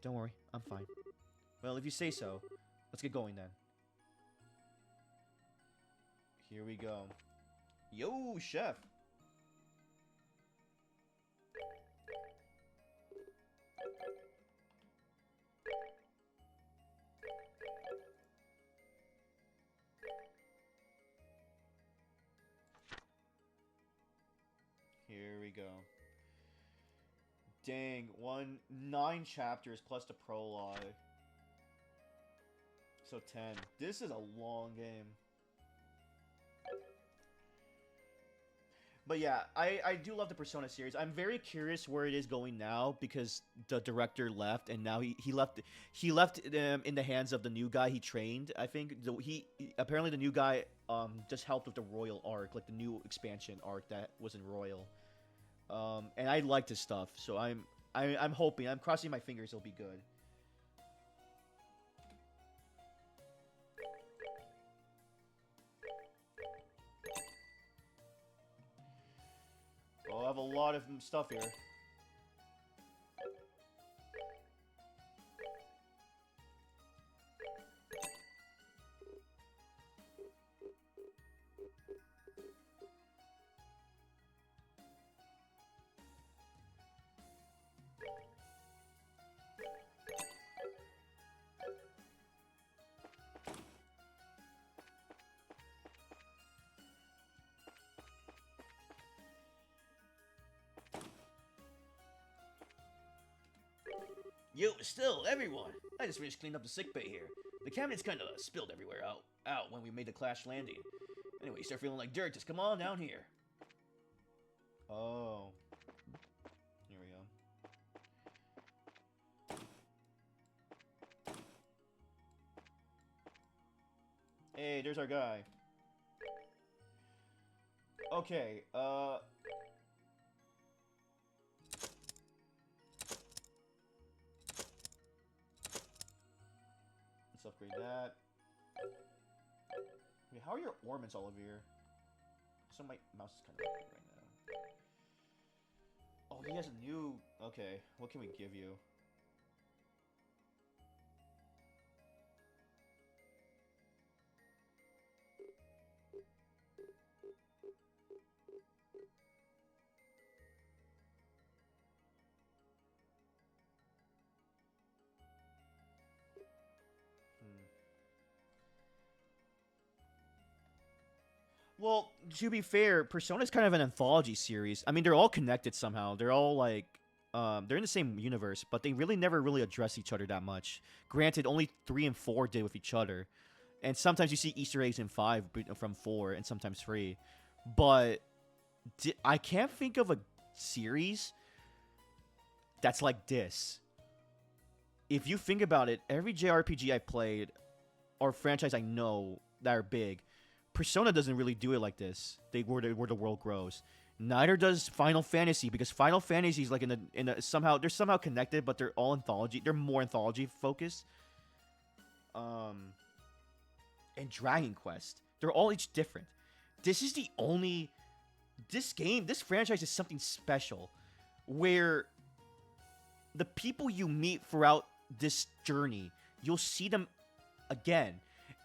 Speaker 1: Don't worry, I'm fine. Well, if you say so, let's get going then. Here we go. Yo, chef! Here we go. Dang, 9 chapters plus the prologue. So 10. This is a long game. But yeah, I do love the Persona series. I'm very curious where it is going now because the director left, and now he left in the hands of the new guy he trained. I think apparently the new guy just helped with the Royal arc, like the new expansion arc that was in Royal. And I like this stuff, so I'm hoping, I'm crossing my fingers it'll be good. Oh, I have a lot of stuff here. Yo, still, everyone! I just finished cleaning up the sick bay here. The cabinets kinda spilled everywhere out when we made the crash landing. Anyway, you start feeling like dirt, just come on down here. Oh. Here we go. Hey, there's our guy. Okay, let's upgrade that. Okay, how are your ornaments, Olivier? So my mouse is kind of weird right now. Oh, he has a new... Okay, what can we give you? Well, to be fair, Persona's kind of an anthology series. I mean, they're all connected somehow. They're all like, they're in the same universe, but they really never really address each other that much. Granted, only 3 and 4 did with each other, and sometimes you see Easter eggs in 5 from 4, and sometimes 3. But I can't think of a series that's like this. If you think about it, every JRPG I played, or franchise I know that are big, Persona doesn't really do it like this. Where the world grows. Neither does Final Fantasy, because Final Fantasy is like they're somehow connected, but they're all anthology. They're more anthology focused. And Dragon Quest, they're all each different. This franchise is something special, where the people you meet throughout this journey, you'll see them again,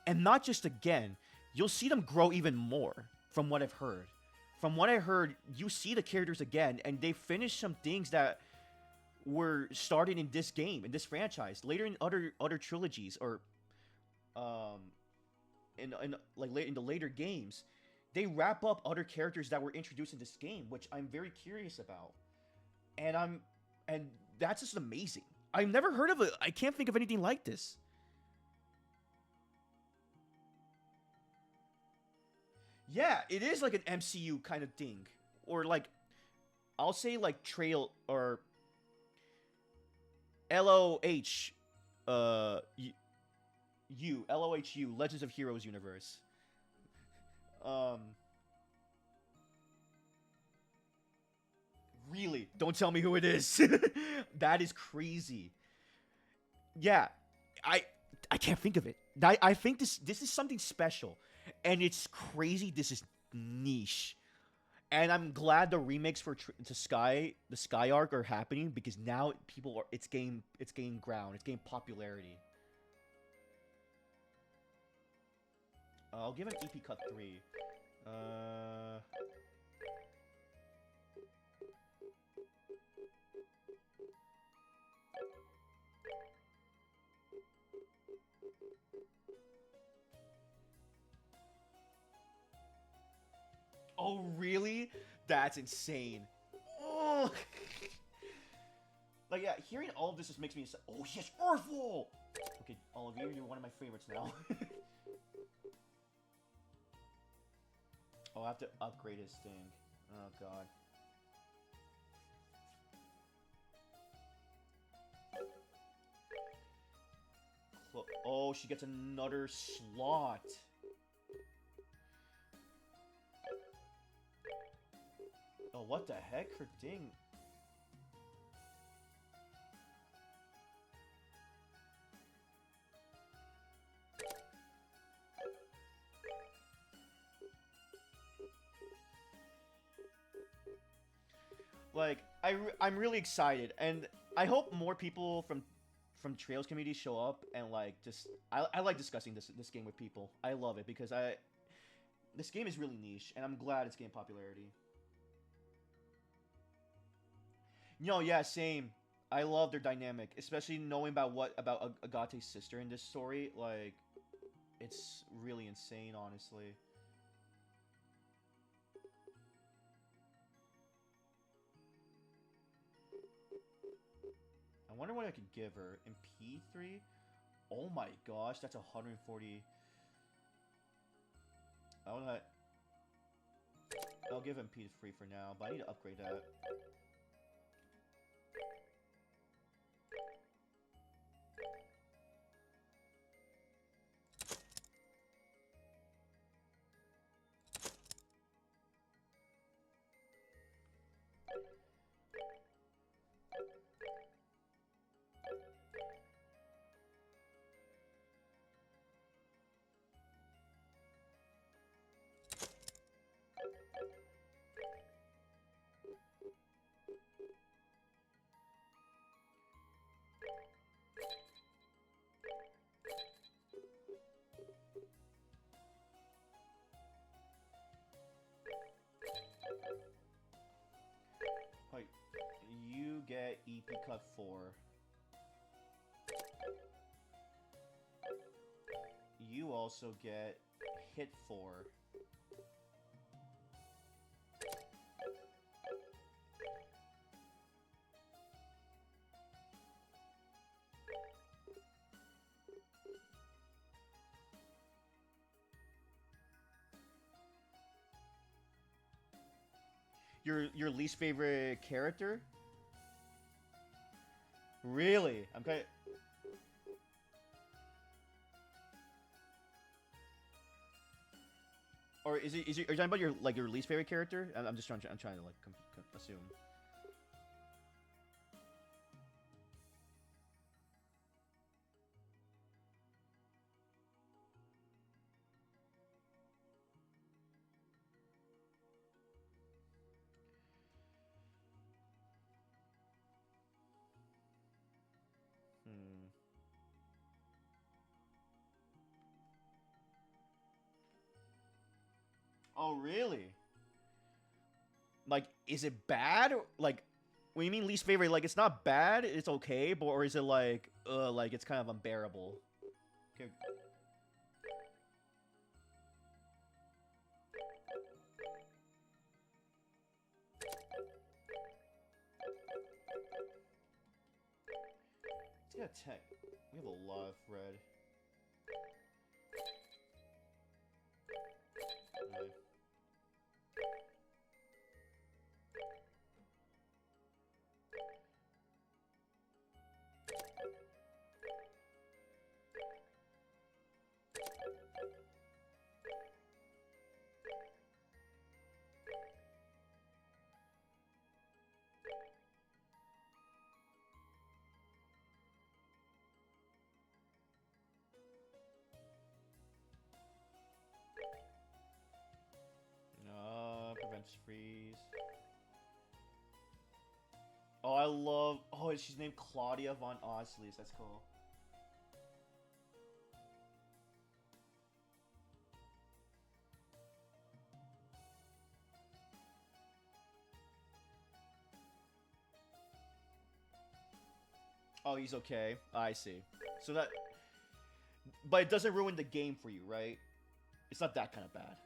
Speaker 1: and not just again. You'll see them grow even more, from what I've heard. From what I heard, you see the characters again, and they finish some things that were started in this game, in this franchise, later in other trilogies, or in the later games. They wrap up other characters that were introduced in this game, which I'm very curious about, and that's just amazing. I've never heard of it. I can't think of anything like this. Yeah, it is like an MCU kind of thing. Or like, I'll say like Trail or LOH, LOHU, Legends of Heroes universe. Really? Don't tell me who it is. That is crazy. Yeah, I can't think of it. I think this is something special. And it's crazy. This is niche, and I'm glad the remakes for the Sky Arc are happening, because now it's gaining ground. It's gaining popularity. I'll give an EP Cut 3. Oh, really? That's insane. Oh. Like, yeah, hearing all of this just makes me say, oh, yes, Earthfall! Okay, Olivier, you're one of my favorites now. Oh, I have to upgrade his thing. Oh, God. Oh, she gets another slot. Oh, what the heck? Her thing. Like, I'm really excited, and I hope more people from Trails community show up, and like I like discussing this game with people. I love it because this game is really niche, and I'm glad it's gaining popularity. No, yeah, same. I love their dynamic, especially knowing about Agate's sister in this story. Like, it's really insane, honestly. I wonder what I could give her. In P3? Oh my gosh, that's 140. I'll give him P3 for now, but I need to upgrade that. Wait, you get EP cut 4. You also get hit 4. Your least favorite character? Really? I'm kind of... Or is it? Are you talking about your your least favorite character? I'm just trying. I'm trying to like assume. Hmm. Oh really? Like, is it bad? Like, what do you mean least favorite? Like, it's not bad. It's okay, but or is it like it's kind of unbearable? Okay. Let's get a tech. We have a lot of red. Okay. Prevents freeze. Oh, I love... Oh, she's named Claudia von Osleys. That's cool. Oh, he's okay. I see. So that... But it doesn't ruin the game for you, right? It's not that kind of bad.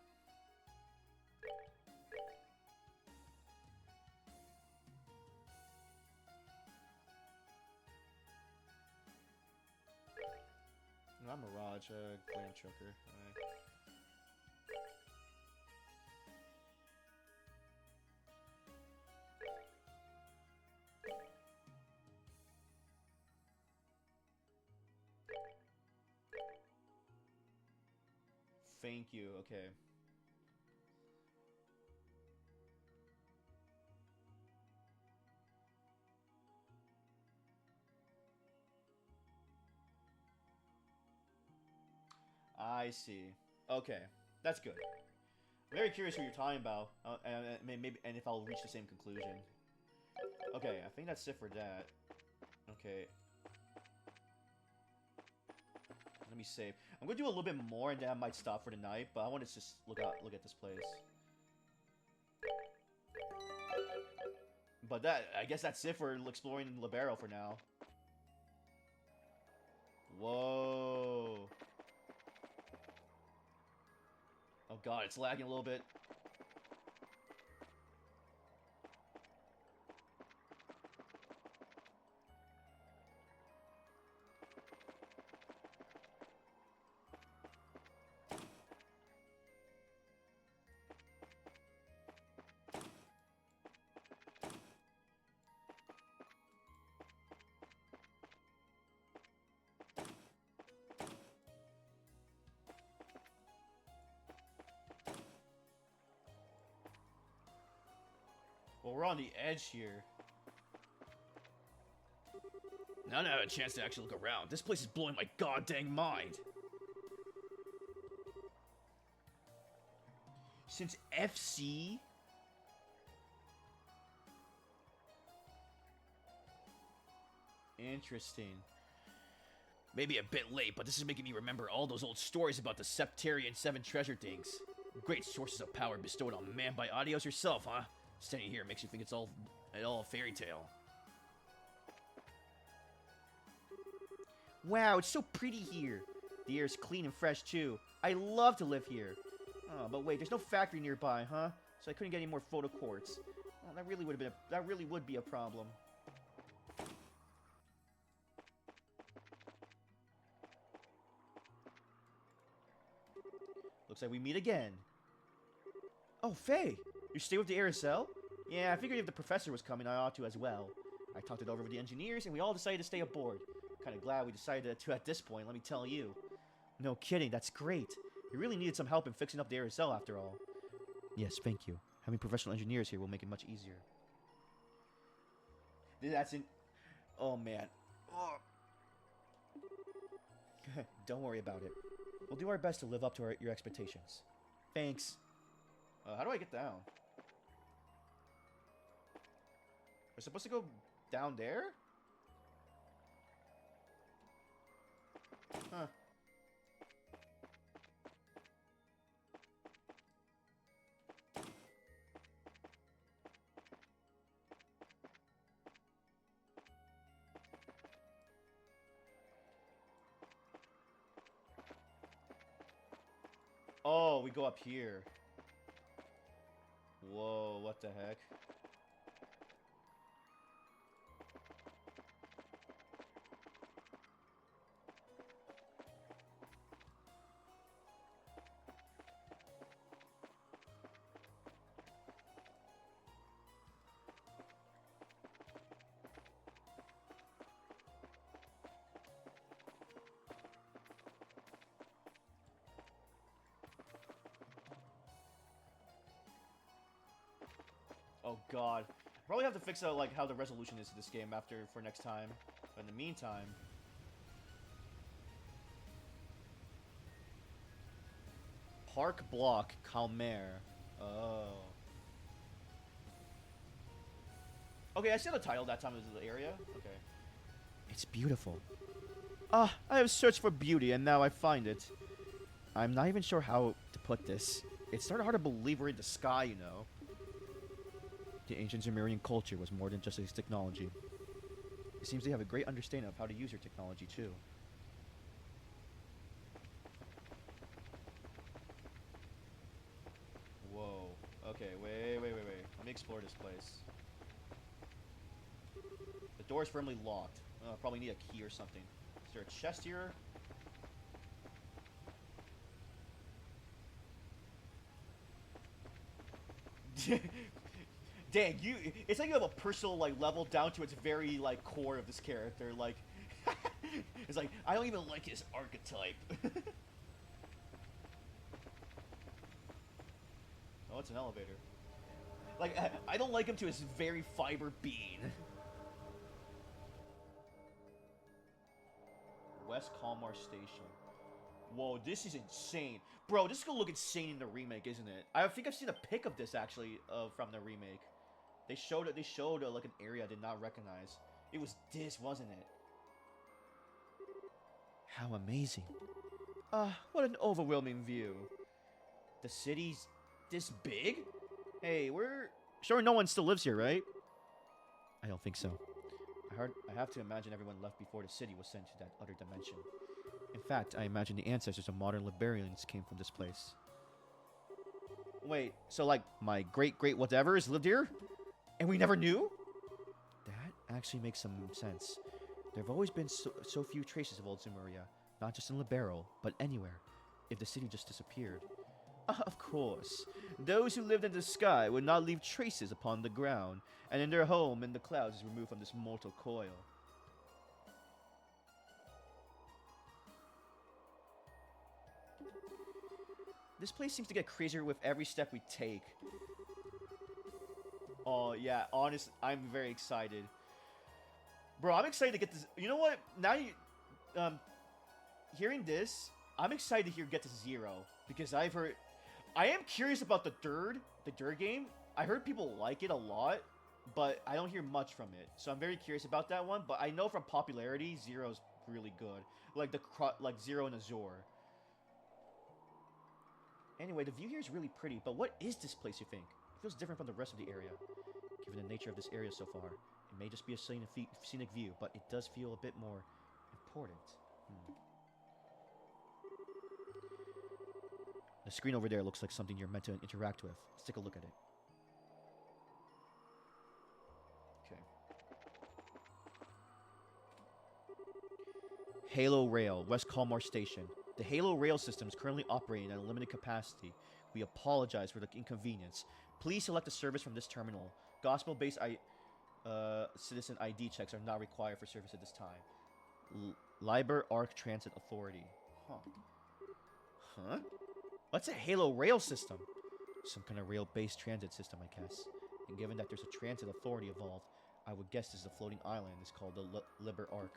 Speaker 1: No, I'm Mirage, Glam Choker. Alright. Thank you, okay. I see. Okay, that's good. I'm very curious what you're talking about, and maybe if I'll reach the same conclusion. Okay, I think that's it for that. Okay. Let me save. I'm gonna do a little bit more, and then I might stop for the night. But I want to just look at this place. But I guess that's it for exploring Libero for now. Whoa. Oh god, it's lagging a little bit. Well, we're on the edge here. Now that I have a chance to actually look around, this place is blowing my goddamn mind. Since FC? Interesting. Maybe a bit late, but this is making me remember all those old stories about the Septarian 7 treasure things. Great sources of power bestowed on man by Adios yourself, huh? Standing here makes you think it's all a fairy tale. Wow, it's so pretty here. The air is clean and fresh too. I love to live here. Oh, but wait, there's no factory nearby, huh? So I couldn't get any more photo quartz. Well, that really would be a problem. Looks like we meet again. Oh, Faye! You stay with the Aerosel? Yeah, I figured if the professor was coming, I ought to as well. I talked it over with the engineers, and we all decided to stay aboard. Kinda glad we decided to at this point, let me tell you. No kidding, that's great. We really needed some help in fixing up the Aerosel after all. Yes, thank you. Having professional engineers here will make it much easier. That's in... Oh, man. Oh. Don't worry about it. We'll do our best to live up to your expectations. Thanks. How do I get down? We're supposed to go down there? Huh. Oh, we go up here. Whoa, what the heck? Oh god. Probably have to fix out like how the resolution is to this game for next time. But in the meantime. Park Block Calmer. Oh. Okay, I see the title that time of the area. Okay. It's beautiful. Ah, I have searched for beauty and now I find it. I'm not even sure how to put this. It's sort of hard to believe we're in the sky, you know. The ancient Sumerian culture was more than just its technology. It seems they have a great understanding of how to use your technology, too. Whoa. Okay, wait. Let me explore this place. The door is firmly locked. Probably need a key or something. Is there a chest here? Dang, it's like you have a personal, like, level down to its very, like, core of this character. Like, it's like, I don't even like his archetype. Oh, it's an elevator. Like, I don't like him to his very fiber being. West Kalmar Station. Whoa, this is insane. Bro, this is gonna look insane in the remake, isn't it? I think I've seen a pic of this, actually, from the remake. They showed like an area I did not recognize. It was this, wasn't it? How amazing. What an overwhelming view. The city's this big? Hey, we're sure no one still lives here, right? I don't think so. I have to imagine everyone left before the city was sent to that other dimension. In fact, I imagine the ancestors of modern Liberians came from this place. Wait, so like my great-great-whatevers lived here? And we never knew? That actually makes some sense. There have always been so few traces of old Zemuria, not just in Libero, but anywhere, if the city just disappeared. Of course. Those who lived in the sky would not leave traces upon the ground, and in their home in the clouds is removed from this mortal coil. This place seems to get crazier with every step we take. Oh yeah, honestly, I'm very excited, bro. I'm excited to get this. You know what? Now you, um, hearing this, I'm excited to get to Zero because I've heard. I am curious about the third game. I heard people like it a lot, but I don't hear much from it. So I'm very curious about that one. But I know from popularity, Zero's really good. Like like Zero and Azure. Anyway, the view here is really pretty. But what is this place? You think? It feels different from the rest of the area. Given the nature of this area so far, it may just be a scenic view, but it does feel a bit more important. The screen over there looks like something you're meant to interact with. Let's take a look at it. Okay. Halo Rail, West Kalmar Station. The Halo Rail system is currently operating at a limited capacity. We apologize for the inconvenience. Please select a service from this terminal. Gospel-based citizen ID checks are not required for service at this time. Liber Arc Transit Authority. Huh? What's a Halo rail system? Some kind of rail-based transit system, I guess. And given that there's a transit authority involved, I would guess this is a floating island. It's called the Liber Arc.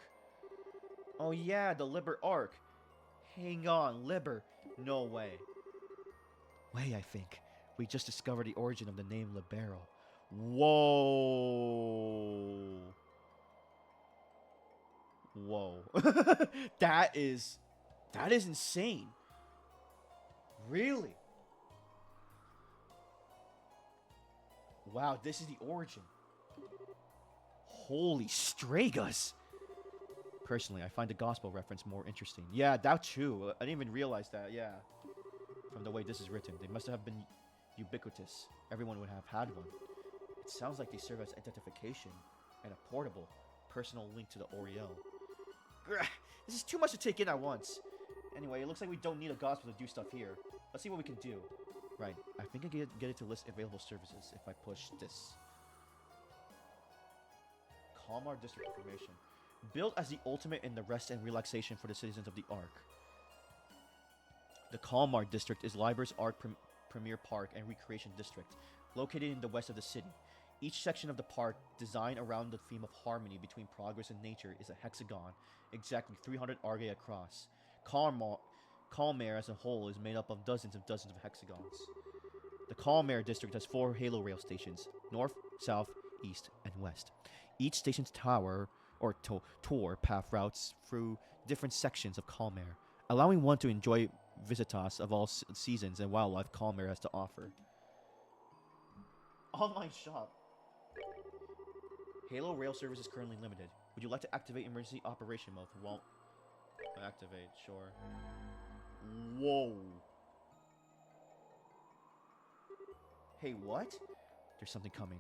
Speaker 1: Oh yeah, the Liber Arc. Hang on, Liber. No way. Way, I think. We just discovered the origin of the name Libero. Whoa. Whoa. That is insane. Really? Wow, this is the origin. Holy Stragus. Personally, I find the gospel reference more interesting. Yeah, that too. I didn't even realize that, yeah. From the way this is written. They must have been ubiquitous. Everyone would have had one. It sounds like they serve as identification and a portable, personal link to the Oriel. Grr, this is too much to take in at once. Anyway, it looks like we don't need a gospel to do stuff here. Let's see what we can do. Right, I think I can get it to list available services if I push this. Kalmar District Information. Built as the ultimate in the rest and relaxation for the citizens of the Ark. The Kalmar District is Liber's Ark Premier Park and Recreation District, located in the west of the city. Each section of the park, designed around the theme of harmony between progress and nature, is a hexagon, exactly 300 arge across. Kalmar as a whole is made up of dozens of hexagons. The Kalmar district has 4 Halo rail stations, north, south, east, and west. Each station's tour path routes through different sections of Kalmar, allowing one to enjoy visitas of all seasons and wildlife Kalmar has to offer. Online shop. Halo rail service is currently limited. Would you like to activate emergency operation mode? Won't activate, sure. Whoa. Hey, what? There's something coming.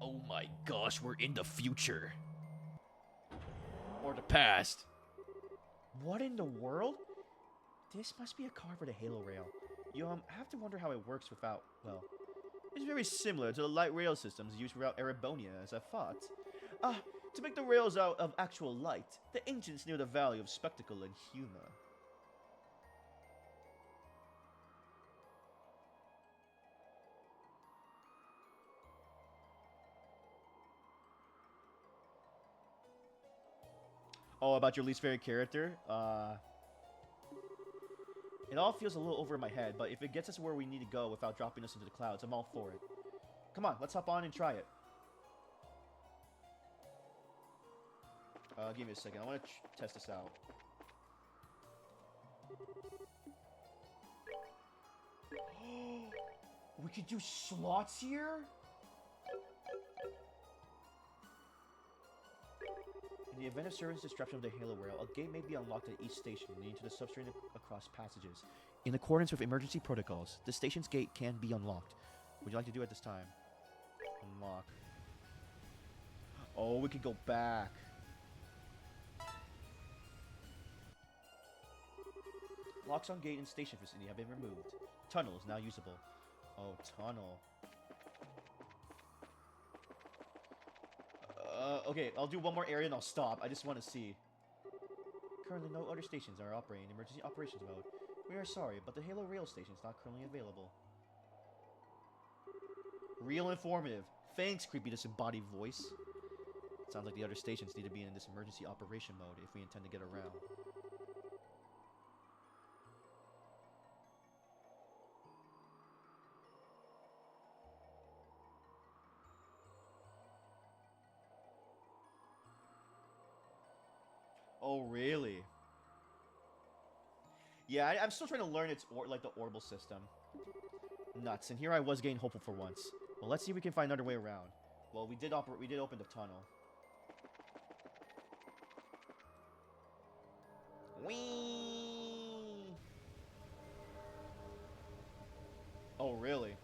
Speaker 1: Oh my gosh, we're in the future. Or the past. What in the world? This must be a car for the Halo rail. You have to wonder how it works without, well, it's very similar to the light rail systems used throughout Erebonia, as I thought. To make the rails out of actual light, the ancients knew the value of spectacle and humor. Oh, about your least favorite character? It all feels a little over my head, but if it gets us where we need to go without dropping us into the clouds, I'm all for it. Come on, let's hop on and try it. Give me a second. I want to test this out. We could do slots here? In the event of service disruption of the Halo rail, a gate may be unlocked at each station, leading to the subterranean across passages. In accordance with emergency protocols, the station's gate can be unlocked. Would you like to do it this time? Unlock. Oh, we could go back. Locks on gate and station vicinity have been removed. Tunnel is now usable. Oh, tunnel. Okay, I'll do one more area and I'll stop. I just want to see. Currently, no other stations are operating in emergency operations mode. We are sorry, but the Halo rail station is not currently available. Real informative. Thanks, creepy disembodied voice. Sounds like the other stations need to be in this emergency operation mode if we intend to get around. Oh, really? Yeah, I'm still trying to learn its like the orbital system. Nuts. And here I was getting hopeful for once. Well, let's see if we can find another way around. Well, we did open the tunnel. Whee! Oh, really?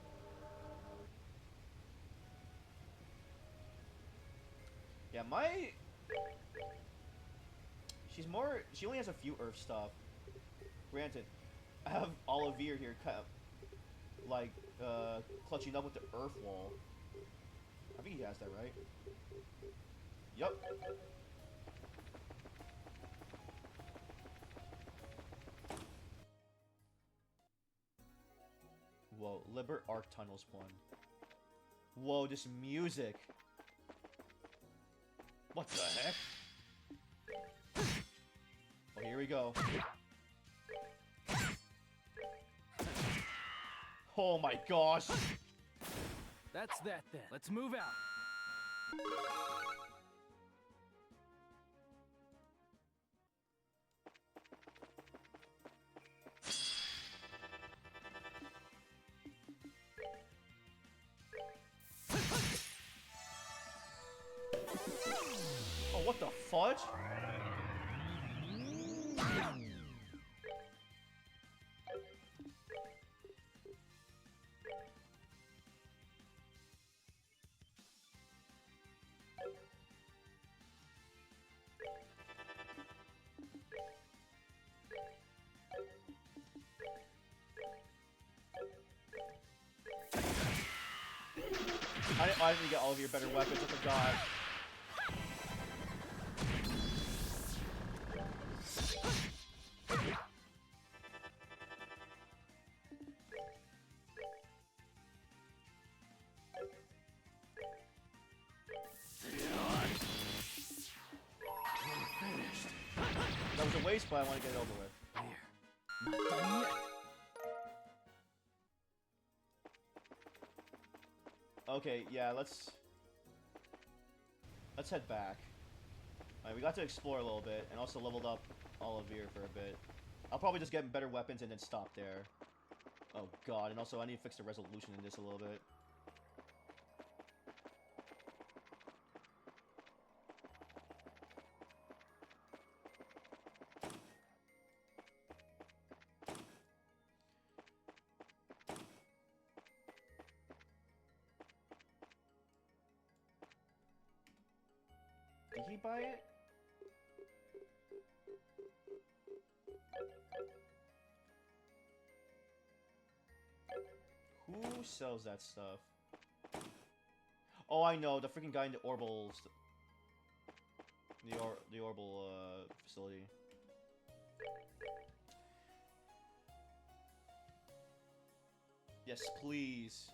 Speaker 1: Yeah, she only has a few Earth stuff. Granted, I have Olivier here, kind of, like, clutching up with the Earth wall. I think he has that, right? Yup. Whoa, Liber Arc Tunnels 1. Whoa, this music. What the heck? Oh, here we go. Oh my gosh.
Speaker 5: That's that then. Let's move out.
Speaker 1: Oh, what the fudge? I need to get all of your better weapons, I forgot. That was a waste, but I want to get it over with.
Speaker 5: There. Not done yet.
Speaker 1: Okay, yeah, let's head back. Alright, we got to explore a little bit, and also leveled up Olivier for a bit. I'll probably just get better weapons and then stop there. Oh god, and also I need to fix the resolution in this a little bit. Did he buy it? Who sells that stuff? Oh, I know, the freaking guy in the orbital... The orbital, facility. Yes, please.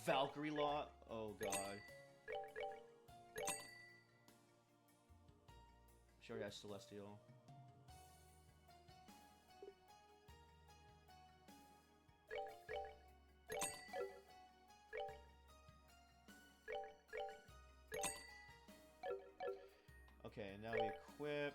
Speaker 1: Valkyrie Law? Oh god. Sure, yeah, Celestial. Okay, now we equip.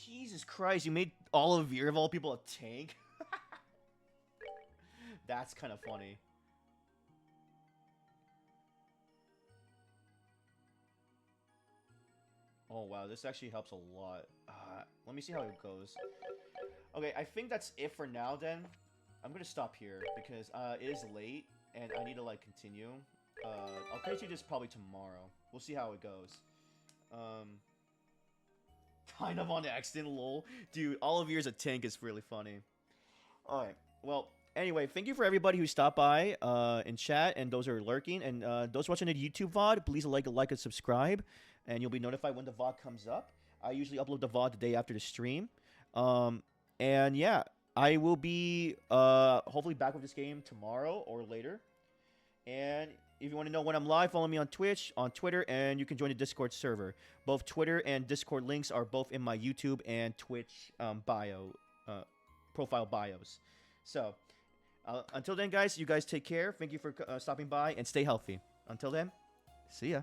Speaker 1: Jesus Christ, you made Olivier of all people a tank? That's kind of funny. Oh wow, this actually helps a lot. Let me see how it goes. Okay, I think that's it for now then. I'm gonna stop here because it is late and I need to like continue. I'll continue this probably tomorrow. We'll see how it goes. Kind of on accident, lol. Dude, all of yours a tank is really funny. Alright, well, anyway, thank you for everybody who stopped by in chat and those who are lurking. And those watching the YouTube VOD, please like and subscribe. And you'll be notified when the VOD comes up. I usually upload the VOD the day after the stream. And yeah, I will be hopefully back with this game tomorrow or later. And if you want to know when I'm live, follow me on Twitch, on Twitter, and you can join the Discord server. Both Twitter and Discord links are both in my YouTube and Twitch profile bios. So, until then, guys, you guys take care. Thank you for stopping by, and stay healthy. Until then, see ya.